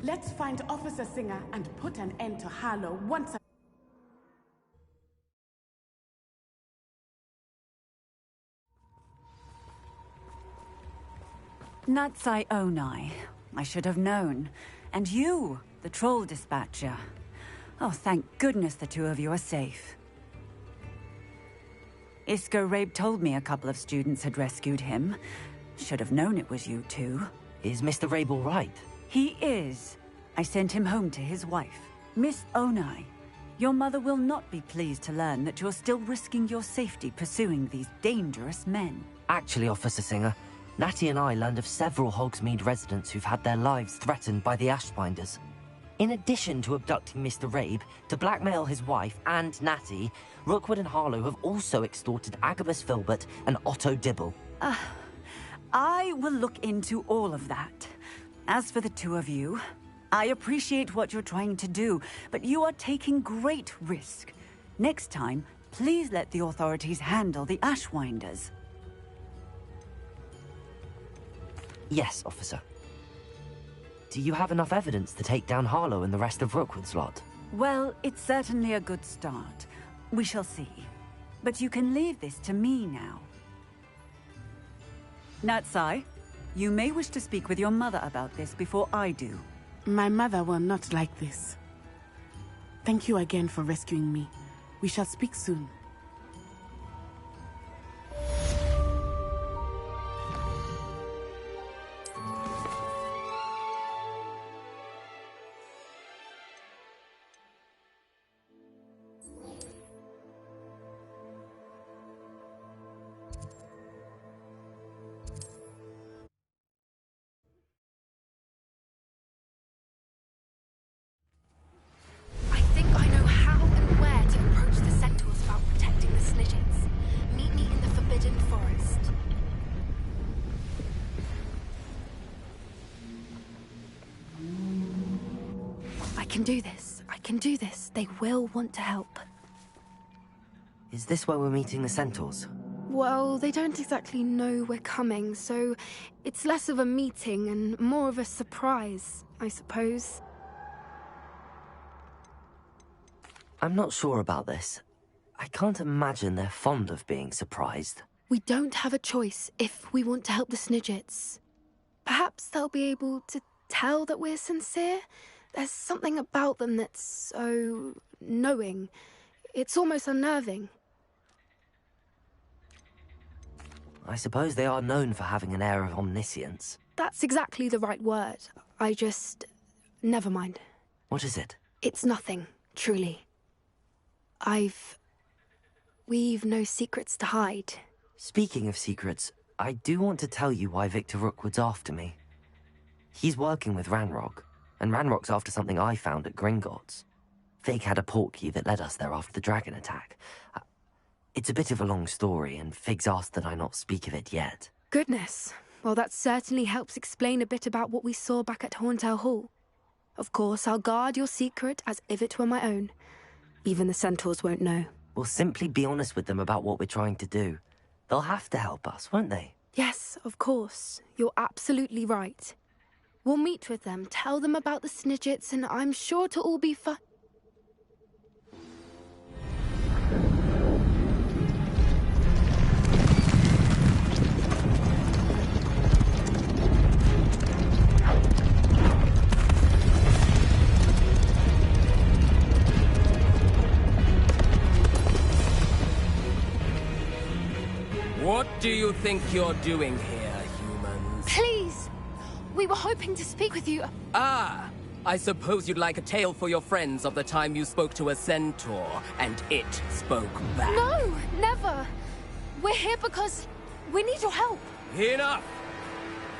Let's find Officer Singer and put an end to Harlow once and Natsai Onai. I should have known. And you, the troll dispatcher. Oh, thank goodness the two of you are safe. Isco Rabe told me a couple of students had rescued him. Should have known it was you two. Is Mr. Rabe all right? He is. I sent him home to his wife. Miss Onai, your mother will not be pleased to learn that you're still risking your safety pursuing these dangerous men. Actually, Officer Singer, Natty and I learned of several Hogsmeade residents who've had their lives threatened by the Ashbinders. In addition to abducting Mr. Rabe, to blackmail his wife and Natty, Rookwood and Harlow have also extorted Agabus Filbert and Otto Dibble. I will look into all of that. As for the two of you, I appreciate what you're trying to do, but you are taking great risk. Next time, please let the authorities handle the Ashwinders. Yes, officer. Do you have enough evidence to take down Harlow and the rest of Rookwood's lot? Well, it's certainly a good start. We shall see. But you can leave this to me now. Natsai, you may wish to speak with your mother about this before I do. My mother will not like this. Thank you again for rescuing me. We shall speak soon. I think I know how and where to approach the centaurs about protecting the Snidgets. Meet me in the Forbidden Forest. I can do this. I can do this. They will want to help. Is this where we're meeting the Centaurs? Well, they don't exactly know we're coming, so it's less of a meeting and more of a surprise, I suppose. I'm not sure about this. I can't imagine they're fond of being surprised. We don't have a choice if we want to help the Snidgets. Perhaps they'll be able to tell that we're sincere. There's something about them that's so knowing. It's almost unnerving. I suppose they are known for having an air of omniscience. That's exactly the right word. Never mind. What is it? It's nothing, truly. We've no secrets to hide. Speaking of secrets, I do want to tell you why Victor Rookwood's after me. He's working with Ranrock, and Ranrock's after something I found at Gringotts. Fig had a portkey that led us there after the dragon attack. It's a bit of a long story, and Fig's asked that I not speak of it yet. Goodness. Well, that certainly helps explain a bit about what we saw back at Horntail Hall. Of course, I'll guard your secret as if it were my own. Even the Centaurs won't know. We'll simply be honest with them about what we're trying to do. They'll have to help us, won't they? Yes, of course. You're absolutely right. We'll meet with them, tell them about the Snidgets, and I'm sure to all be fun. What do you think you're doing here, humans? Please! We were hoping to speak with you. Ah! I suppose you'd like a tale for your friends of the time you spoke to a centaur, and it spoke back. No! Never! We're here because we need your help. Enough!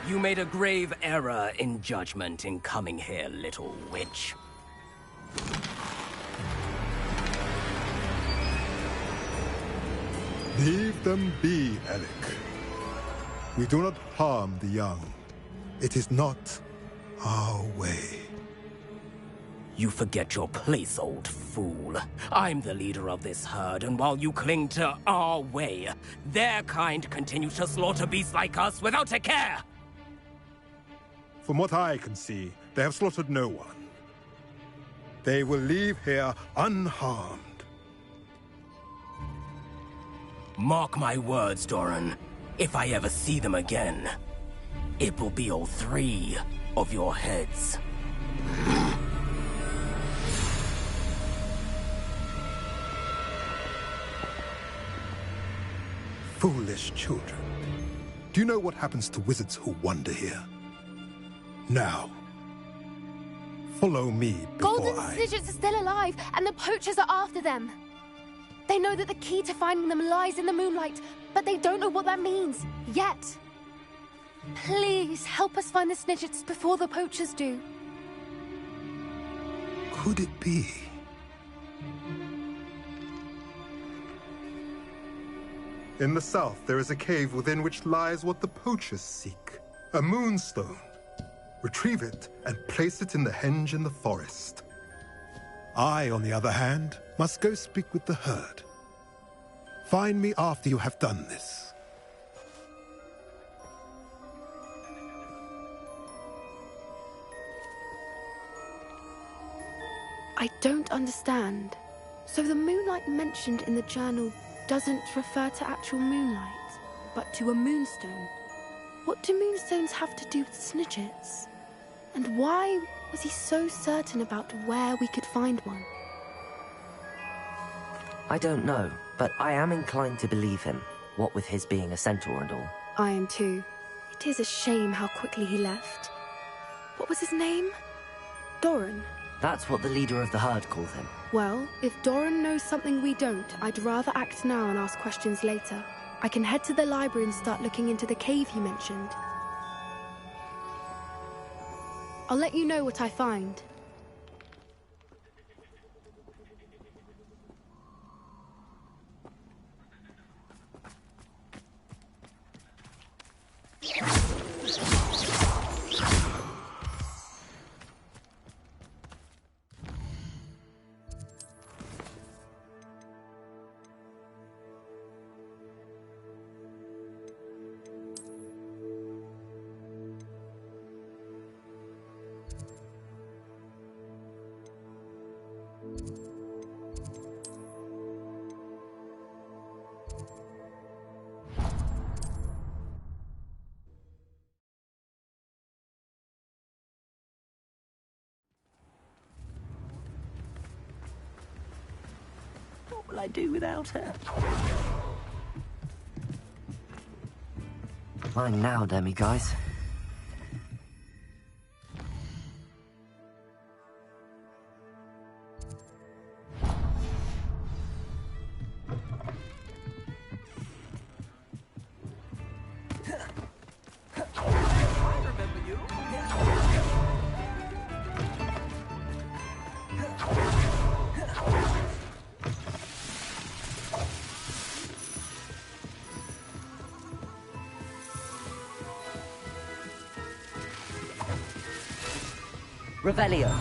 You made a grave error in judgment in coming here, little witch. Leave them be, Alec. We do not harm the young. It is not our way. You forget your place, old fool. I'm the leader of this herd, and while you cling to our way, their kind continue to slaughter beasts like us without a care! From what I can see, They have slaughtered no one. They will leave here unharmed. Mark my words, Doran. If I ever see them again, it will be all 3 of your heads. Foolish children. Do you know what happens to wizards who wander here? Now, follow me before Golden Snidgets are still alive, and the poachers are after them. They know that the key to finding them lies in the moonlight, but they don't know what that means, yet. Please, help us find the Snidgets before the poachers do. Could it be? In the south, there is a cave within which lies what the poachers seek. A moonstone. Retrieve it and place it in the henge in the forest. I, on the other hand, must go speak with the herd. Find me after you have done this. I don't understand. So the moonlight mentioned in the journal doesn't refer to actual moonlight, but to a moonstone. What do moonstones have to do with Snidgets? And why was he so certain about where we could find one? I don't know, but I am inclined to believe him, what with his being a centaur and all. I am too. It is a shame how quickly he left. What was his name? Doran? That's what the leader of the herd called him. Well, if Doran knows something we don't, I'd rather act now and ask questions later. I can head to the library and start looking into the cave he mentioned. I'll let you know what I find. What will I do without her? Mine now, demi-guys. Revelio.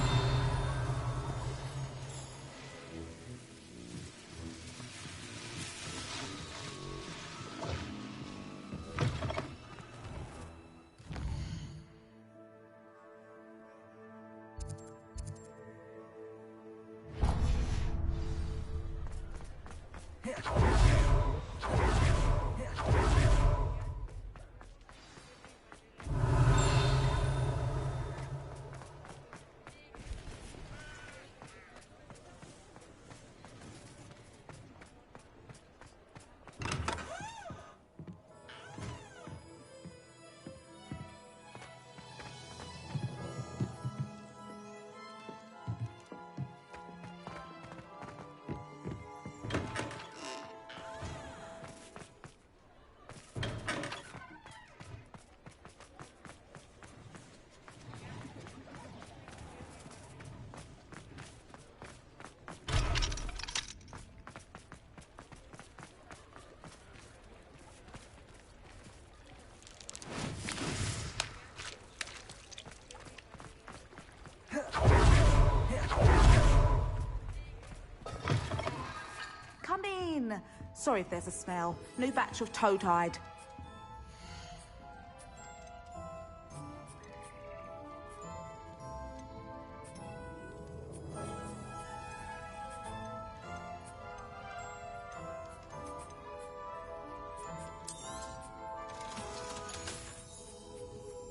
Sorry if there's a smell. New batch of toad-hide.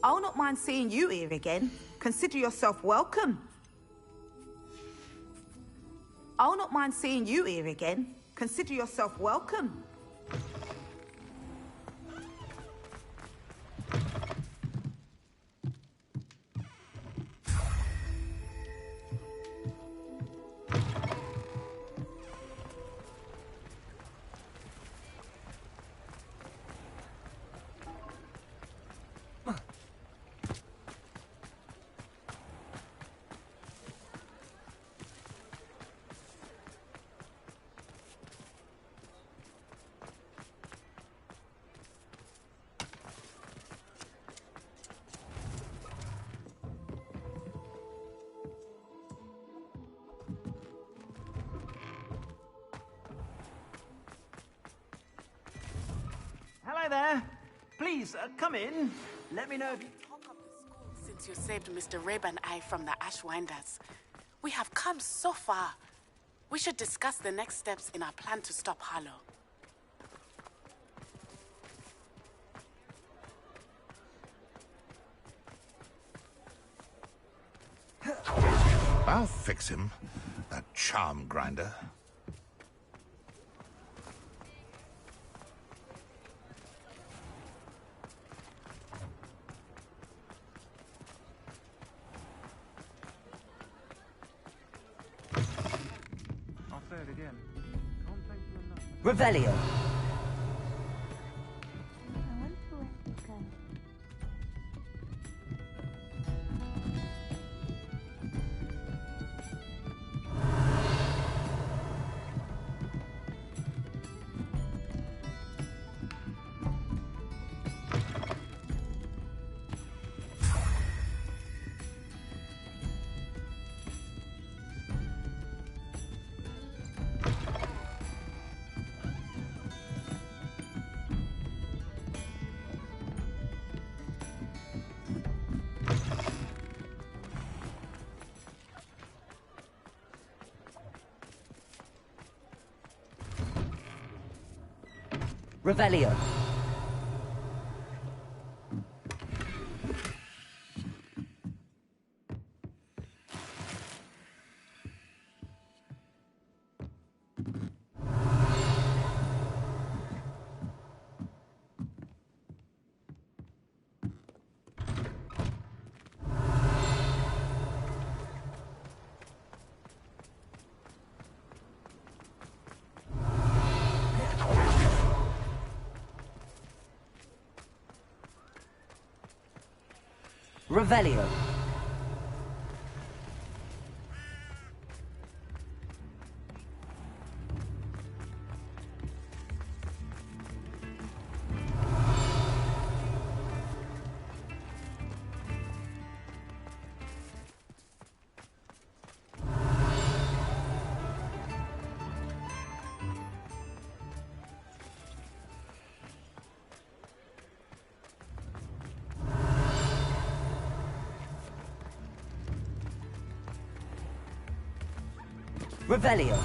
I'll not mind seeing you here again. Consider yourself welcome. I'll not mind seeing you here again. Consider yourself welcome. Hello there. Please, come in. Let me know if you... Since you saved Mr. Reb and I from the Ashwinders, we have come so far. We should discuss the next steps in our plan to stop Harlow. I'll fix him, that charm grinder. I'll say it again. Can't thank you enough. Revelio. Revelio. Revelio. Revelio.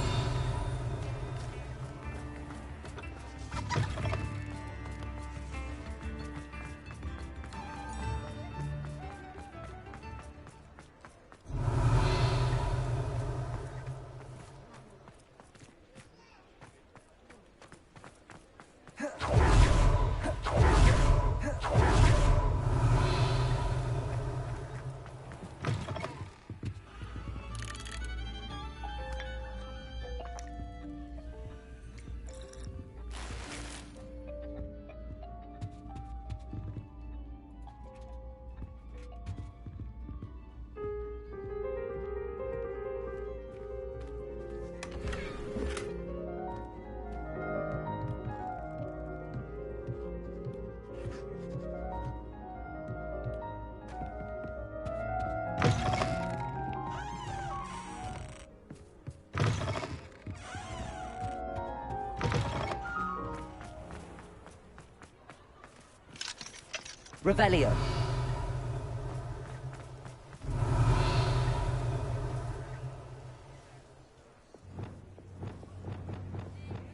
Revelio.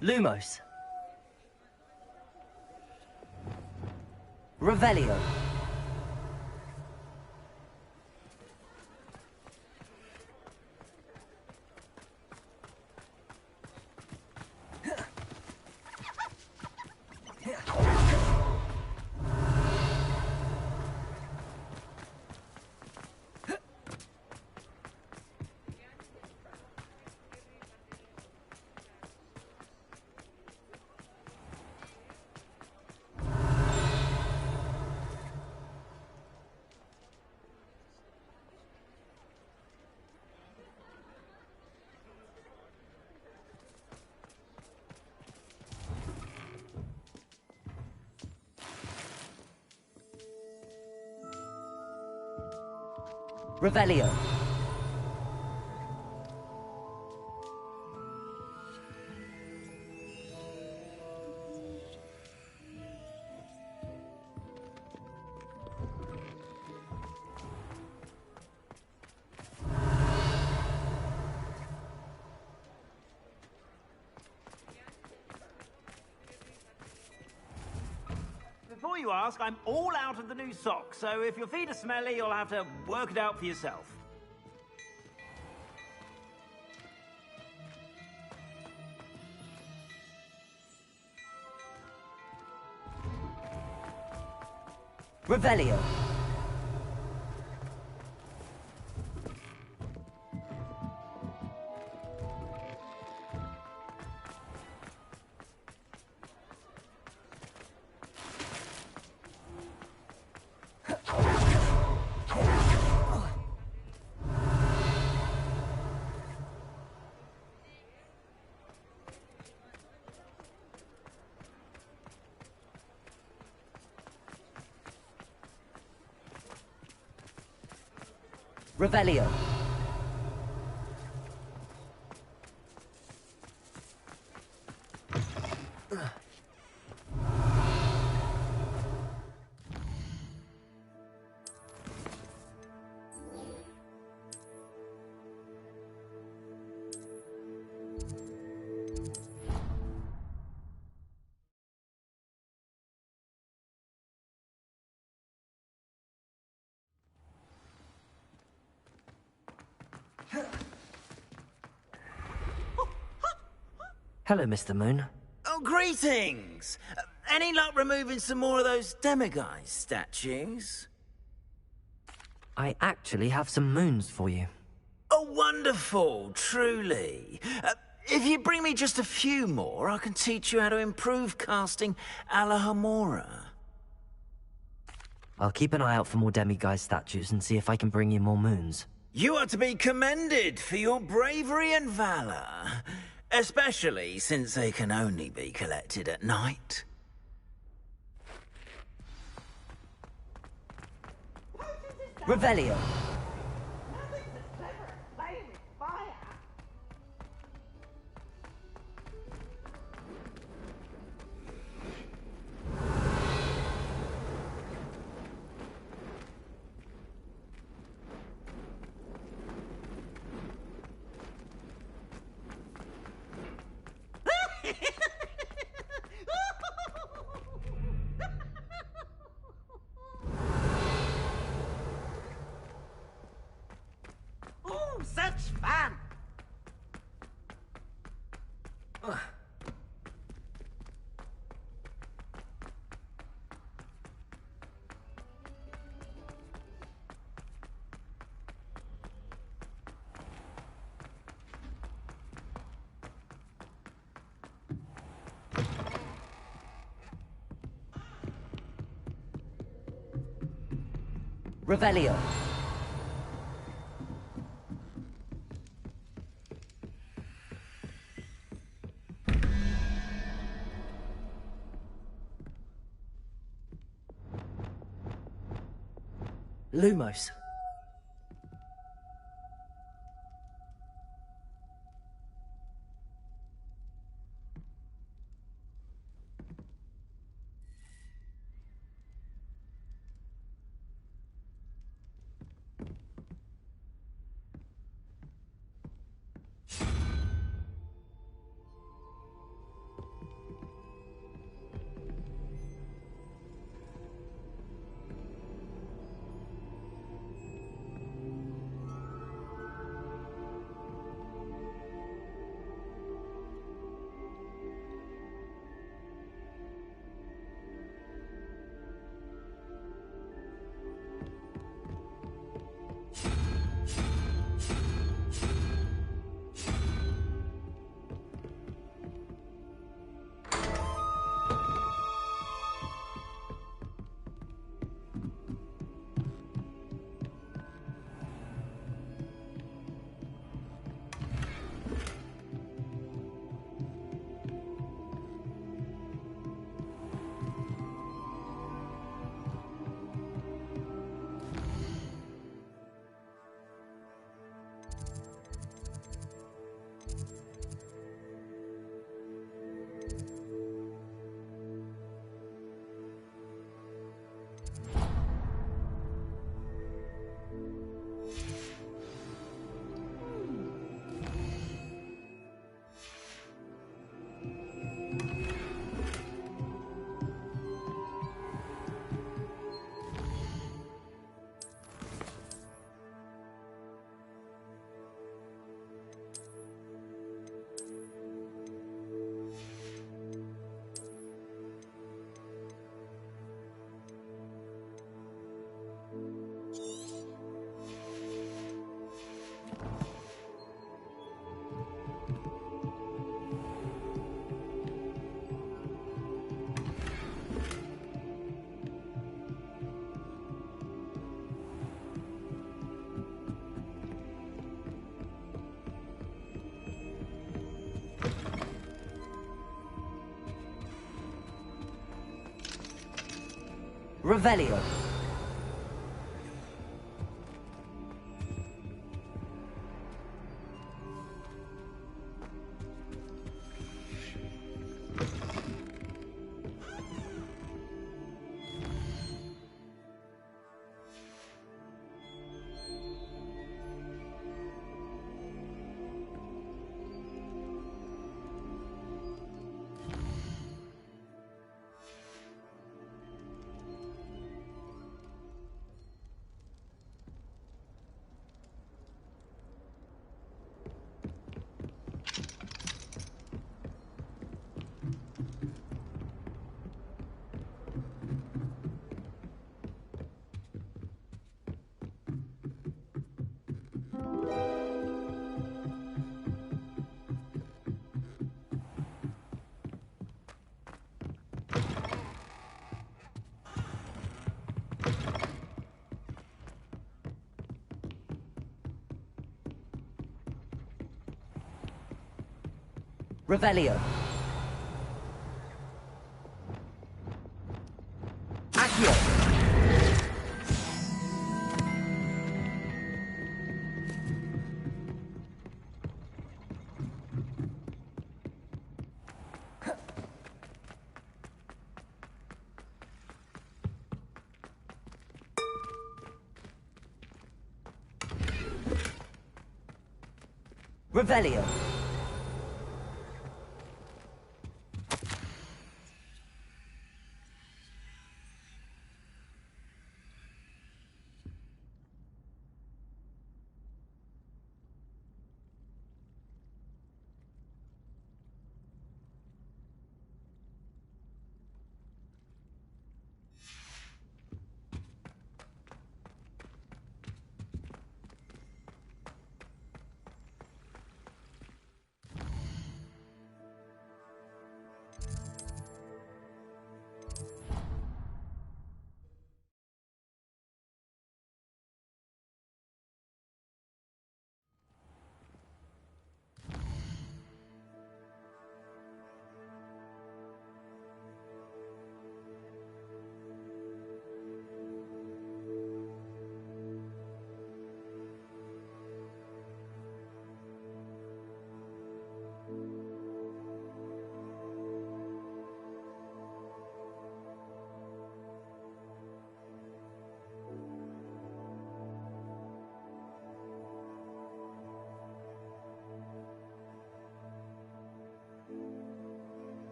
Lumos. Revelio. Revelio. Before you ask, I'm all out of the new socks, so if your feet are smelly, you'll have to work it out for yourself. Revelio. Revelio. Hello, Mr. Moon. Oh, greetings! Any luck removing some more of those demiguise statues? I actually have some moons for you. Oh, wonderful, truly. If you bring me just a few more, I can teach you how to improve casting a la Hamora. I'll keep an eye out for more demiguise statues and see if I can bring you more moons. You are to be commended for your bravery and valor. Especially since they can only be collected at night. Revelio. Oh, such fun! Revelio. Lumos. Revelio. Revelio. Accio. Revelio.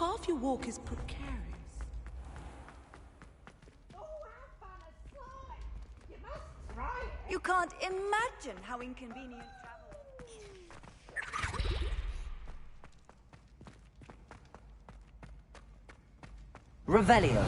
half your walk is precarious. You can't imagine how inconvenient travel is. Revelio.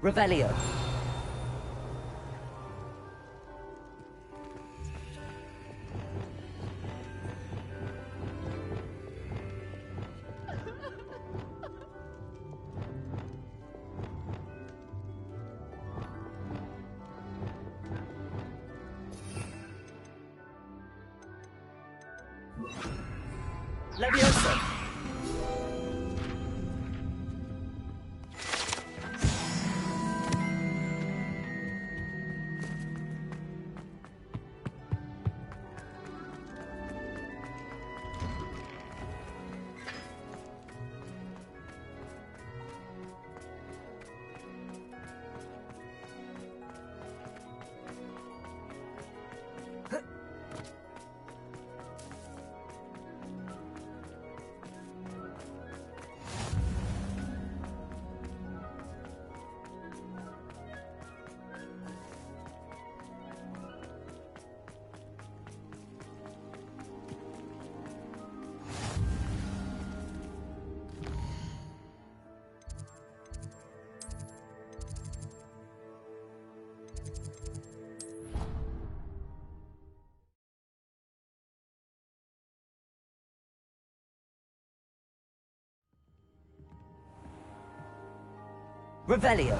Revelio. Leviosa. Revelio.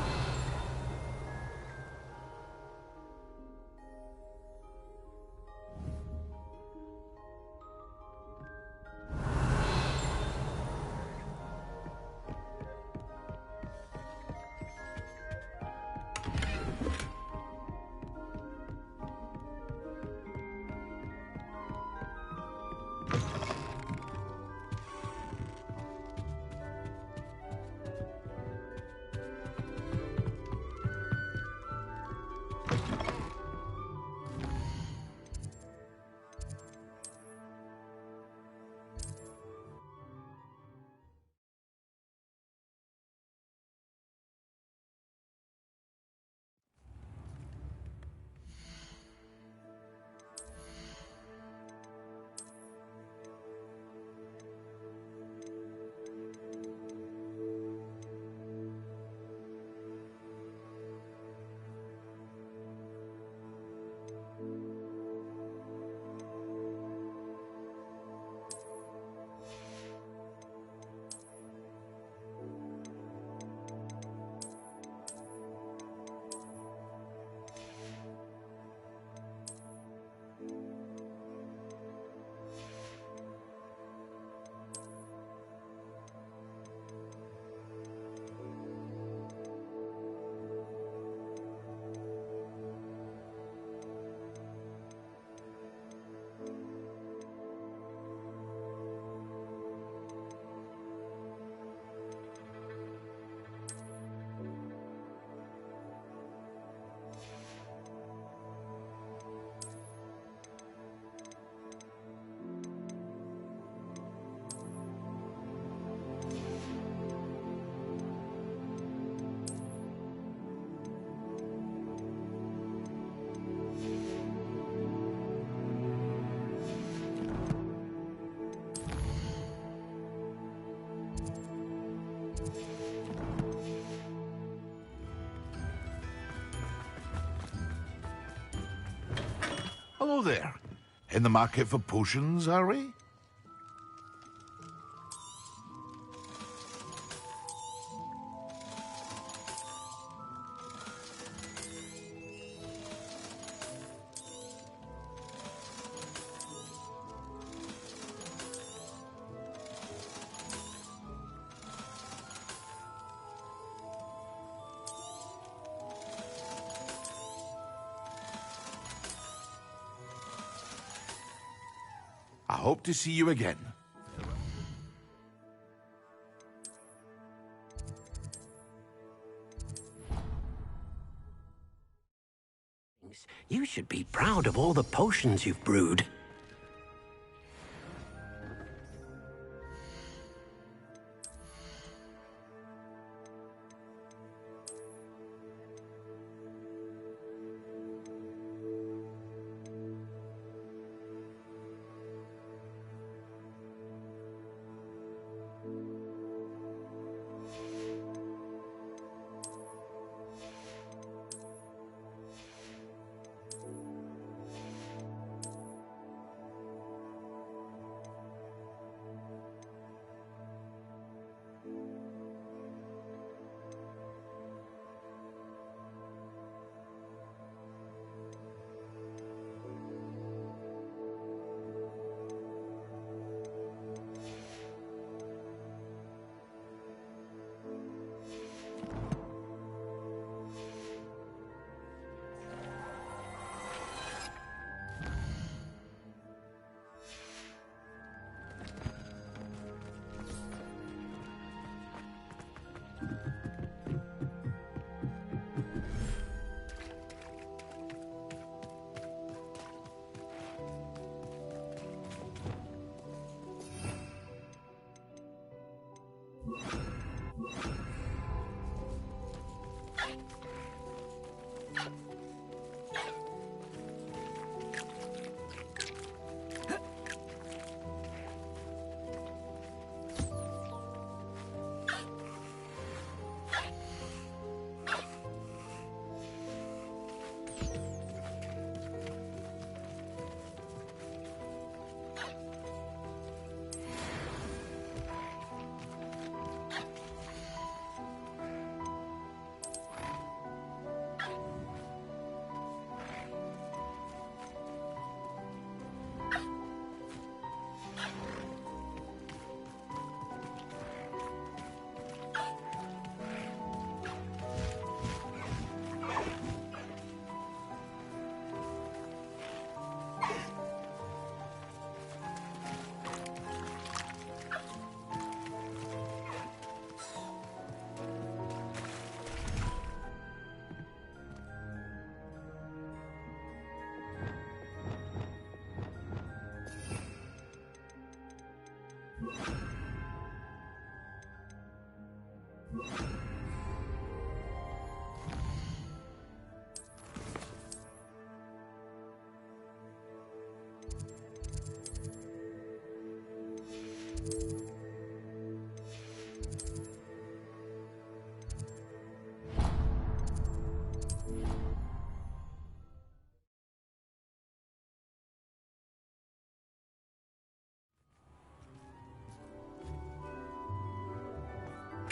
there. In the market for potions, are we? I hope to see you again. You should be proud of all the potions you've brewed.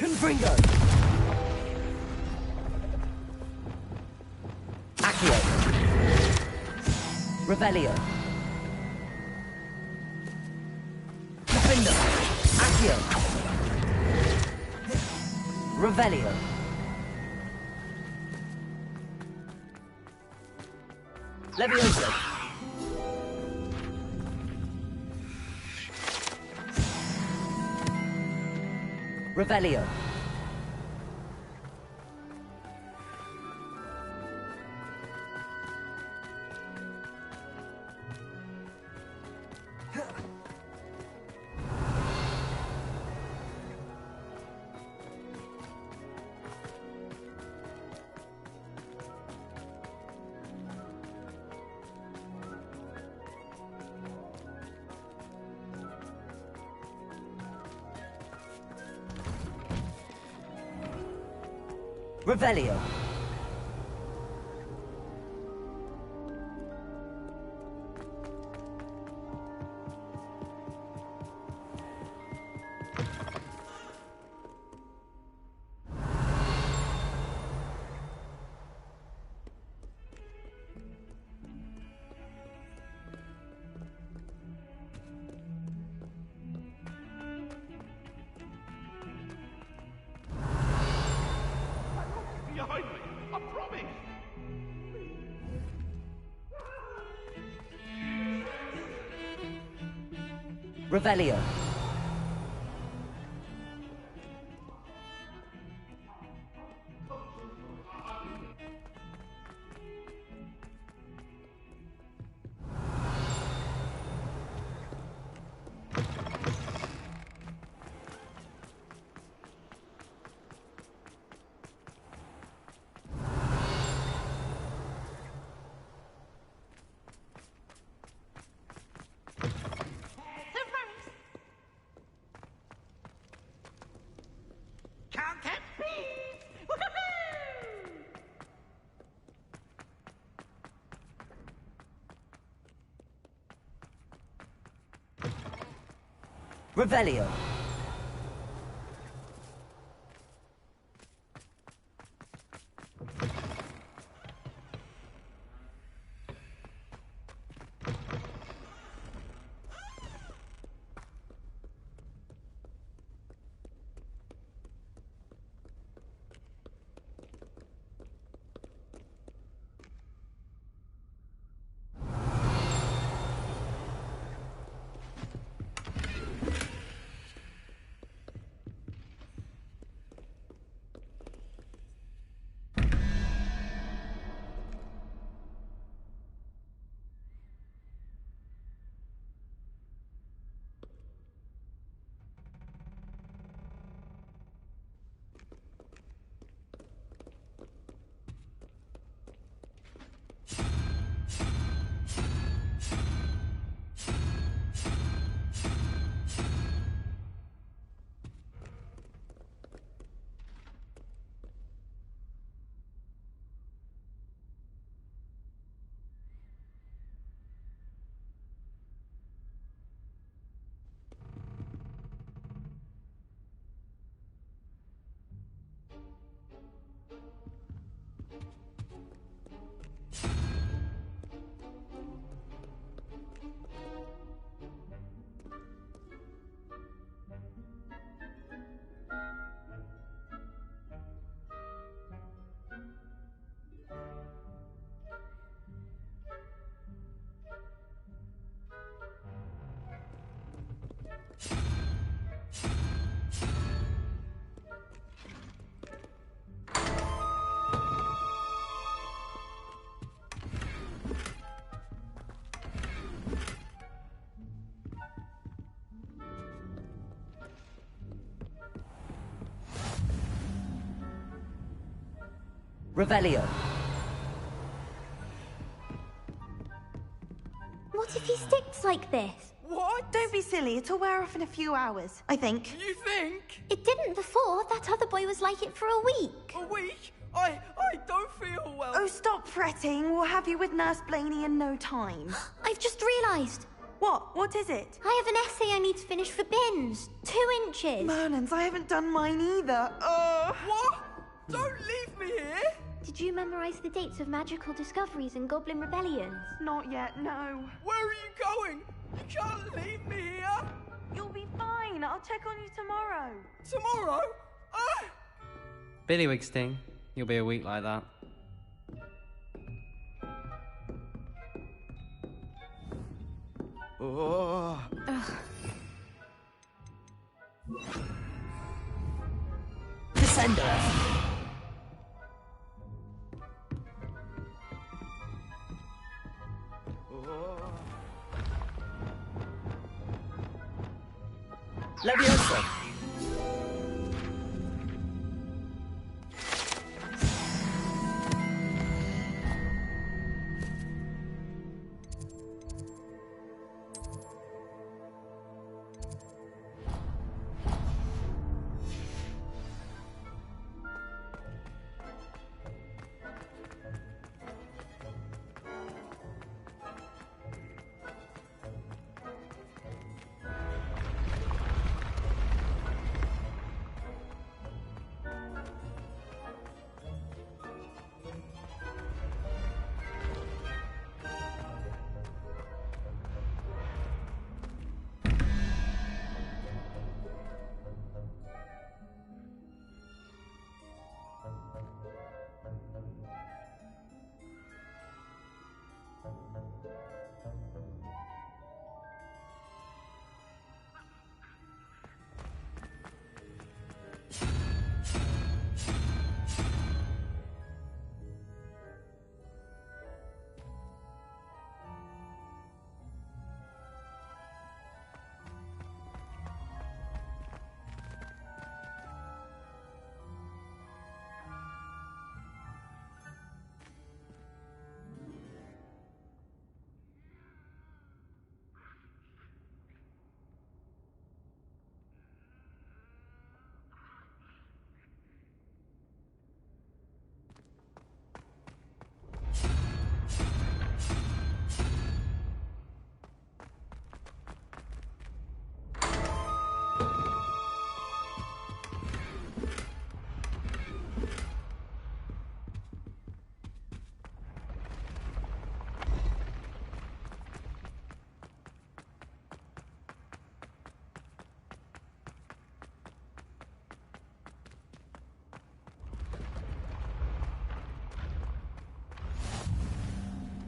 Confringo! Accio! Revelio! Confringo! Accio! Revelio! Levioso! Revelio. Revelio. Revelio. Revelio. Revelio. What if he sticks like this? What? Don't be silly. It'll wear off in a few hours, I think. You think? It didn't before. That other boy was like it for a week. A week? I don't feel well. Oh, stop fretting. We'll have you with Nurse Blaney in no time. I've just realised. What? What is it? I have an essay I need to finish for bins. 2 inches. Merlins, I haven't done mine either. What? Don't leave me here! Did you memorize the dates of magical discoveries and goblin rebellions? Not yet, no. Where are you going? You can't leave me here! You'll be fine. I'll check on you tomorrow. Tomorrow? Billywig sting. You'll be a week like that. Oh. Descender. Leviosa.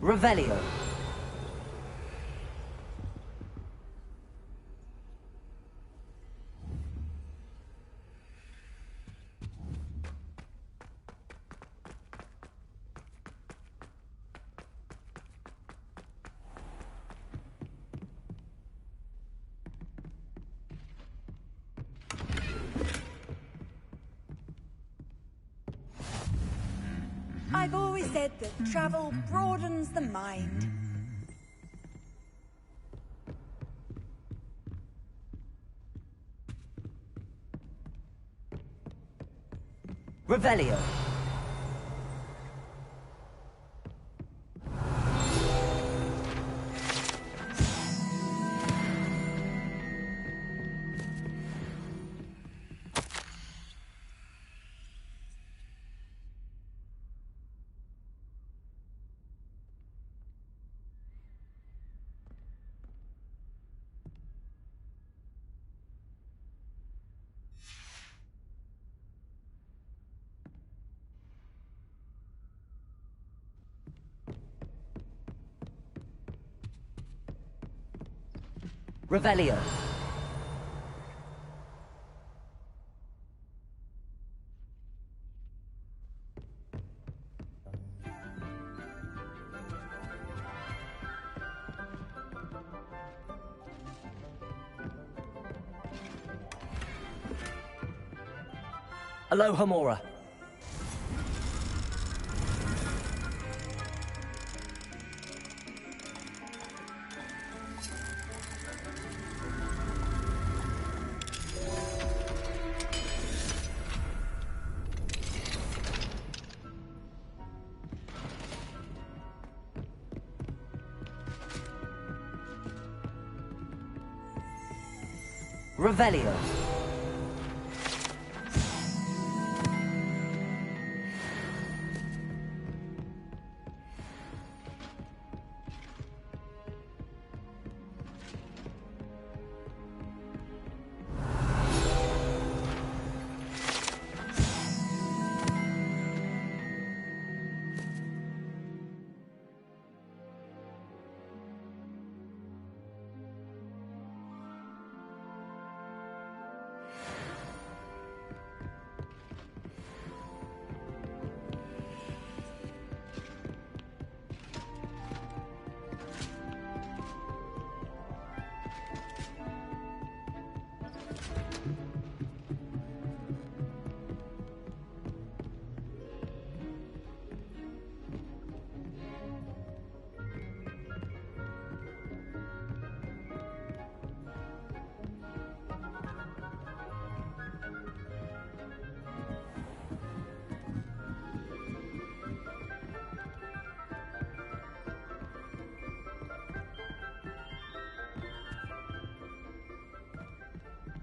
Revelio. I've always said that travel broadens the mind. Revelio. Revelio. Aloha Mora. Revelio.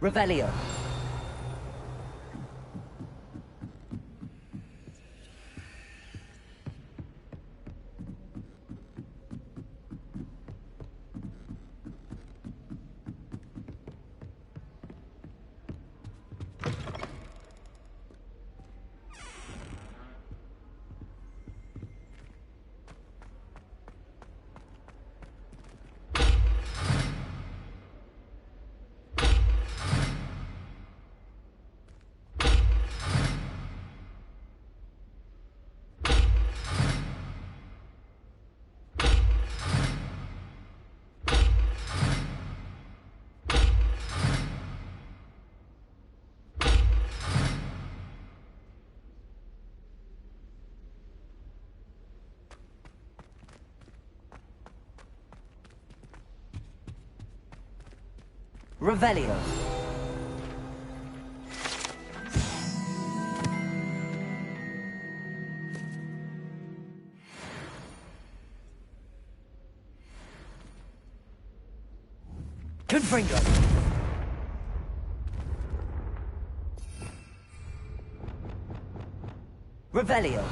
Revelio. Revelio. Confringo. Revelio.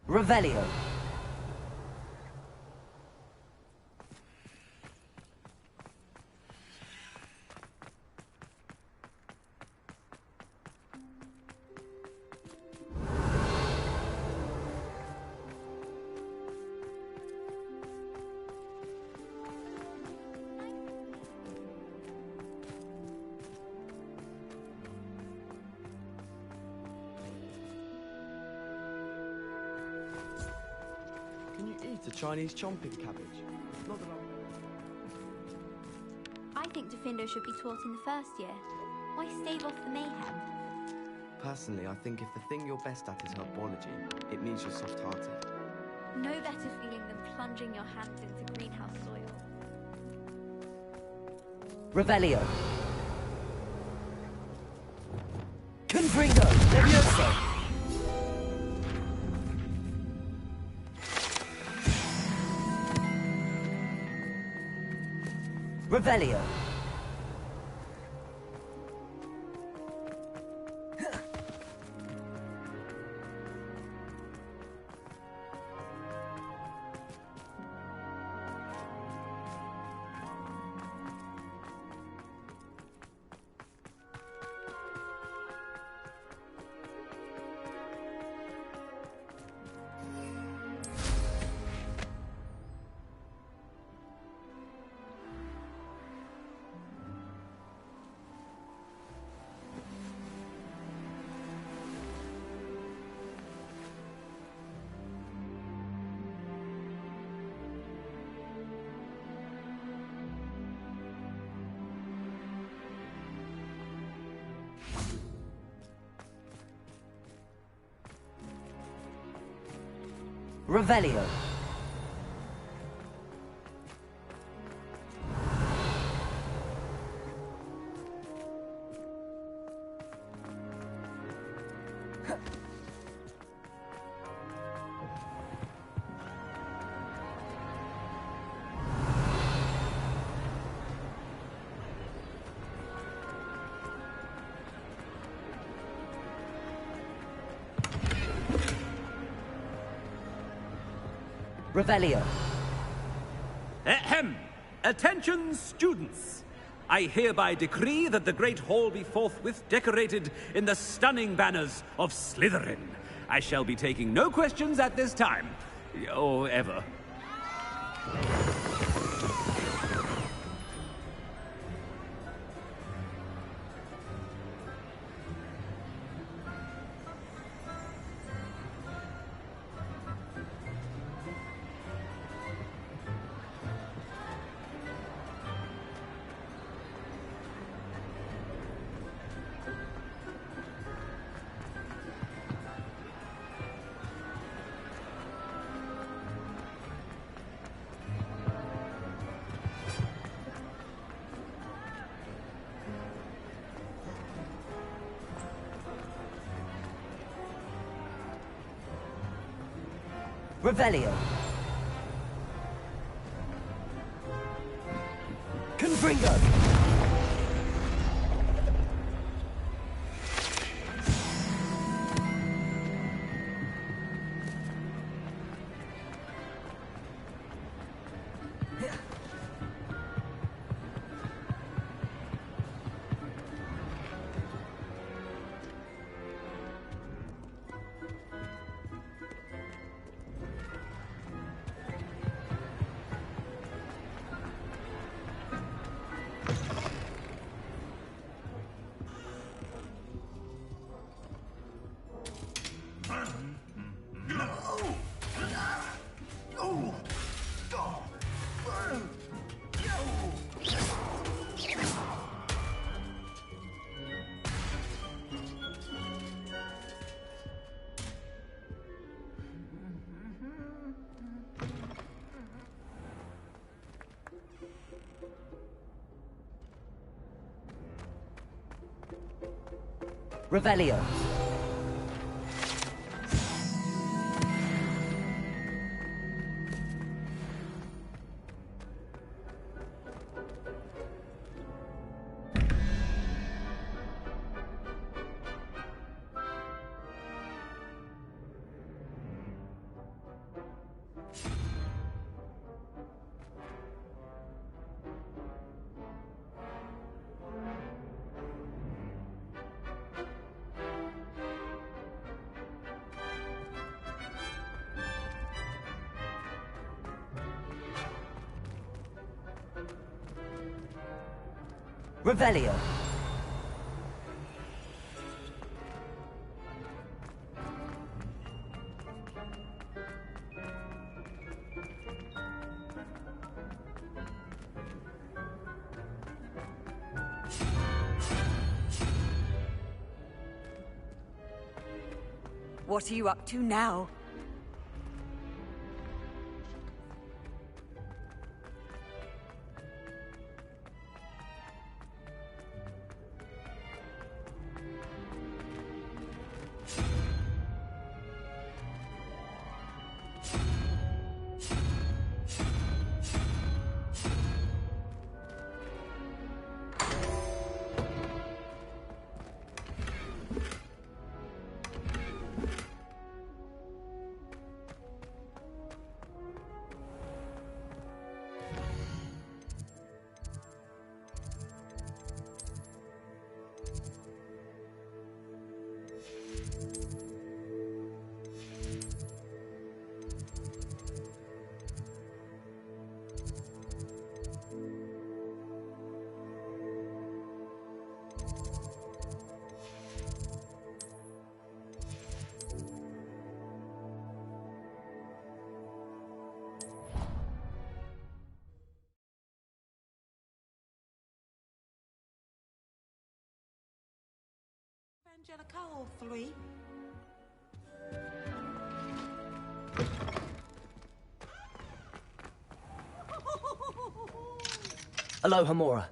Revelio. Can you eat a Chinese chomping cabbage? Not that I think Defendo should be taught in the first year. Why stave off the mayhem? Personally, I think if the thing you're best at is herbology, it means you're soft-hearted. No better feeling than plunging your hands into greenhouse soil. Revelio. Confringo. Levioso. Revelio. Revelio. Revelio. Ahem! Attention, students! I hereby decree that the Great Hall be forthwith decorated in the stunning banners of Slytherin. I shall be taking no questions at this time. Or ever. Revelio. Confringo. Revelio. Revelio. What are you up to now? Angelica, hopefully. Aloha, Mora.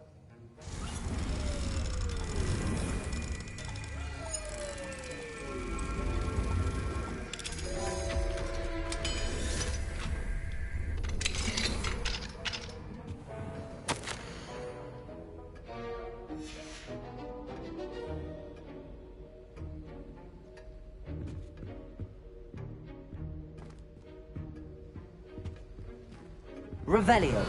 Revelio.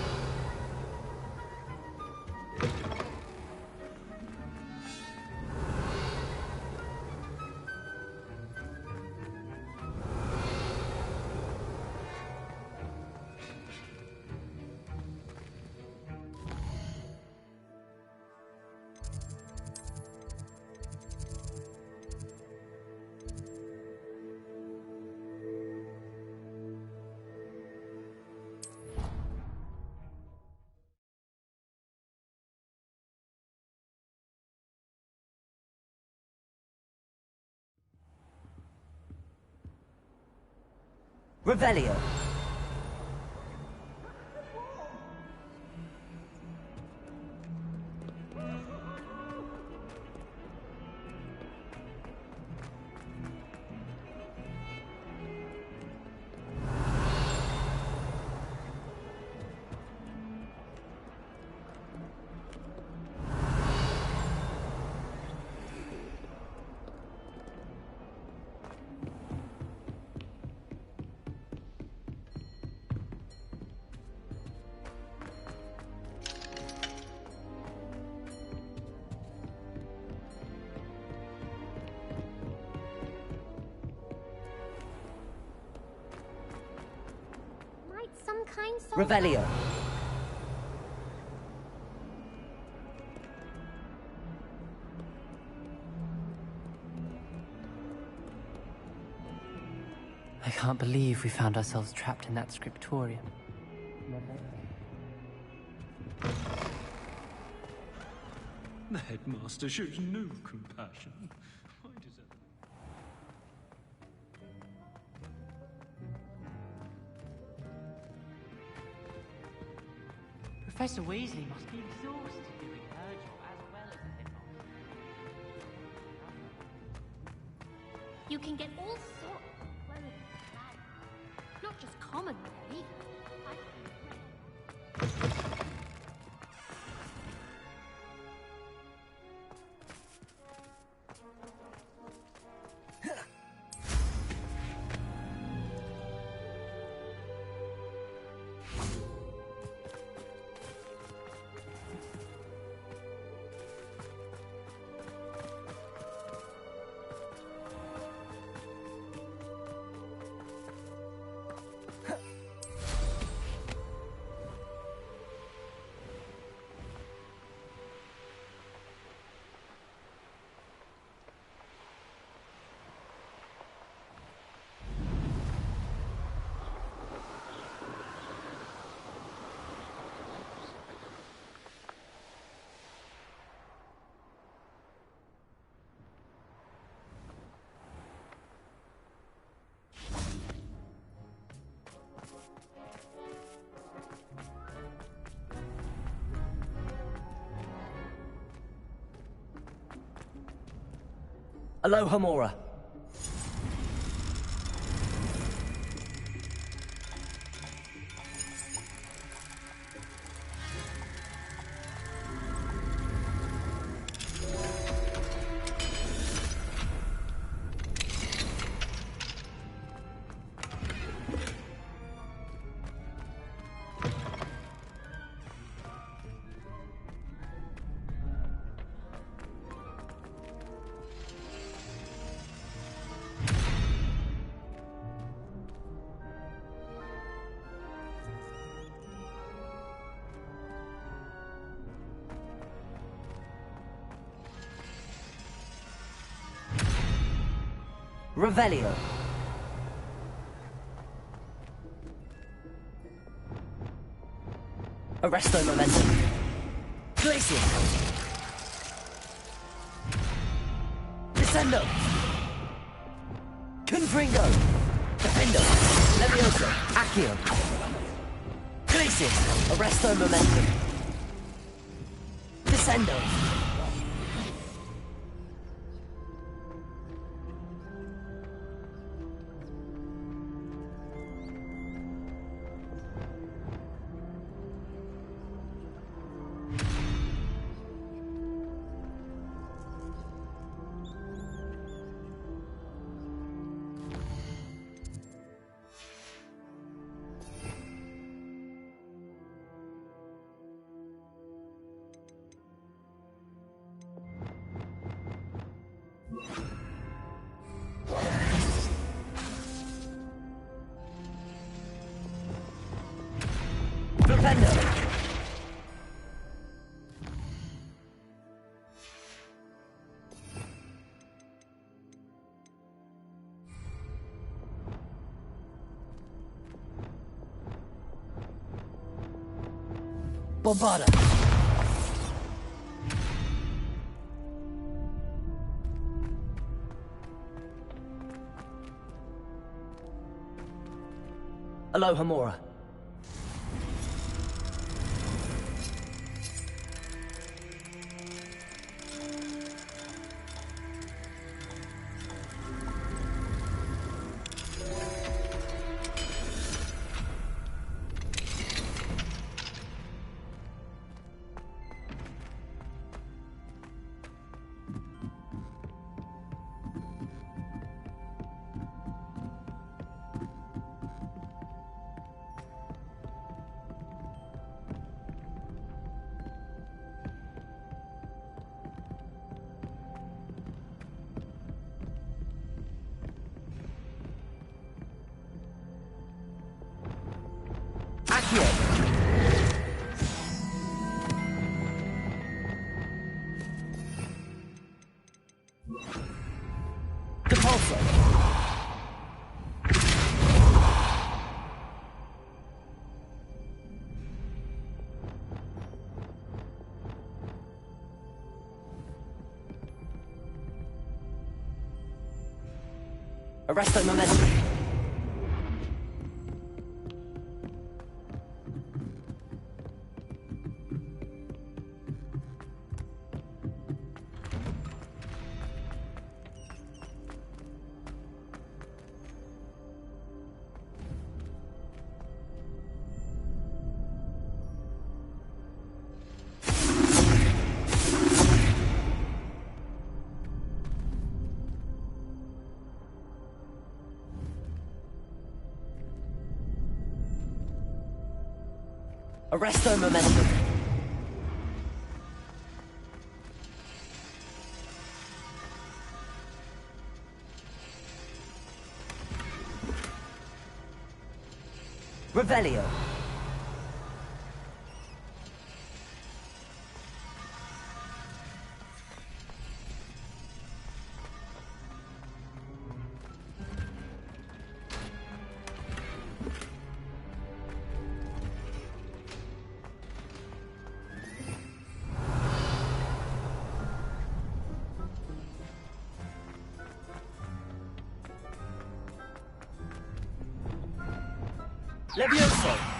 Revelio. Some kind solve Revelio. I can't believe we found ourselves trapped in that scriptorium. The headmaster shows no compassion. Why does that... Professor Weasley must be exhausted doing her job as well as the headmaster. You can get all sorts of clothes and bags. Not just common wear either. Aloha Mora. Revelio. Arresto Momentum. Glacier. Descendo. Confringo. Defendo. Levioso. Accio. Glacier. Arresto Momentum. Descendo. Bombarda. Aloha Mora. Arresto Momentum. Arresto Momentum. Revelio. Levioso!